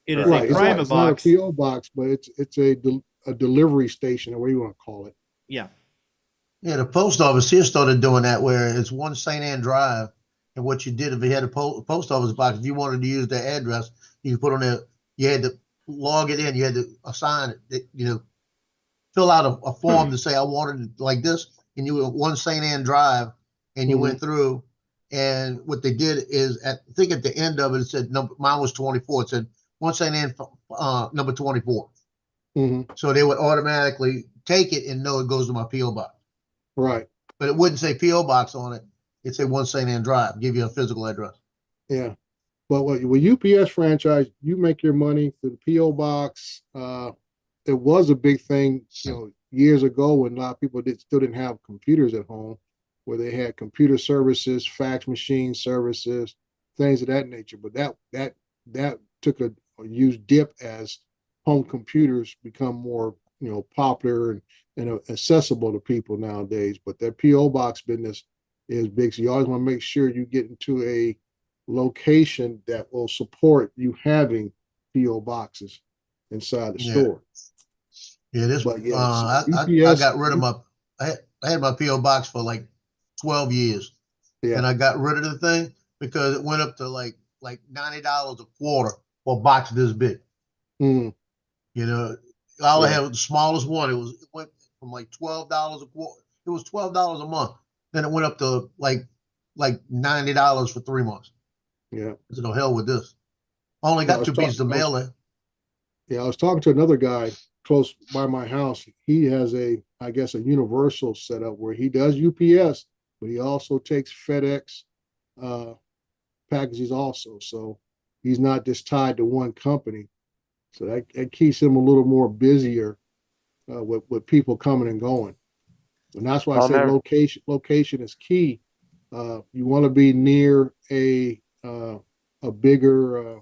It is Right. a private It's not box. a PO box, but it's a delivery station, or what do you want to call it? Yeah. Yeah, the post office here started doing that, where it's 1 St. Anne Drive, and what you did if you had a post office box, if you wanted to use their address, you put on there. You had to log it in. You had to assign it. Fill out a form to say I wanted it like this, and you were 1 St. Anne Drive, and you went through. And what they did is, I think at the end of it, it said mine was 24. It said 1 St. Anne number 24. So they would automatically take it and know it goes to my PO box. Right. But it wouldn't say PO box on it. It'd say 1 St. Anne Drive, give you a physical address. Yeah. But with UPS franchise, you make your money through the PO box. It was a big thing, years ago, when a lot of people still didn't have computers at home, where they had computer services, fax machine services, things of that nature. But that took a huge dip as home computers become more popular and accessible to people nowadays. But that PO box business is big, so you always want to make sure you get into a location that will support you having PO boxes inside the store. Yeah, this. But I got rid of my. I had my PO box for like 12 years, and I got rid of the thing because it went up to like $90 a quarter for a box this big. I have the smallest one. It went from like $12 a quarter. It was $12 a month. Then it went up to like $90 for 3 months. Yeah. So no hell with this. I only got 2 pieces of mail there. Yeah, I was talking to another guy close by my house. He has a universal setup where he does UPS, but he also takes FedEx packages also. So he's not just tied to one company. So that keeps him a little more busier with people coming and going. And that's why I say location is key. You want to be near a bigger,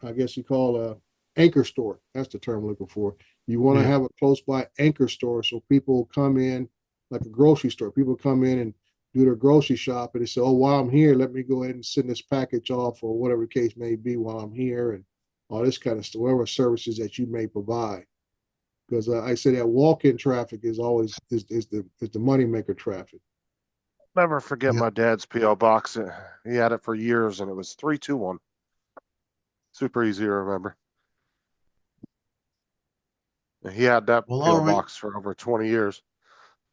I guess you call a anchor store. That's the term I'm looking for. You want to have a close by anchor store, so people come in, like a grocery store. People come in and do their grocery shop, and they say, "Oh, while I'm here, let me go ahead and send this package off," or whatever the case may be while I'm here, and all this kind of stuff, whatever services that you may provide. Because I say that walk-in traffic is always is the moneymaker traffic. Never forget Yeah. my dad's P.O. box. He had it for years, and it was 321. Super easy to remember. And he had that Well, P.O. all right. box for over 20 years.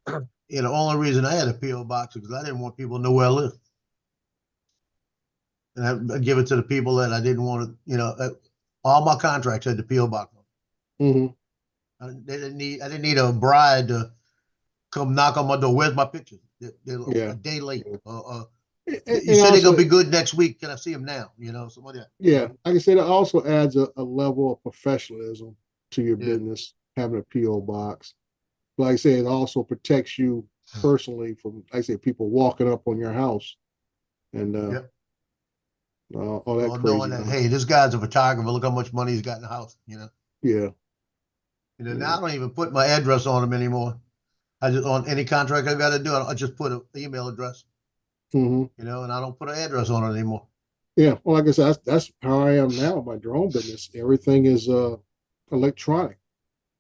Yeah, the only reason I had a PO box is because I didn't want people to know where I lived, and I give it to the people that I didn't want to. You know, all my contracts had the PO box. Mm-hmm. I didn't need a bride to come knock on my door. Where's my picture? They're Yeah. a day late. And You said also, they're gonna be good next week. Can I see them now? You know, something like that. yeah, like I said, it also adds a level of professionalism to your Yeah. business, having a PO box. Like I say, it also protects you personally from, like I say, people walking up on your house and Yep. all that Or crazy. knowing that, hey, this guy's a photographer. Look how much money he's got in the house. You know. Yeah. You know, now I don't even put my address on them anymore. I just on any contract I got to do, I just put an email address. Mm-hmm. You know, and I don't put an address on it anymore. Yeah. Well, like I said, that's how I am now with my drone business. Everything is electronic,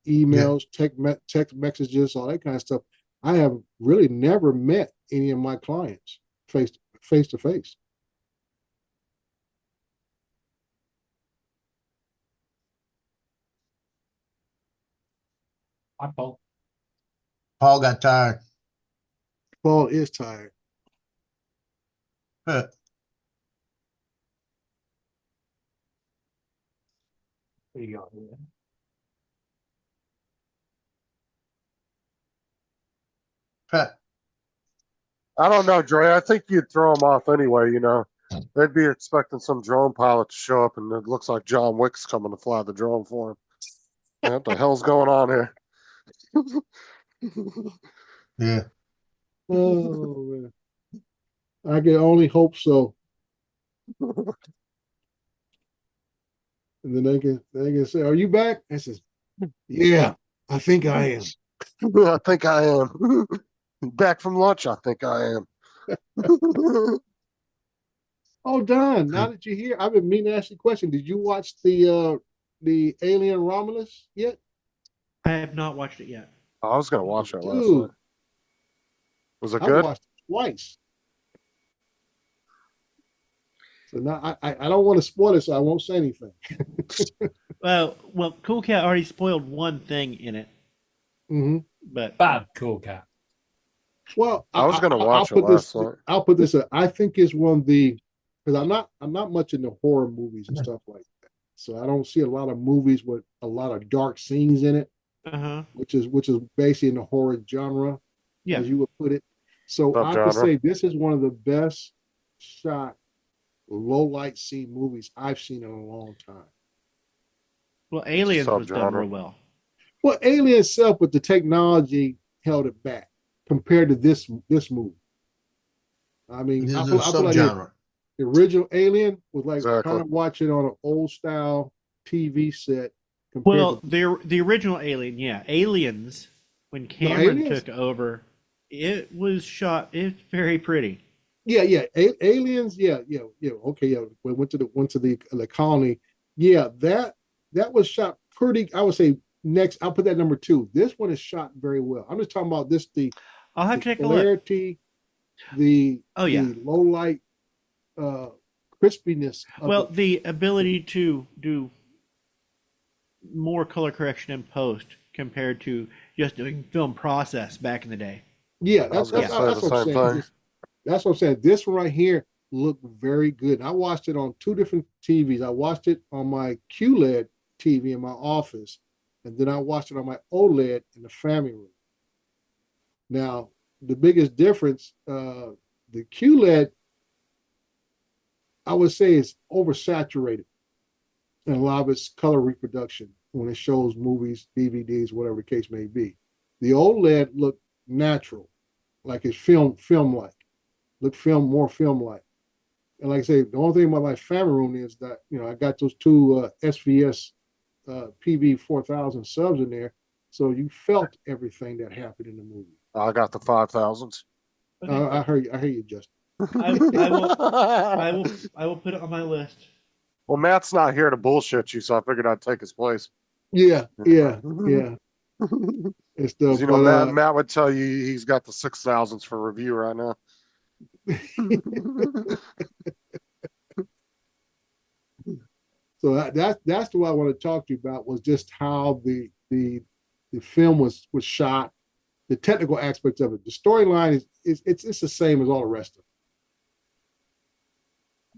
emails, text messages, all that kind of stuff. I have really never met any of my clients face to face. I Paul. Paul got tired. Paul is tired. Huh. There you go. Huh. I don't know, Dre. I think you'd throw them off anyway. You know, they'd be expecting some drone pilot to show up, and it looks like John Wick's coming to fly the drone for him. What the hell's going on here? Yeah. Oh man. I can only hope so. And then they can say, "Are you back?" I says, "Yeah, I think I am." I think I am. Back from lunch, I think I am. Oh, Don, now that you're here, I've been meaning to ask you a question. Did you watch the Alien Romulus yet? I have not watched it yet. I was gonna watch that last Dude, night. Was it I good? watched it twice. So now I don't want to spoil it, so I won't say anything. Well, Cool Cat already spoiled one thing in it, Mm-hmm. but Bad Cool Cat. Well, I was gonna watch it last night. I'll put this. I think it's one of the, because I'm not much into horror movies and stuff like that. So I don't see a lot of movies with a lot of dark scenes in it, which is basically in the horror genre, yeah, as you would put it. So I have to Subgenre. say this is one of the best shot low light scene movies I've seen in a long time. well, Aliens was done Subgenre. real well. Well, Alien itself, but the technology held it back compared to this movie. I mean, This I is feel, a I feel like subgenre. the original Alien was like Exactly. kind of watching on an old style TV set. Compared Well, to, the original Alien, yeah, Aliens, when Cameron Aliens? took over, it was shot. It's very pretty. yeah, Aliens, yeah, okay, yeah. We went to the colony. Yeah, that was shot pretty. I would say next. I'll put that number 2. This one is shot very well. I'm just talking about this I'll have to the take a look. clarity, the yeah. low light crispiness. Of Well, it. the ability to do more color correction in post compared to just doing film process back in the day. Yeah, I was that's gonna say the what I'm same saying. thing. That's what I'm saying. This one right here looked very good. And I watched it on 2 different TVs. I watched it on my QLED TV in my office, and then I watched it on my OLED in the family room. Now, the biggest difference, the QLED, I would say, is oversaturated in a lot of its color reproduction when it shows movies, DVDs, whatever the case may be. The OLED looked natural, like it's film-like. Look more film-like. And like I say, the only thing about my family room is that, I got those 2 SVS PV 4000 subs in there, so you felt everything that happened in the movie. I got the 5,000s. I heard you, Justin. I will put it on my list. Well, Matt's not here to bullshit you, so I figured I'd take his place. Yeah. and stuff. You know, But, Matt would tell you he's got the 6,000s for review right now. so that's the what I want to talk to you about, was just how the film was shot, the technical aspects of it. The storyline is it's the same as all the rest of it.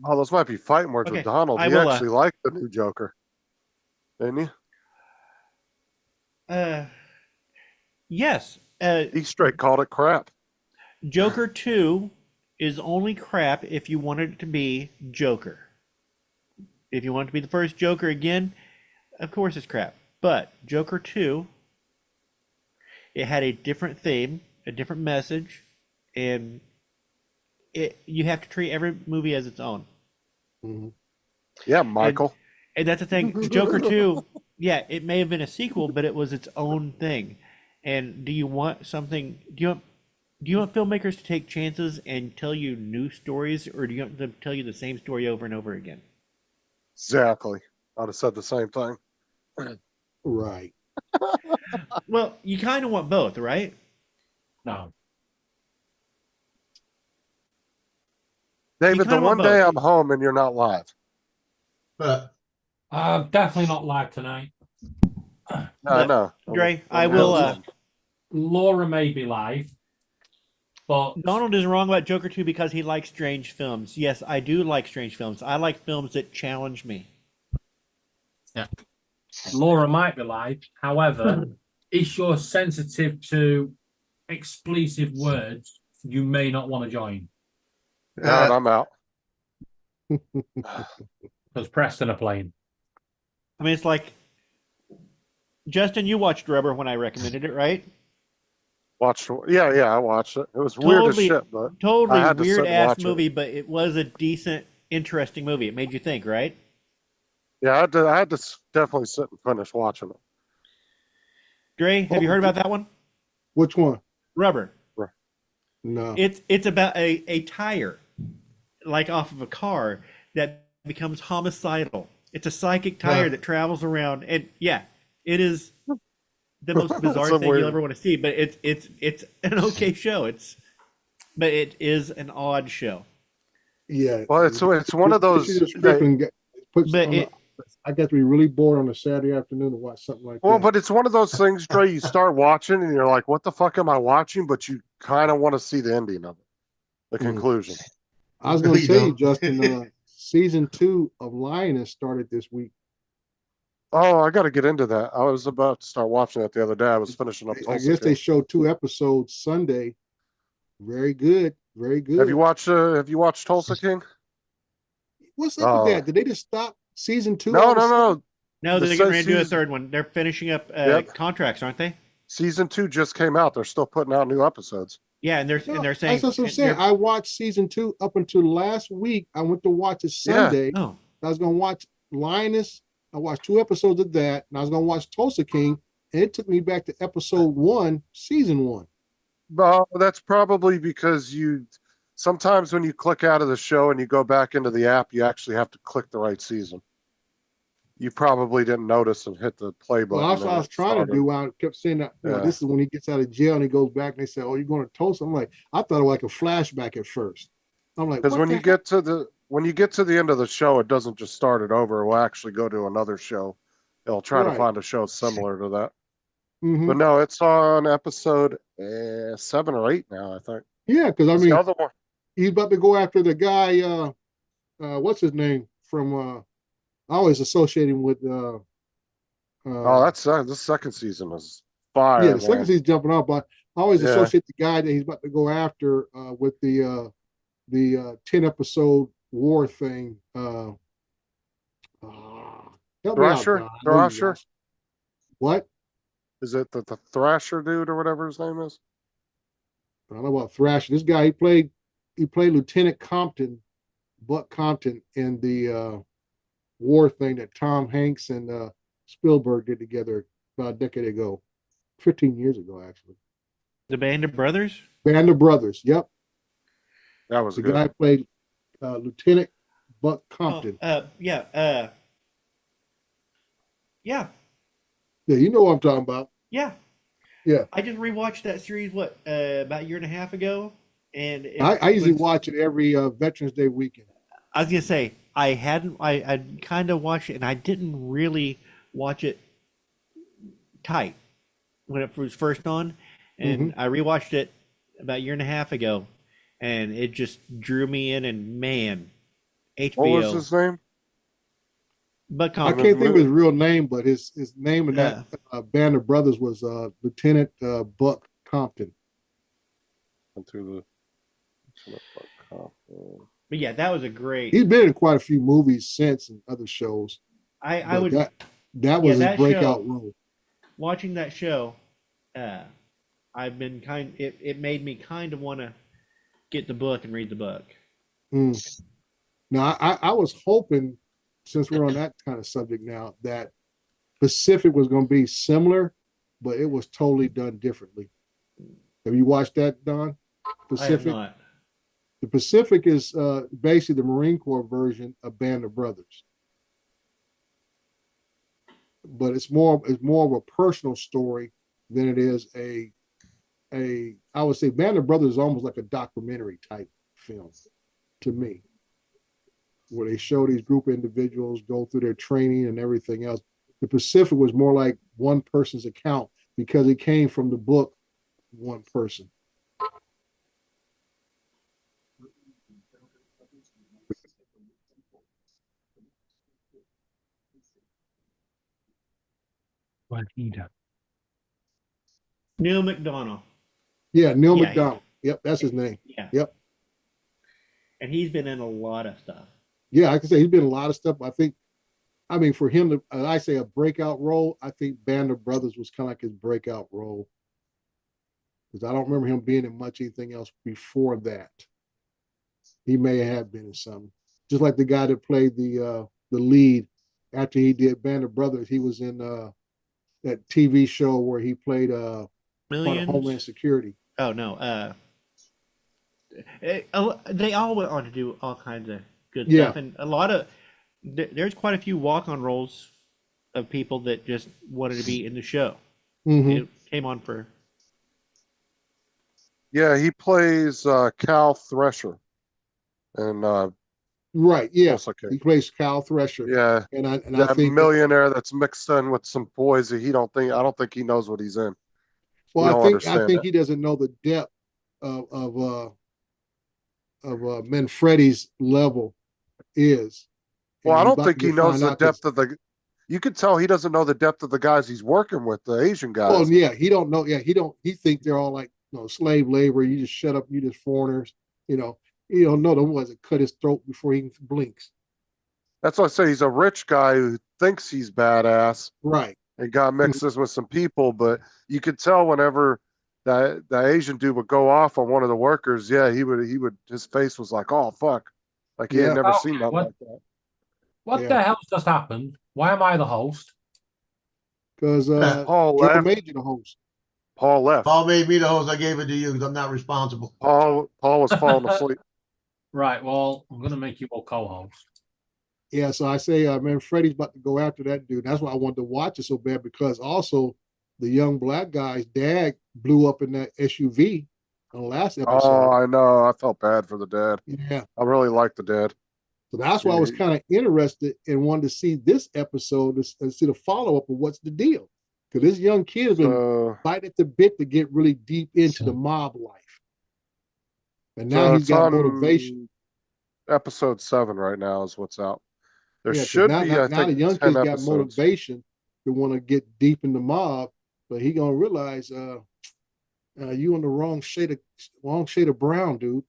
Oh, those might be fighting words Okay, with Donald. I He will, actually liked the new Joker, didn't he? Yes. He straight called it crap. Joker 2 is only crap if you wanted it to be Joker. If you want it to be the first Joker again, of course it's crap. But Joker 2, it had a different theme, a different message, and you have to treat every movie as its own. Mm-hmm. Yeah, Michael. And that's the thing. Joker 2, yeah, it may have been a sequel, but it was its own thing. And do you want something? Do you want filmmakers to take chances and tell you new stories, or do you want them to tell you the same story over and over again? Exactly. I'd have said the same thing. Right. Well, you kind of want both, right? No. David, the kinda one want day both. I'm home and you're not live. Definitely not live tonight. I know. Dre, I will. Laura may be live, but Donald is wrong about Joker 2 because he likes strange films. Yes, I do like strange films. I like films that challenge me. yeah, Laura might be live. However, if you're sensitive to expletive words, you may not want to join God, I'm out. because Preston are playing. I mean, it's like, Justin, you watched Rubber when I recommended it, right? Yeah, I watched it. It was weird as shit, but I Totally had to sit weird and ass watch it. movie, but it was a decent, interesting movie. It made you think, right? Yeah, I had to definitely sit and finish watching it. Dre, have you heard about that one? Which one? Rubber. No. It's about a tire, like off of a car, that becomes homicidal. It's a psychic tire that travels around, and yeah, it is the most bizarre So thing weird. you'll ever want to see. But it's an okay show. But it is an odd show. Yeah. Well, it's one of those. I got to be really bored on a Saturday afternoon to watch something like Well, that. but it's one of those things, Dre, you start watching and you're like, what the fuck am I watching? But you kind of want to see the ending of it, the conclusion. I was going to tell you, Justin, season 2 of Lioness started this week. Oh, I got to get into that. I was about to start watching that the other day. I was finishing up. I guess they showed 2 episodes Sunday. Very good. Very good. Have you watched Tulsa King? What's up with that? Did they just stop season 2? No. No, they're getting ready to do a third one. They're finishing up contracts, aren't they? Season 2 just came out. They're still putting out new episodes. Yeah, and they're saying that's what I'm saying. I watched season 2 up until last week. I went to watch it Sunday. Yeah. Oh. I was going to watch Lioness. I watched 2 episodes of that, and I was going to watch Tulsa King, and it took me back to episode 1, season 1. Well, that's probably because sometimes when you click out of the show and you go back into the app, you actually have to click the right season. You probably didn't notice and hit the play button. Well, that's what I was trying to do. I kept saying that this is when he gets out of jail and he goes back and they say, "Oh, you're going to Tulsa." I'm like, I thought it was like a flashback at first. I'm like, because when you get to the end of the show, it doesn't just start it over. It will actually go to another show. It'll try to find a show similar to that. Mm-hmm. But no, it's on episode 7 or 8 now, I think. Yeah, because I mean, the other one. He's about to go after the guy. What's his name from? I always associate him with. That's the second season is fire. Yeah, the second season's jumping off, but I always associate the guy that he's about to go after with the 10-episode war thing. Thrasher. What? Is it the Thrasher dude or whatever his name is? I don't know about Thrasher. This guy he played Lieutenant Compton, Buck Compton, in the war thing that Tom Hanks and Spielberg did together about a decade ago, 15 years ago, actually. The Band of Brothers? Band of Brothers, yep. That was the good. guy played Lieutenant Buck Compton. Yeah, you know what I'm talking about. Yeah. I just rewatched that series about a year and a half ago, and I usually was- watch it every Veterans Day weekend. I was gonna say I kind of watched it, and I didn't really watch it tight when it was first on, and I rewatched it about a year and a half ago, and it just drew me in. And man, HBO. What was his name? Bud I Compton. can't think of his real name, but his name in that Band of Brothers was Lieutenant Buck Compton. Into the But yeah, that was a great. He's been in quite a few movies since and other shows. I but would that was that his breakout show- role. watching that show. I've been it made me kind of want to get the book and read the book. Now I was hoping, since we're on that kind of subject now, that Pacific was going to be similar, but it was totally done differently. Have you watched that, Don? I have Pacific. not. The Pacific is basically the Marine Corps version of Band of Brothers, but it's more of a personal story than it is a I would say Band of Brothers is almost like a documentary type film to me, where they show these group of individuals go through their training and everything else. The Pacific was more like one person's account because it came from the book One Person. Neil McDonough. Yeah, Neil Yeah, McDonald. Yep, that's his name. Yeah. Yep. And he's been in a lot of stuff. Yeah, I can say he's been in a lot of stuff. I mean, for him to, I say a breakout role, I think Band of Brothers was kind of like his breakout role. Because I don't remember him being in much anything else before that. He may have been in something. Just like the guy that played the lead after he did Band of Brothers, he was in that TV show where he played part of Millions. Homeland Security. Oh no. They all went on to do all kinds of good Yeah. stuff, and a lot of there's quite a few walk-on roles of people that just wanted to be in the show. Mhm. It came on for Yeah, he plays Cal Thresher, and Right, yeah. Tulsa King. He plays Kyle Thresher. Yeah, And I that think millionaire that's mixed in with some boys that I don't think he knows what he's in. well, We I don't think understand he it. doesn't know the depth of Manfredi's level is. Well, And I you're don't about think to he knows find the out 'cause- depth of the. You could tell he doesn't know the depth of the guys he's working with, the Asian guys. Oh yeah, he don't know. Yeah, he think they're all like slave labor. You just shut up. You just foreigners. You don't know the ones that cut his throat before he even blinks. That's why I say he's a rich guy who thinks he's badass Right. and got mixes with some people, but you could tell whenever that Asian dude would go off on one of the workers, yeah, he would his face was like, oh fuck. Like he Yeah. had never Oh, seen nothing what- like that. What Yeah. the hell's just happened? Why am I the host? Because Paul Joe left. made you the host. Paul left. Paul made me the host. I gave it to you because I'm not responsible. Paul was falling asleep. Right, well, I'm gonna make you all co-host. Yeah, so I say, man, Freddie's about to go after that dude. That's why I wanted to watch it so bad because also the young black guy's dad blew up in that SUV on the last episode. Oh, I know. I felt bad for the dad. Yeah. I really liked the dad. So that's why I was kind of interested and wanted to see this episode and see the follow up of what's the deal. Because this young kid has been biting at the bit to get really deep into the mob life. And now So he's it's got on motivation. Episode 7 right now is what's out. There Yeah, 'cause should now, be, now, I now think, the young 10 kid's got episodes. motivation to want to get deep in the mob, but he gonna realize you on the wrong shade of brown, dude.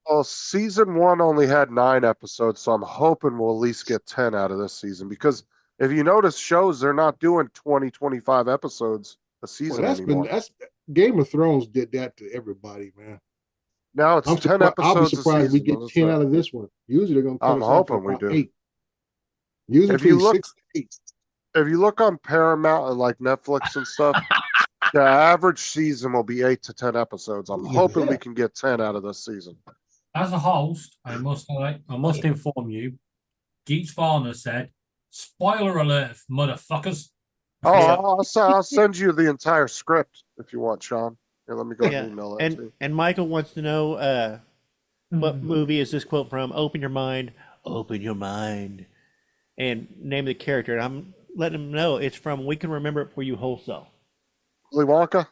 Well, season 1 only had 9 episodes, so I'm hoping we'll at least get 10 out of this season. Because if you notice, shows they're not doing 20, 25 episodes a Well, season anymore. that's Game of Thrones did that to everybody, man. Now it's 10 I'll be episodes a surprised we season. get 10 out of this one. Usually they're gonna cut I'm us off at hoping we about do. 8. Usually If you between look, 6 and 8. if you look on Paramount and like Netflix and stuff, the average season will be 8 to 10 episodes. I'm hoping we can get 10 out of this season. As a host, I must inform you, Geets Farner said, spoiler alert, motherfuckers. Oh, Yeah. I'll send you the entire script if you want, Sean. Here, let me go Yeah, and email that to you. and Michael wants to know what Mm. movie is this quote from? Open your mind, and name the character. And I'm letting him know it's from We Can Remember It For You Wholesale. Willy Wonka?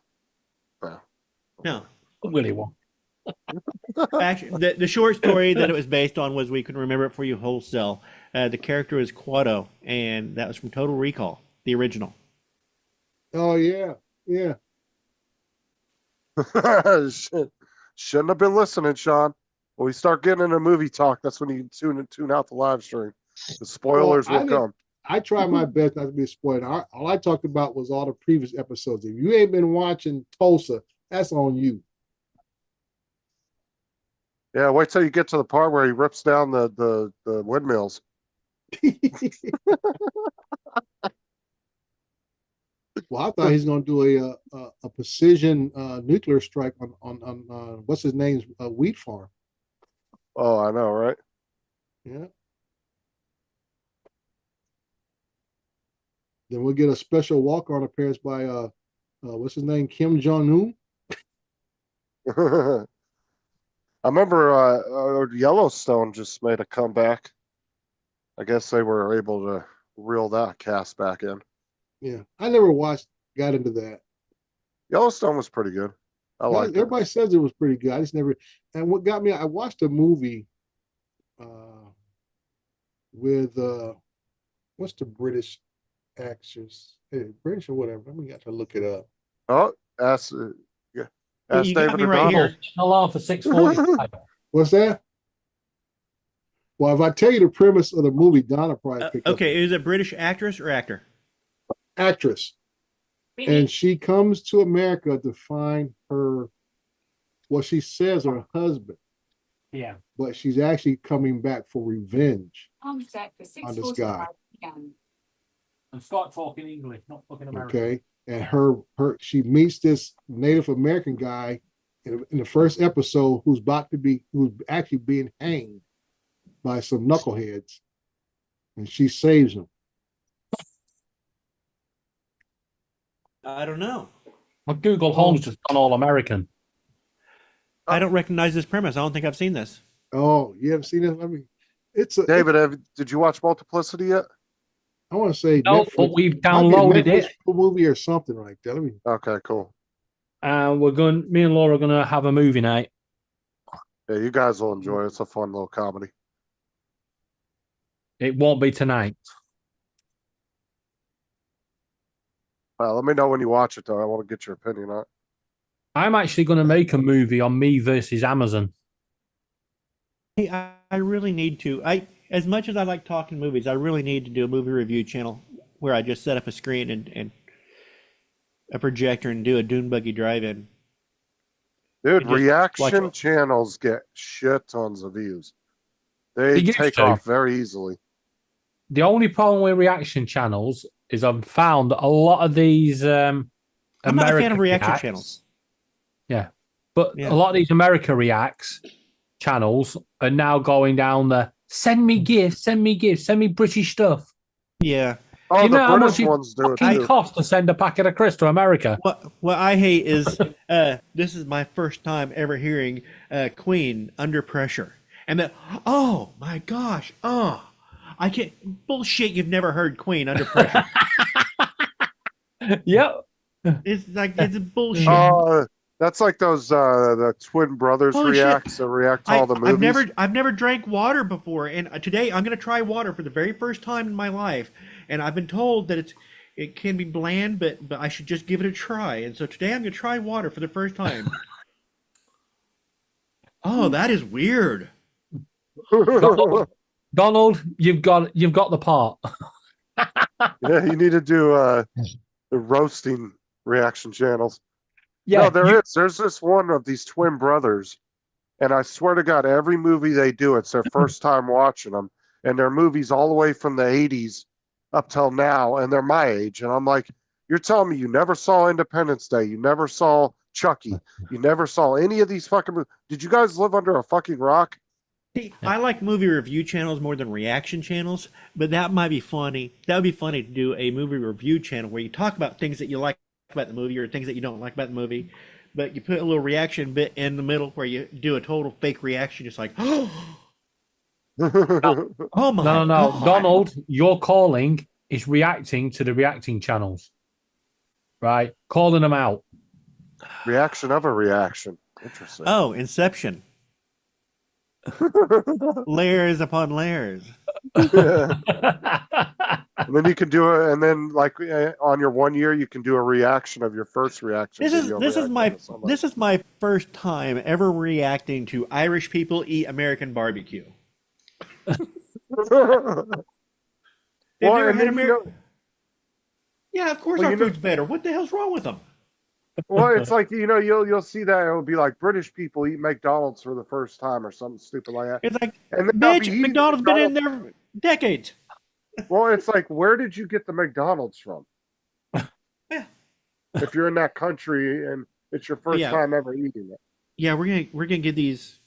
No, Willy Wonka. actually, the short story that it was based on was We Can Remember It For You Wholesale. The character is Quado, and that was from Total Recall, the original. Oh yeah, yeah. Shouldn't have been listening, Sean. When we start getting into movie talk, that's when you tune out the live stream. The spoilers Well, I will didn't- come. I try my best not to be a spoiler. All I talked about was all the previous episodes. If you ain't been watching Tulsa, that's on you. Yeah, wait till you get to the part where he rips down the windmills. Well, I thought he's going to do a precision nuclear strike on what's his name's wheat farm. Oh, I know, right? Yeah. Then we'll get a special walk-on appearance by what's his name, Kim Jong-un. I remember Yellowstone just made a comeback. I guess they were able to reel that cast back in. Yeah, I never got into that. Yellowstone was pretty good. I liked it. Everybody says it was pretty good. I just never. And what got me, I watched a movie with what's the British actress? British or whatever. Let me got to look it up. Oh, ask You got David me right O'Donnell. here. Hello for 6:45. What's that? Well, if I tell you the premise of the movie, Donna probably picked up. Okay, is it British actress or actor? Actress. And she comes to America to find her, what she says her husband, Yeah. but she's actually coming back for revenge On set for on this guy. p.m. And start talking English, not fucking American. Okay, and she meets this Native American guy in the first episode who's actually being hanged by some knuckleheads, and she saves him. I don't know. Well, Google Home's just gone all American. I don't recognize this premise. I don't think I've seen this. Oh, you haven't seen it? I mean, David, did you watch Multiplicity yet? I want to say No, Netflix. but we've Might be a downloaded Netflix it. movie or something like that. Let me. Okay, cool. Me and Laura are gonna have a movie night. Yeah, you guys will enjoy it. It's a fun little comedy. It won't be tonight. Let me know when you watch it, though. I want to get your opinion on it. I'm actually going to make a movie on me versus Amazon. Hey, I really need to. As much as I like talking movies, I really need to do a movie review channel where I just set up a screen and a projector and do a dune buggy drive-in. Dude, And just reaction watch- channels get shit tons of views. They They used take to. off very easily. The only problem with reaction channels is I've found that a lot of these I'm not a fan of reaction Reacts- channels. Yeah. But Yeah. a lot of these America Reacts channels are now going down the send me gifts, send me British stuff. Yeah. Oh, You know the how British much it ones do it fucking too. cost to send a packet of crisps to America? What I hate is this is my first time ever hearing Queen Under Pressure. And that, oh my gosh, I can't, bullshit, you've never heard Queen Under Pressure. Yep. It's like, it's bullshit. That's like those the twin brothers Holy shit. reacts that react to all the movies. I've never drank water before, and today I'm gonna try water for the very first time in my life. And I've been told that it can be bland, but I should just give it a try. And so today I'm gonna try water for the first time. Oh, that is weird. Donald, you've got the part. Yeah, you need to do the roasting reaction channels. Yeah, No, there's this one of these twin brothers, and I swear to God, every movie they do, it's their first time watching them, and they're movies all the way from the 80s up till now, and they're my age, and I'm like, you're telling me you never saw Independence Day, you never saw Chucky, you never saw any of these fucking movies. Did you guys live under a fucking rock? See, I like movie review channels more than reaction channels, but that might be funny. That would be funny to do a movie review channel where you talk about things that you like about the movie or things that you don't like about the movie, but you put a little reaction bit in the middle where you do a total fake reaction, just like, oh my No, God. Donald, your calling is reacting to the reacting channels, right? Calling them out. Reaction of a reaction. Interesting. Oh, Inception. Layers upon layers. And then you can do it, and then like on your 1 year, you can do a reaction of your first reaction. This is video this is reaction my to somebody. this is my first time ever reacting to Irish people eat American barbecue. Have Well, you ever and had then, American? Yeah, of course Well, our you know- food's better. What the hell's wrong with them? well, it's like you'll see that it'll be like British people eat McDonald's for the first time or something stupid like that. It's like, And then they'll be bitch, eating McDonald's been in there decades. Well, it's like, where did you get the McDonald's from? Yeah. If you're in that country and it's your first Yeah. time ever eating it. Yeah, we're gonna give these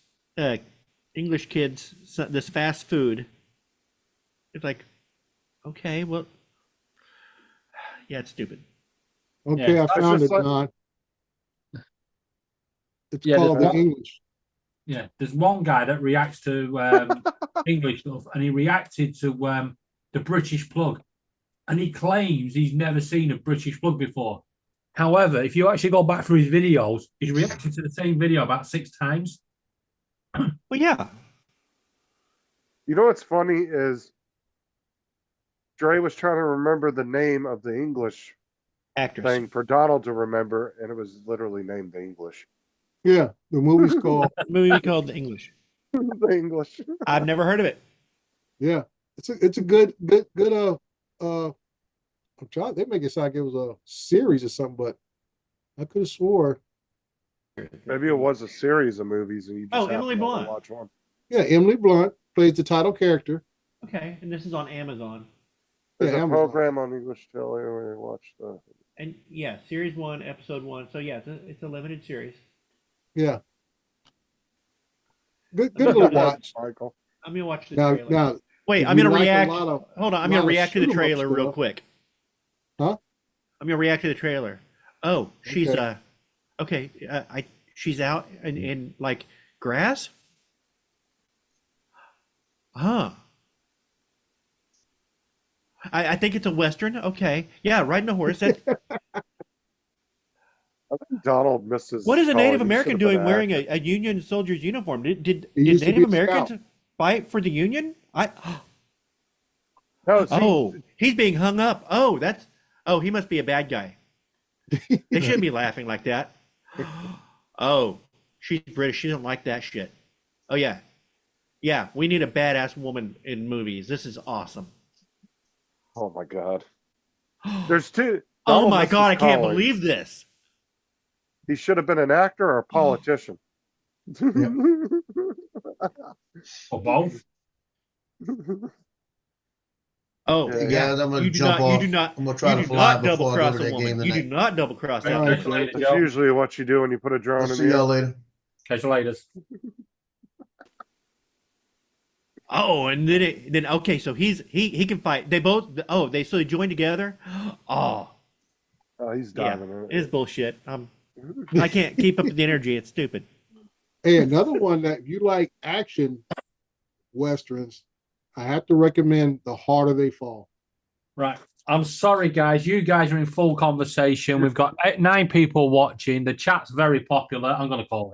English kids this fast food. It's like, okay, well, yeah, it's stupid. Okay, Yeah. I found just it, like- Don. It's Yeah, called there's the one- English. Yeah, there's one guy that reacts to English stuff, and he reacted to the British plug, and he claims he's never seen a British plug before. However, if you actually go back through his videos, he's reacted to the same video about 6 times. Well, yeah, You know what's funny is Dre was trying to remember the name of the English actress. thing for Donald to remember, and it was literally named the English. Yeah, the movie's called. Movie called The English. The English. I've never heard of it. Yeah, it's a good I'm trying. They make it sound like it was a series or something, but I could have swore. Maybe it was a series of movies, and you just Oh, happened Emily to Blunt. watch one. Yeah, Emily Blunt plays the title character. Okay, and this is on Amazon. There's Yeah, a Amazon. program on English Telly where you watch the. And yeah, series 1, episode 1. So yeah, it's a limited series. Yeah, good little watch. Michael. I'm gonna watch the Now, trailer. now, Wait, if I'm you gonna like a react. lot of- Hold on, I'm lot gonna of react to the shoot 'em up trailer real stuff. quick. Huh? I'm gonna react to the trailer. Oh, she's Okay. okay. She's out in like grass. Huh. I think it's a western. Okay, yeah, riding a horse. That, I think Donald missed his. what is a calling. Native He American should have been doing wearing active. a Union soldier's uniform? Did He used to Native be a Americans scout. fight for the Union? No, see, Oh, he's being hung up. Oh, he must be a bad guy. They shouldn't be laughing like that. Oh, she's British. She doesn't like that shit. Oh yeah. Yeah, we need a badass woman in movies. This is awesome. Oh my God. There's two. Oh Donald my missed God, I his can't calling. believe this. He should have been an actor or a politician. Or both. Oh, Yeah. Hey guys, I'm gonna you do jump not, off. you do not, I'm gonna try you to do fly not before double I go cross to a that game woman. You do tonight. not double cross that All woman. right, Catch you later, That's Joe. usually what you do when you put a drone I'll in see the air. y'all later. Catch you later. Oh, and then okay, so he can fight. They both so they join together. Oh, Oh, he's yeah, diving in it's bullshit. I can't keep up with the energy. It's stupid. Hey, another one that if you like action westerns, I have to recommend The Harder They Fall. Right. I'm sorry, guys. You guys are in full conversation. We've got 9 people watching. The chat's very popular. I'm going to call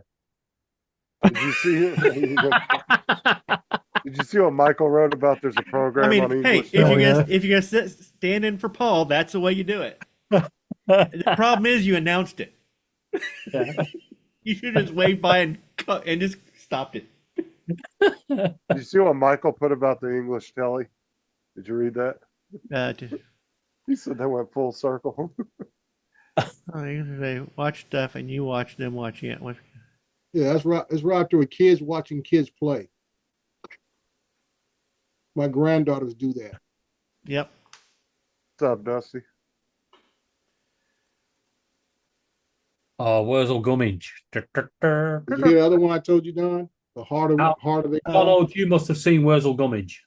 it. Did you see? Did you see what Michael wrote about? There's a program I on mean, hey, English. if Telly? you're gonna stand in for Paul, that's the way you do it. The problem is you announced it. You should just wave by and just stopped it. Did you see what Michael put about the English Telly? Did you read that? He said they went full circle. They watch stuff and you watch them watching it. Yeah, that's right. It's right after with kids watching kids play. My granddaughters do that. Yep. What's up, Dusty? Oh, where's all Gummidge? Did you hear the other one I told you, Don? The harder, How- harder they fall. Donald, you must have seen Wurzel Gummidge.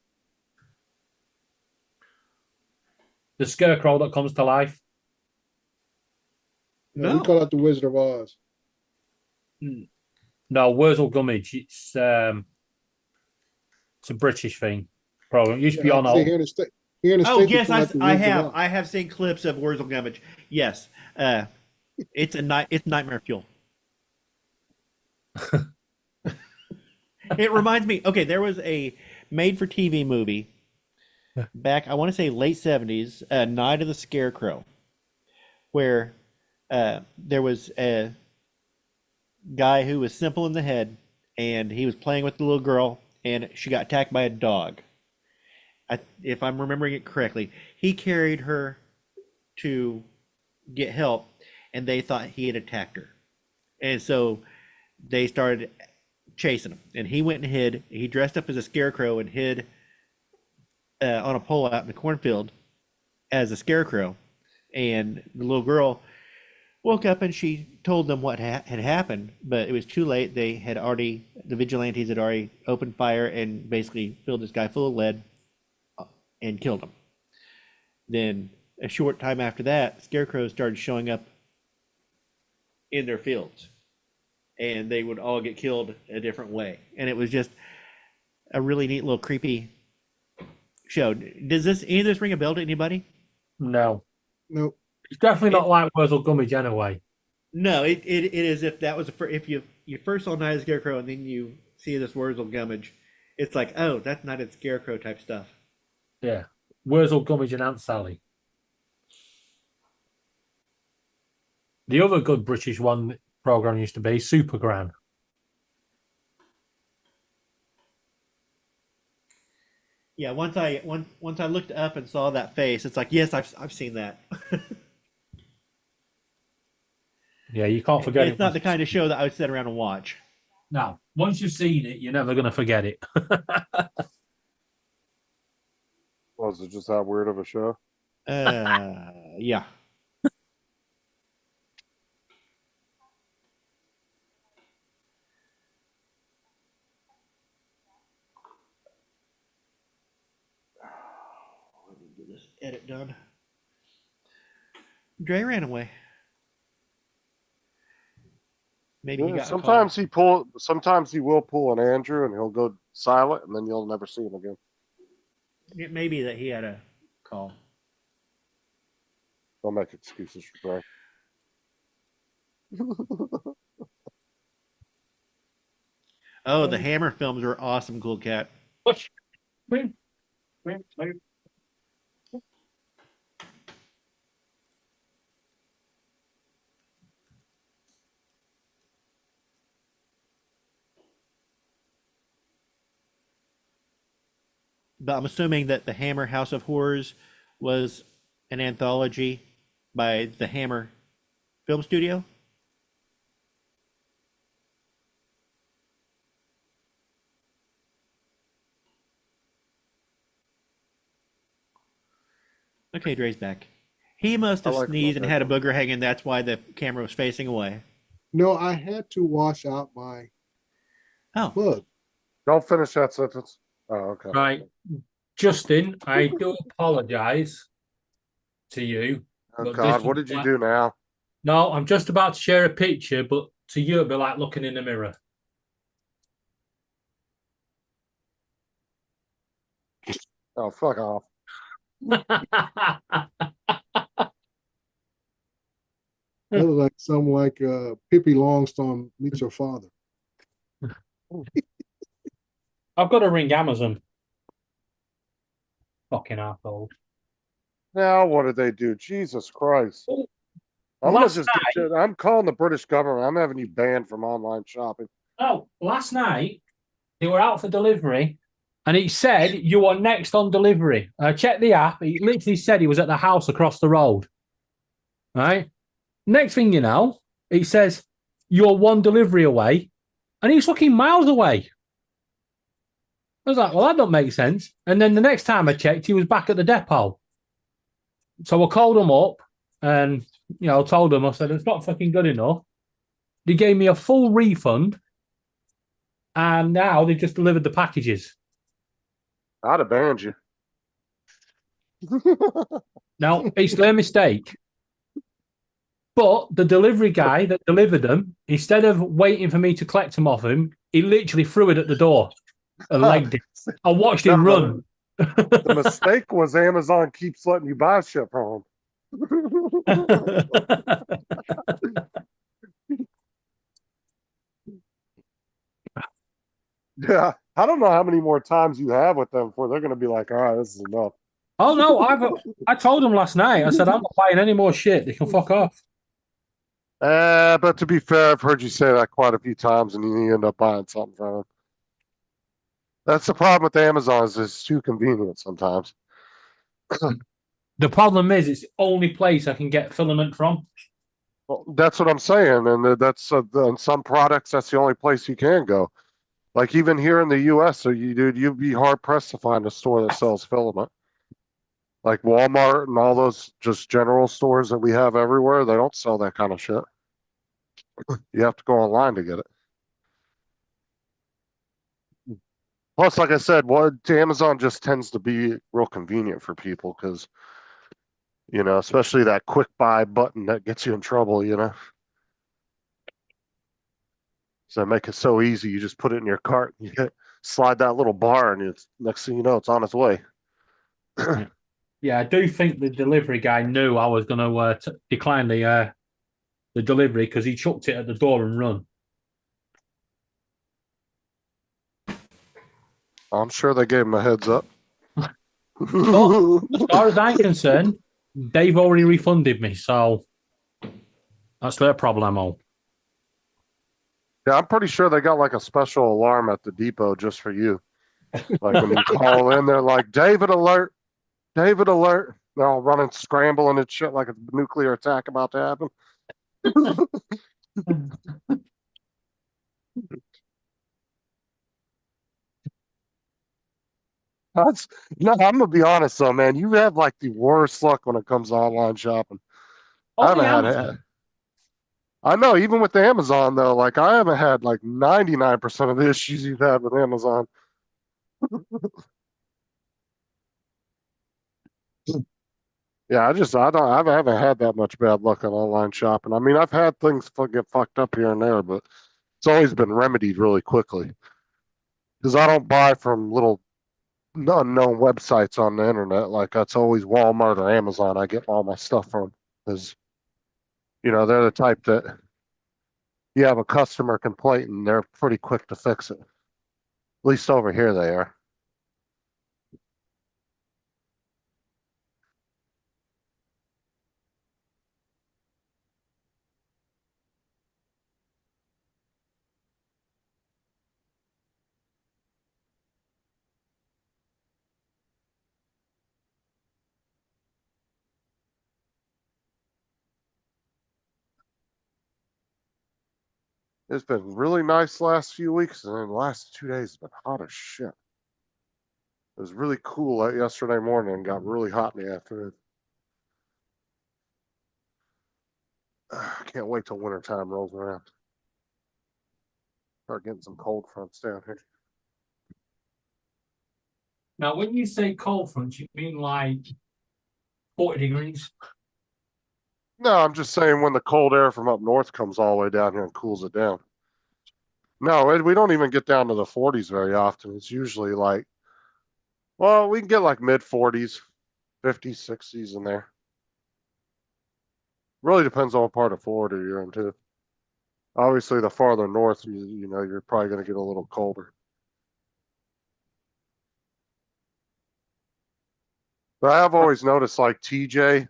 The scarecrow that comes to life. No, we call it the Wizard of Oz. No, Wurzel Gummidge. It's a British thing. Program. It used to be on See, all. here in the state, here in the Oh States, we yes, call it the I Wizard of have. Oz. I have seen clips of Wurzel Gummidge. Yes, it's nightmare fuel. It reminds me. Okay, there was a made-for-TV movie back. I want to say late '70s, Night of the Scarecrow, where there was a guy who was simple in the head, and he was playing with the little girl, and she got attacked by a dog. If I'm remembering it correctly, he carried her to get help, and they thought he had attacked her, and so they started chasing him. And he went and hid. He dressed up as a scarecrow and hid on a pole out in the cornfield as a scarecrow. And the little girl woke up and she told them what had happened, but it was too late. The vigilantes had already opened fire and basically filled this guy full of lead and killed him. Then a short time after that, scarecrows started showing up in their fields, and they would all get killed a different way. And it was just a really neat little creepy show. Does any of this ring a bell to anybody? No, Nope. it's definitely not like Wurzel Gummidge anyway. No, it is. If that was if you first saw Night of the Scarecrow and then you see this Wurzel Gummidge, it's like, oh, that's Night of the Scarecrow type stuff. Yeah, Wurzel Gummidge and Aunt Sally. The other good British one program used to be Supergran. Yeah, once I looked up and saw that face, it's like, yes, I've seen that. Yeah, you can't forget It's it. not the kind of show that I would sit around and watch. No, once you've seen it, you're never going to forget it. Was it just that weird of a show? Yeah. Let me get this edit done. Dre ran away. Maybe he Yeah, got sometimes he will pull an Andrew and he'll go silent and then you'll never see him again. It may be that he had a call. Don't make excuses for Dre. Oh, the Hammer films were awesome, Cool Cat. But I'm assuming that the Hammer House of Horrors was an anthology by the Hammer Film Studio. Okay, Dre's back. He must have I like sneezed and that had a one. booger hanging. That's why the camera was facing away. No, I had to wash out my Oh, plug. Don't finish that sentence. Oh, okay. Right, Justin, I do apologise to you. Oh But God, this what is did you like- do now? No, I'm just about to share a picture, but to you, it'll be like looking in the mirror. Oh, fuck off. That was like something like Pippi Longstone meets her father. I've got to ring Amazon. Fucking asshole. Now what did they do? Jesus Christ. Oh, I'm gonna last just get you, I'm calling the British government. I'm having you banned from online shopping. Oh, last night they were out for delivery, and it said you are next on delivery. I checked the app. It literally said he was at the house across the road. Right. Next thing you know, it says you're one delivery away, and he's fucking miles away. I was like, well, that don't make sense. And then the next time I checked, he was back at the depot. So I called him up and, told him, I said, it's not fucking good enough. They gave me a full refund. and now they've just delivered the packages. I'd have banned you. Now, it's their mistake. But the delivery guy that delivered them, instead of waiting for me to collect them off him, he literally threw it at the door and legged it. I watched him run. The mistake was Amazon keeps letting you buy shit from them. Yeah, I don't know how many more times you have with them before they're going to be like, all right, this is enough. Oh no, I told them last night. I said I'm not buying any more shit. They can fuck off. But to be fair, I've heard you say that quite a few times, and you end up buying something from them. That's the problem with Amazon is it's too convenient sometimes. The problem is it's the only place I can get filament from. Well, that's what I'm saying, and that's on some products that's the only place you can go. Like even here in the U.S., so you'd be hard pressed to find a store that sells filament. Like Walmart and all those just general stores that we have everywhere, they don't sell that kind of shit. You have to go online to get it. Plus, like I said, Amazon just tends to be real convenient for people because, especially that quick buy button that gets you in trouble, So they make it so easy. You just put it in your cart, you slide that little bar, and next thing you know, it's on its way. Yeah, I do think the delivery guy knew I was going to decline the delivery because he chucked it at the door and run. I'm sure they gave him a heads up. But as far as I'm concerned, they've already refunded me, so that's their problemo. Yeah, I'm pretty sure they got like a special alarm at the depot just for you. Like when you call in, they're like, David alert, David alert. They're all running, scrambling and shit like a nuclear attack about to happen. I'm gonna be honest though, man. You have like the worst luck when it comes to online shopping. I haven't had. I know, even with Amazon though, like I haven't had like 99% of the issues you've had with Amazon. Yeah, I haven't had that much bad luck on online shopping. I mean, I've had things get fucked up here and there, but it's always been remedied really quickly. Because I don't buy from little unknown websites on the internet. Like that's always Walmart or Amazon. I get all my stuff from because they're the type that you have a customer complaint and they're pretty quick to fix it. At least over here they are. It's been really nice the last few weeks, and then the last 2 days has been hot as shit. It was really cool yesterday morning and got really hot in the afternoon. I can't wait till wintertime rolls around. Start getting some cold fronts down here. Now, when you say cold front, you mean like 40 degrees? No, I'm just saying when the cold air from up north comes all the way down here and cools it down. No, we don't even get down to the 40s very often. It's usually like, well, we can get like mid 40s, 50s, 60s in there. Really depends on what part of Florida you're in too. Obviously, the farther north, you're probably going to get a little colder. But I've always noticed like TJ,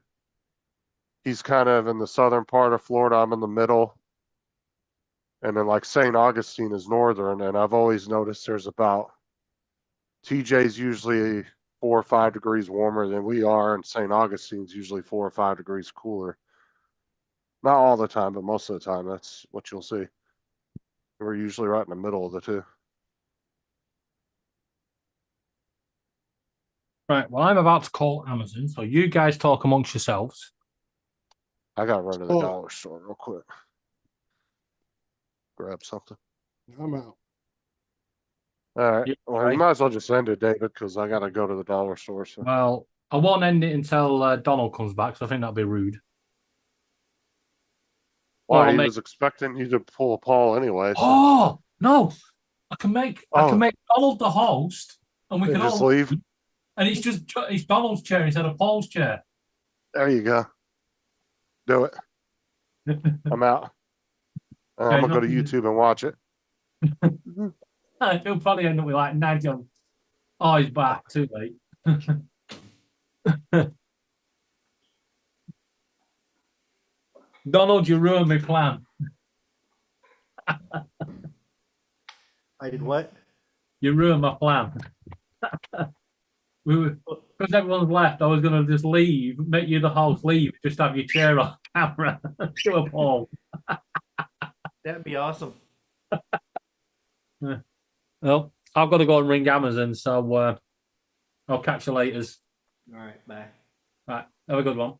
he's kind of in the southern part of Florida. I'm in the middle. And then like St. Augustine is northern. And I've always noticed there's about TJ's usually 4 or 5 degrees warmer than we are. And St. Augustine's usually 4 or 5 degrees cooler. Not all the time, but most of the time, that's what you'll see. We're usually right in the middle of the two. Right. Well, I'm about to call Amazon, so you guys talk amongst yourselves. I got to run to the dollar store real quick. Grab something. I'm out. All right. Yeah, Well, you might as well just end it, David, because I gotta go to the dollar store. So. Well, I won't end it until Donald comes back, so I think that'd be rude. Or Well, I'll he make- was expecting you to pull a Paul anyway. So. Oh no! I can make Oh. Donald the host, and we And can just all leave. and it's Donald's chair instead of Paul's chair. There you go. Do it. I'm out. I'm Okay, gonna go to no- YouTube and watch it. He'll probably end up with like 90 on. Oh, he's back. Too late. Donald, you ruined my plan. I did what? You ruined my plan. Because everyone's left, I was going to just leave, make you the host, leave, just have your chair on camera. Do a poll. That'd be awesome. Well, I've got to go and ring Amazon, so I'll catch you later. All right, bye. Right, have a good one.